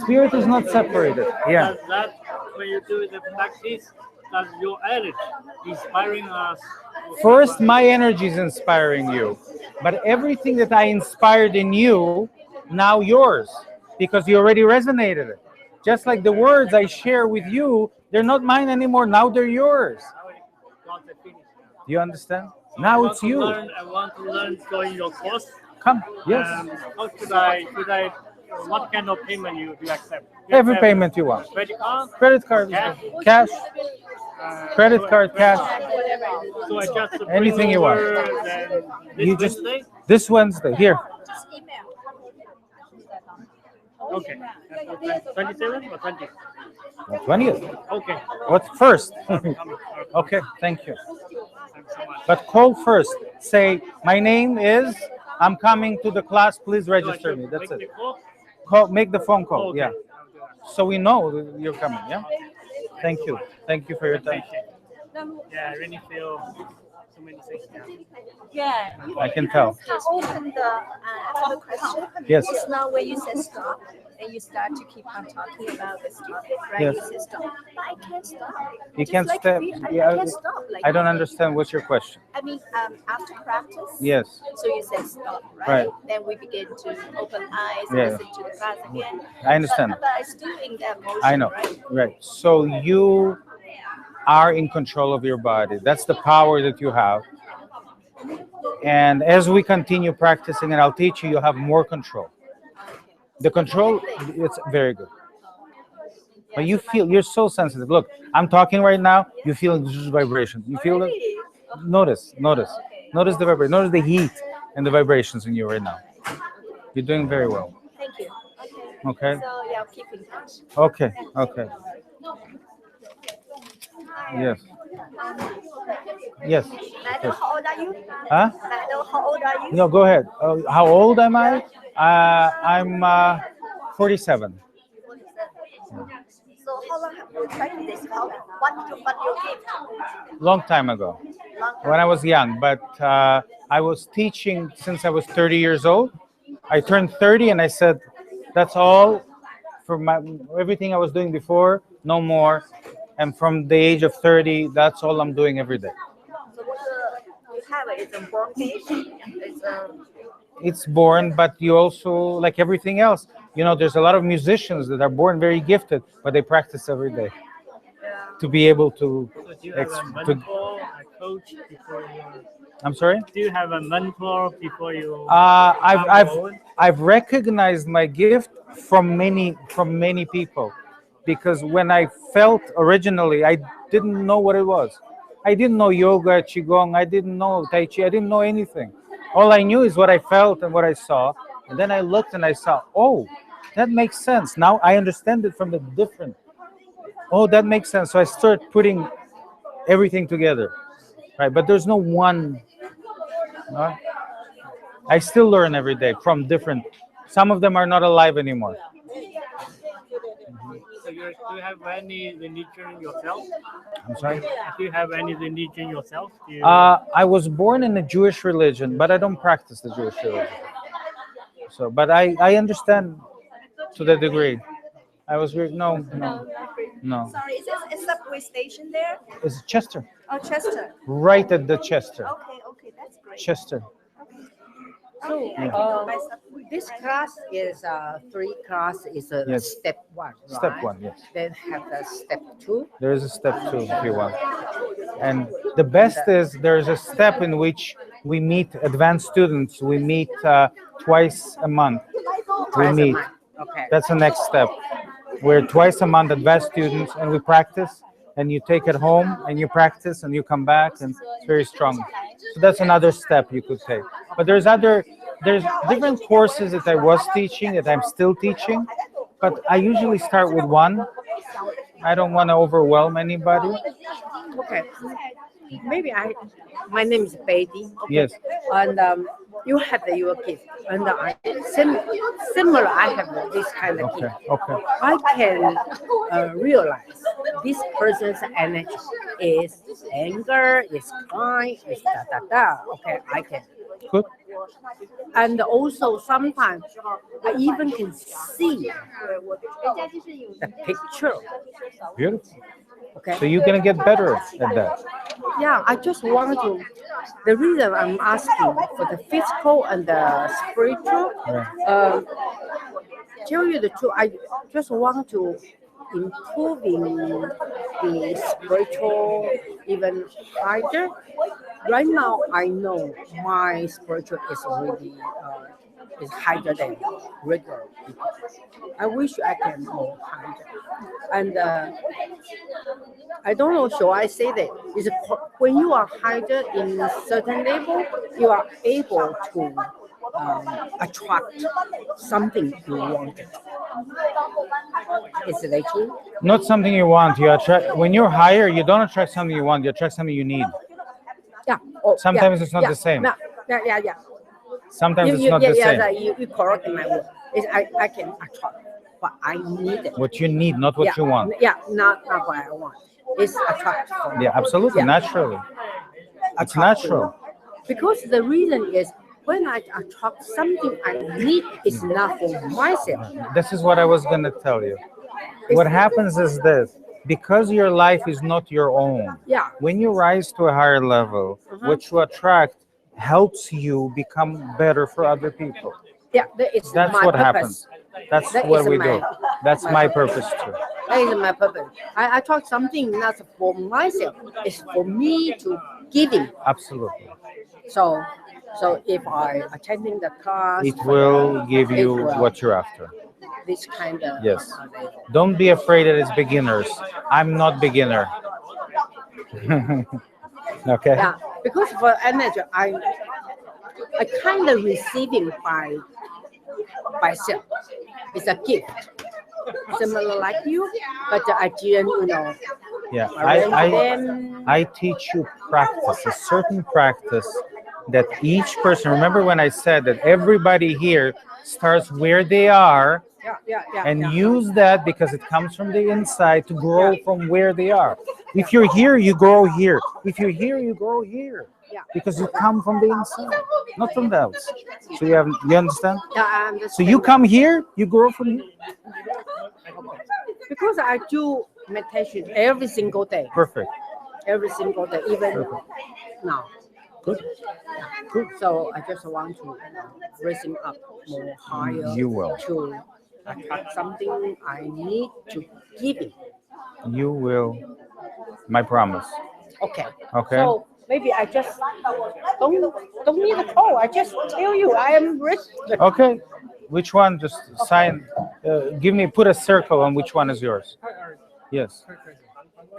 Spirit is not separated. Yeah.
Does that, when you do the practice, does your energy inspiring us?
First, my energy is inspiring you, but everything that I inspired in you, now yours, because you already resonated it. Just like the words I share with you, they're not mine anymore. Now they're yours. You understand? Now it's you.
I want to learn join your course.
Come, yes.
How should I, what kind of payment you do accept?
Every payment you want.
Credit card?
Credit card, cash, credit card, cash,
So I just bring
anything you want.
over, then
You
this
just
Wednesday?
this Wednesday here.
Okay. 27 or 20?
20th.
Okay.
What first?
Coming.
Okay, thank you.
Thanks so much.
But call first. Say, my name is, I'm coming to the class, please register me. That's
Make
it.
the call?
Call, make the phone call,
Okay.
yeah.
I'll do that.
So we know that you're coming, yeah? Thank you. Thank you for your time.
Yeah, I really feel so many things now.
Yeah.
I can tell.
Open the. I have a question.
Yes.
It's not when you say stop and you start to keep on talking about this topic, right?
Yes.
You say stop. But I can't stop.
You
Just
can't
like
stop.
I
Yeah,
can't stop. Like
I don't understand. What's your question?
I mean, after practice.
Yes.
So you say stop, right?
Right.
Then we begin to open eyes,
Yeah.
listen to the class again.
I understand.
But it's still in that motion,
I know.
right?
Right. So you are in control of your body. That's the power that you have. And as we continue practicing, and I'll teach you, you'll have more control. The control, it's very good. But you feel, you're so sensitive. Look, I'm talking right now, you feel just vibration. You feel it? Notice the vibration. Notice the heat and the vibrations in you right now. You're doing very well.
Thank you.
Okay?
So yeah, I'll keep in touch.
Okay, okay. Yes. Yes.
Madam, how old are you?
Huh?
Madam, how old are you?
No, go ahead. How old am I? I'm 47.
So how long have you practiced this? What you give?
Long time ago, when I was young. But I was teaching since I was 30 years old. I turned 30 and I said, that's all for everything I was doing before, no more. And from the age of 30, that's all I'm doing every day.
So what you have is a born gift.
It's born, but you also, like everything else, you know, there's a lot of musicians that are born very gifted, but they practice every day to be able to.
So do you have a mentor, a coach before you?
I'm sorry?
Do you have a mentor before you?
I've recognized my gift from many people, because when I felt originally, I didn't know what it was. I didn't know yoga, qigong. I didn't know tai chi. I didn't know anything. All I knew is what I felt and what I saw. And then I looked and I saw, oh, that makes sense. Now I understand it from the different. Oh, that makes sense. So I started putting everything together, right? But there's no one. I still learn every day from different. Some of them are not alive anymore.
So do you have any religion yourself?
I'm sorry?
Do you have any religion yourself?
I was born in a Jewish religion, but I don't practice the Jewish religion. So, but I understand to the degree. I was no.
Sorry, is there a subway station there?
It's Chester.
Oh, Chester.
Right at the Chester.
Okay, that's great.
Chester.
So this class is three class is a
Yes.
step one.
Step
right?
one, yes.
Then have the step two.
There is a step 2 if you want. And the best is there's a step in which we meet advanced students. We meet twice a month. We meet.
Okay.
That's the next step. We're twice a month advanced students, and we practice. And you take it home, and you practice, and you come back, and it's very strong. So that's another step you could take. But there's different courses that I was teaching, that I'm still teaching. But I usually start with one. I don't want to overwhelm anybody.
Okay. Maybe my name is Betty. Okay.
Yes.
And you have your gift, and similar. I have this kind of
Okay.
gift.
Okay.
I can realize this person's energy is anger, is kind, is da da da. Okay, I can.
Good.
And also sometimes I even can see the picture.
Beautiful.
Okay.
So you're gonna get better at that.
Yeah, I just want to. The reason I'm asking for the physical and the spiritual,
Right.
tell you the truth, I just want to improve in the spiritual even higher. Right now, I know my spiritual is really is higher than regular people. I wish I can go higher. And I don't know, shall I say that? Is when you are higher in a certain level, you are able to attract something you want. Is that true?
Not something you want. You attract when you're higher. You don't attract something you want. You attract something you need.
Yeah. Oh,
Sometimes it's not
yeah,
the same.
Yeah.
Sometimes it's not the same.
You correct my word. I can attract what I need.
What you need, not what you want.
Yeah, not what I want. It's attract for me.
Yeah, absolutely,
Yeah.
naturally. It's natural.
Because the reason is when I attract something I need is not for myself.
This is what I was gonna tell you. What happens is this: because your life is not your own.
Yeah.
When you rise to a higher level, what you attract helps you become better for other people.
Yeah, that's
That's
my
what
purpose.
happens. That's
That
what
is
we
my-
do. That's my purpose too.
That is my purpose. I talk something not for myself. It's for me to giving.
Absolutely.
So if I attending the class,
It will give
it
you
will-
what you're after.
this kind of
Yes. Don't be afraid that it's beginners. I'm not beginner. Okay.
Yeah, because for energy, I kind of receiving by myself. It's a gift, similar like you, but I didn't,
Yeah.
arrange
I
them.
I teach you practice, a certain practice that each person. Remember when I said that everybody here starts where they are and use that because it comes from the inside to grow from where they are. If you're here, you grow here. If you're here, you grow here. Because you come from the inside, not from the outside. So you understand?
Yeah, I understand.
So you come here, you grow from here.
Because I do meditation every single day.
Perfect.
Every single day, even now.
Good.
Good. So I just want to raising up more higher.
You will.
To attract something I need to give it.
You will. My promise.
Okay.
Okay.
So maybe I just don't need a call. I just tell you I am rich.
Okay. Which one? Just sign. Put a circle on which one is yours. Yes.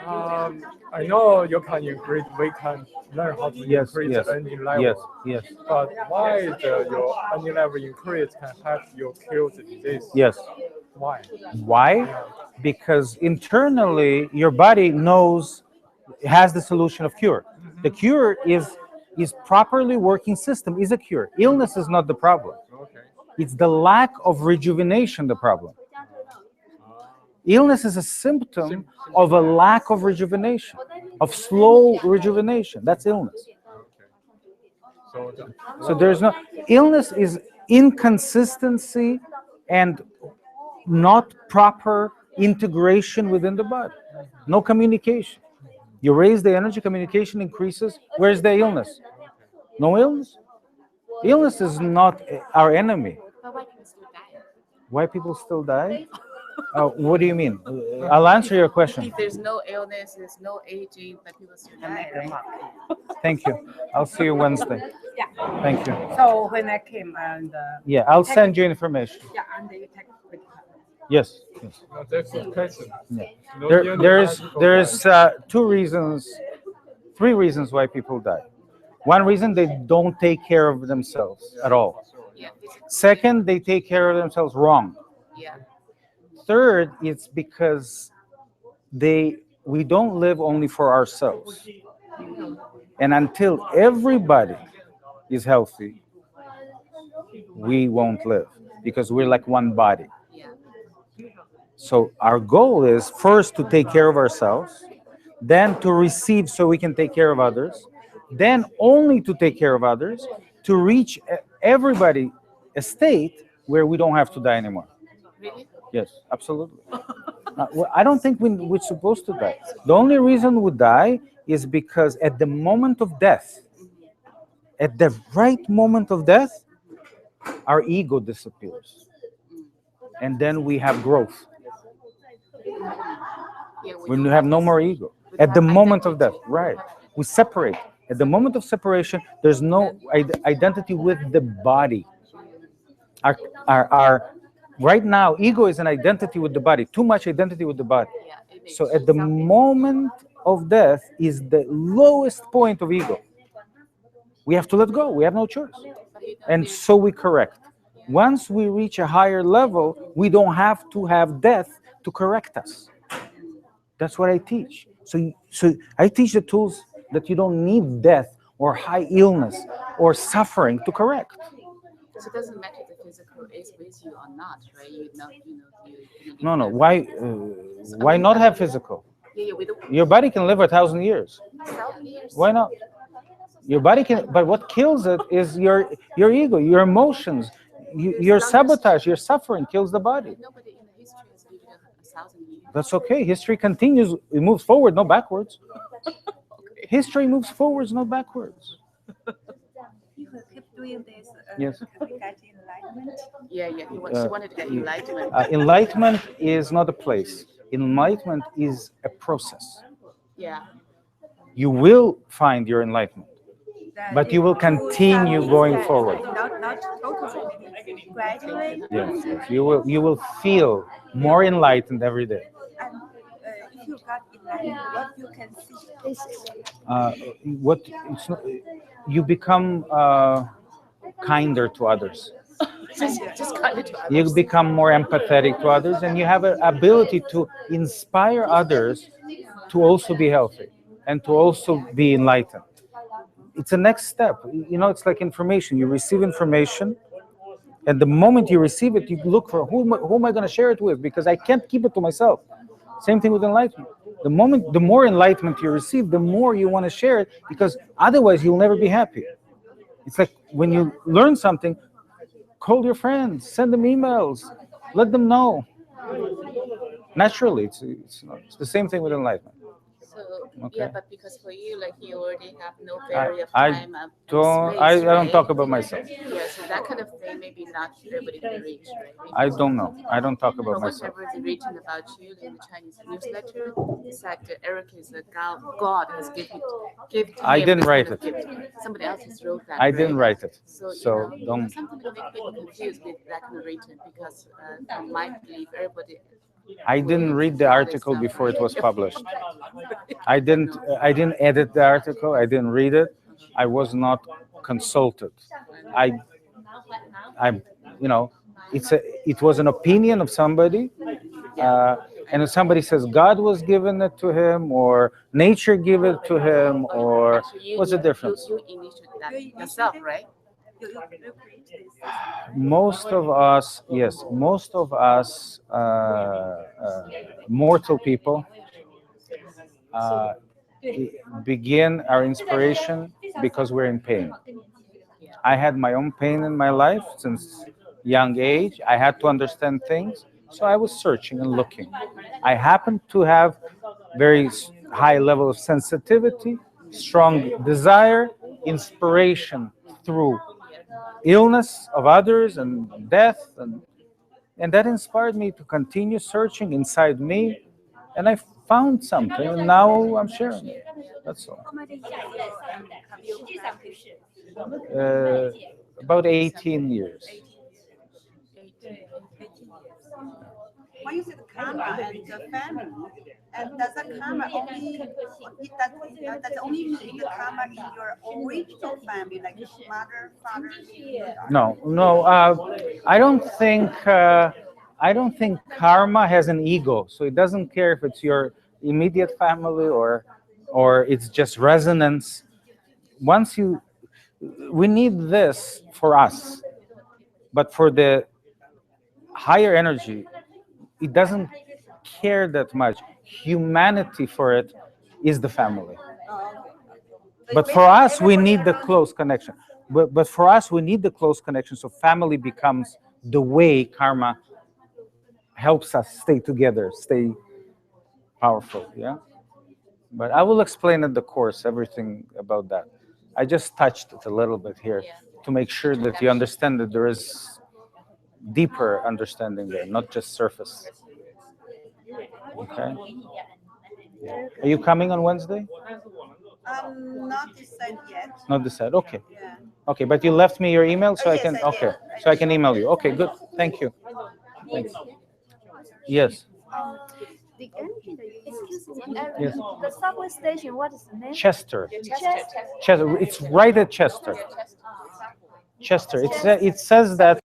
I know you can increase. We can learn how to
Yes.
increase
Yes.
earning level.
Yes. Yes.
But why your earning level increase can help you kill the disease?
Yes.
Why?
Why? Because internally your body knows, has the solution of cure. The cure is properly working system is a cure. Illness is not the problem.
Okay.
It's the lack of rejuvenation the problem. Illness is a symptom of a lack of rejuvenation, of slow rejuvenation. That's illness. So there's no illness is inconsistency and not proper integration within the body. No communication. You raise the energy, communication increases. Where's the illness? No illness. Illness is not our enemy. Why people still die? What do you mean? I'll answer your question.
If there's no illness, there's no aging, but people still die, right?
Thank you. I'll see you Wednesday.
Yeah.
Thank you.
So when I came and
Yeah, I'll send you information.
yeah, and you take with
Yes. Yes.
No, that's the question.
Yeah.
No
There's
illness,
three reasons why people die. One reason, they don't take care of themselves at all.
Yeah.
Second, they take care of themselves wrong.
Yeah.
Third, it's because we don't live only for ourselves. And until everybody is healthy, we won't live because we're like one body.
Yeah.
So our goal is first to take care of ourselves, then to receive so we can take care of others, then only to take care of others, to reach everybody a state where we don't have to die anymore.
Really?
Yes, absolutely. I don't think we're supposed to die. The only reason we die is because at the moment of death, at the right moment of death, our ego disappears. And then we have growth.
Yeah,
We have no more ego. At the moment of death, right. We separate. At the moment of separation, there's no identity with the body. Our right now, ego is an identity with the body, too much identity with the body. So at the moment of death is the lowest point of ego. We have to let go. We have no choice. And so we correct. Once we reach a higher level, we don't have to have death to correct us. That's what I teach. So I teach the tools that you don't need death or high illness or suffering to correct.
So it doesn't matter if the physical is with you or not, right?
No. Why not have physical?
Yeah, we don't.
Your body can live 1,000 years.
1,000 years.
Why not? Your body can, but what kills it is your ego, your emotions, your sabotage, your suffering kills the body.
Nobody in the history has lived 1,000 years.
That's okay. History continues. It moves forward, not backwards. History moves forwards, not backwards.
You will keep doing this.
Yes.
Can we get enlightenment?
Yeah. She wanted to get enlightenment.
Enlightenment is not a place. Enlightenment is a process.
Yeah.
You will find your enlightenment. But you will continue going forward.
Not totally, gradually.
Yes, yes. You will feel more enlightened every day.
And if you got enlightened, what you can see.
What it's not, you become kinder to others.
Just kind of to others.
You become more empathetic to others, and you have an ability to inspire others to also be healthy and to also be enlightened. It's a next step. You know, it's like information. You receive information, and the moment you receive it, you look for who am I going to share it with, because I can't keep it to myself. Same thing with enlightenment. The more enlightenment you receive, the more you want to share it, because otherwise you'll never be happy. It's like when you learn something, call your friends, send them emails, let them know. Naturally, it's the same thing with enlightenment.
So
Okay.
yeah, but because for you, like you already have no barrier of
I
time.
I don't talk about myself.
Yeah, so that kind of thing, maybe not everybody can reach, right? Maybe
I don't know. I don't talk about myself.
whatever is written about you in the Chinese newsletter, it's like Eric is a God has given to
I
him
didn't
this
write
kind of
it.
gift. Somebody else has wrote that.
I didn't
right?
write it.
So
don't.
something to make people confused with that kind of written, because I might believe everybody.
I didn't read the article before it was published. I didn't edit the article. I didn't read it. I was not consulted. I it was an opinion of somebody, and if somebody says God was giving it to him, or nature gave it to him, or what's the difference?
You initiated that yourself, right?
Most of us, mortal people, begin our inspiration because we're in pain. I had my own pain in my life since young age. I had to understand things, so I was searching and looking. I happened to have very high level of sensitivity, strong desire, inspiration through illness of others and death, and that inspired me to continue searching inside me, and I found something, and now I'm sharing it. That's all. About 18 years.
When you say the karma and the family, and does the karma only does it only mean the karma in your original family, like mother, father?
No. I don't think karma has an ego, so it doesn't care if it's your immediate family or it's just resonance. We need this for us, but for the higher energy, it doesn't care that much. Humanity for it is the family. But for us, we need the close connection. But for us, we need the close connection, so family becomes the way karma helps us stay together, stay powerful, yeah? But I will explain in the course everything about that. I just touched it a little bit here to make sure that you understand that there is deeper understanding there, not just surface. Okay? Are you coming on Wednesday?
Not decided yet.
Not decided. Okay.
Yeah.
Okay, but you left me your email, so
Yes,
I can.
I did.
Okay, so I can email you. Okay, good. Thank you. Thanks. Yes.
The energy that you use,
Yes.
the subway station, what is the name?
Chester.
Chester.
Chester. It's right at Chester. Chester. It says that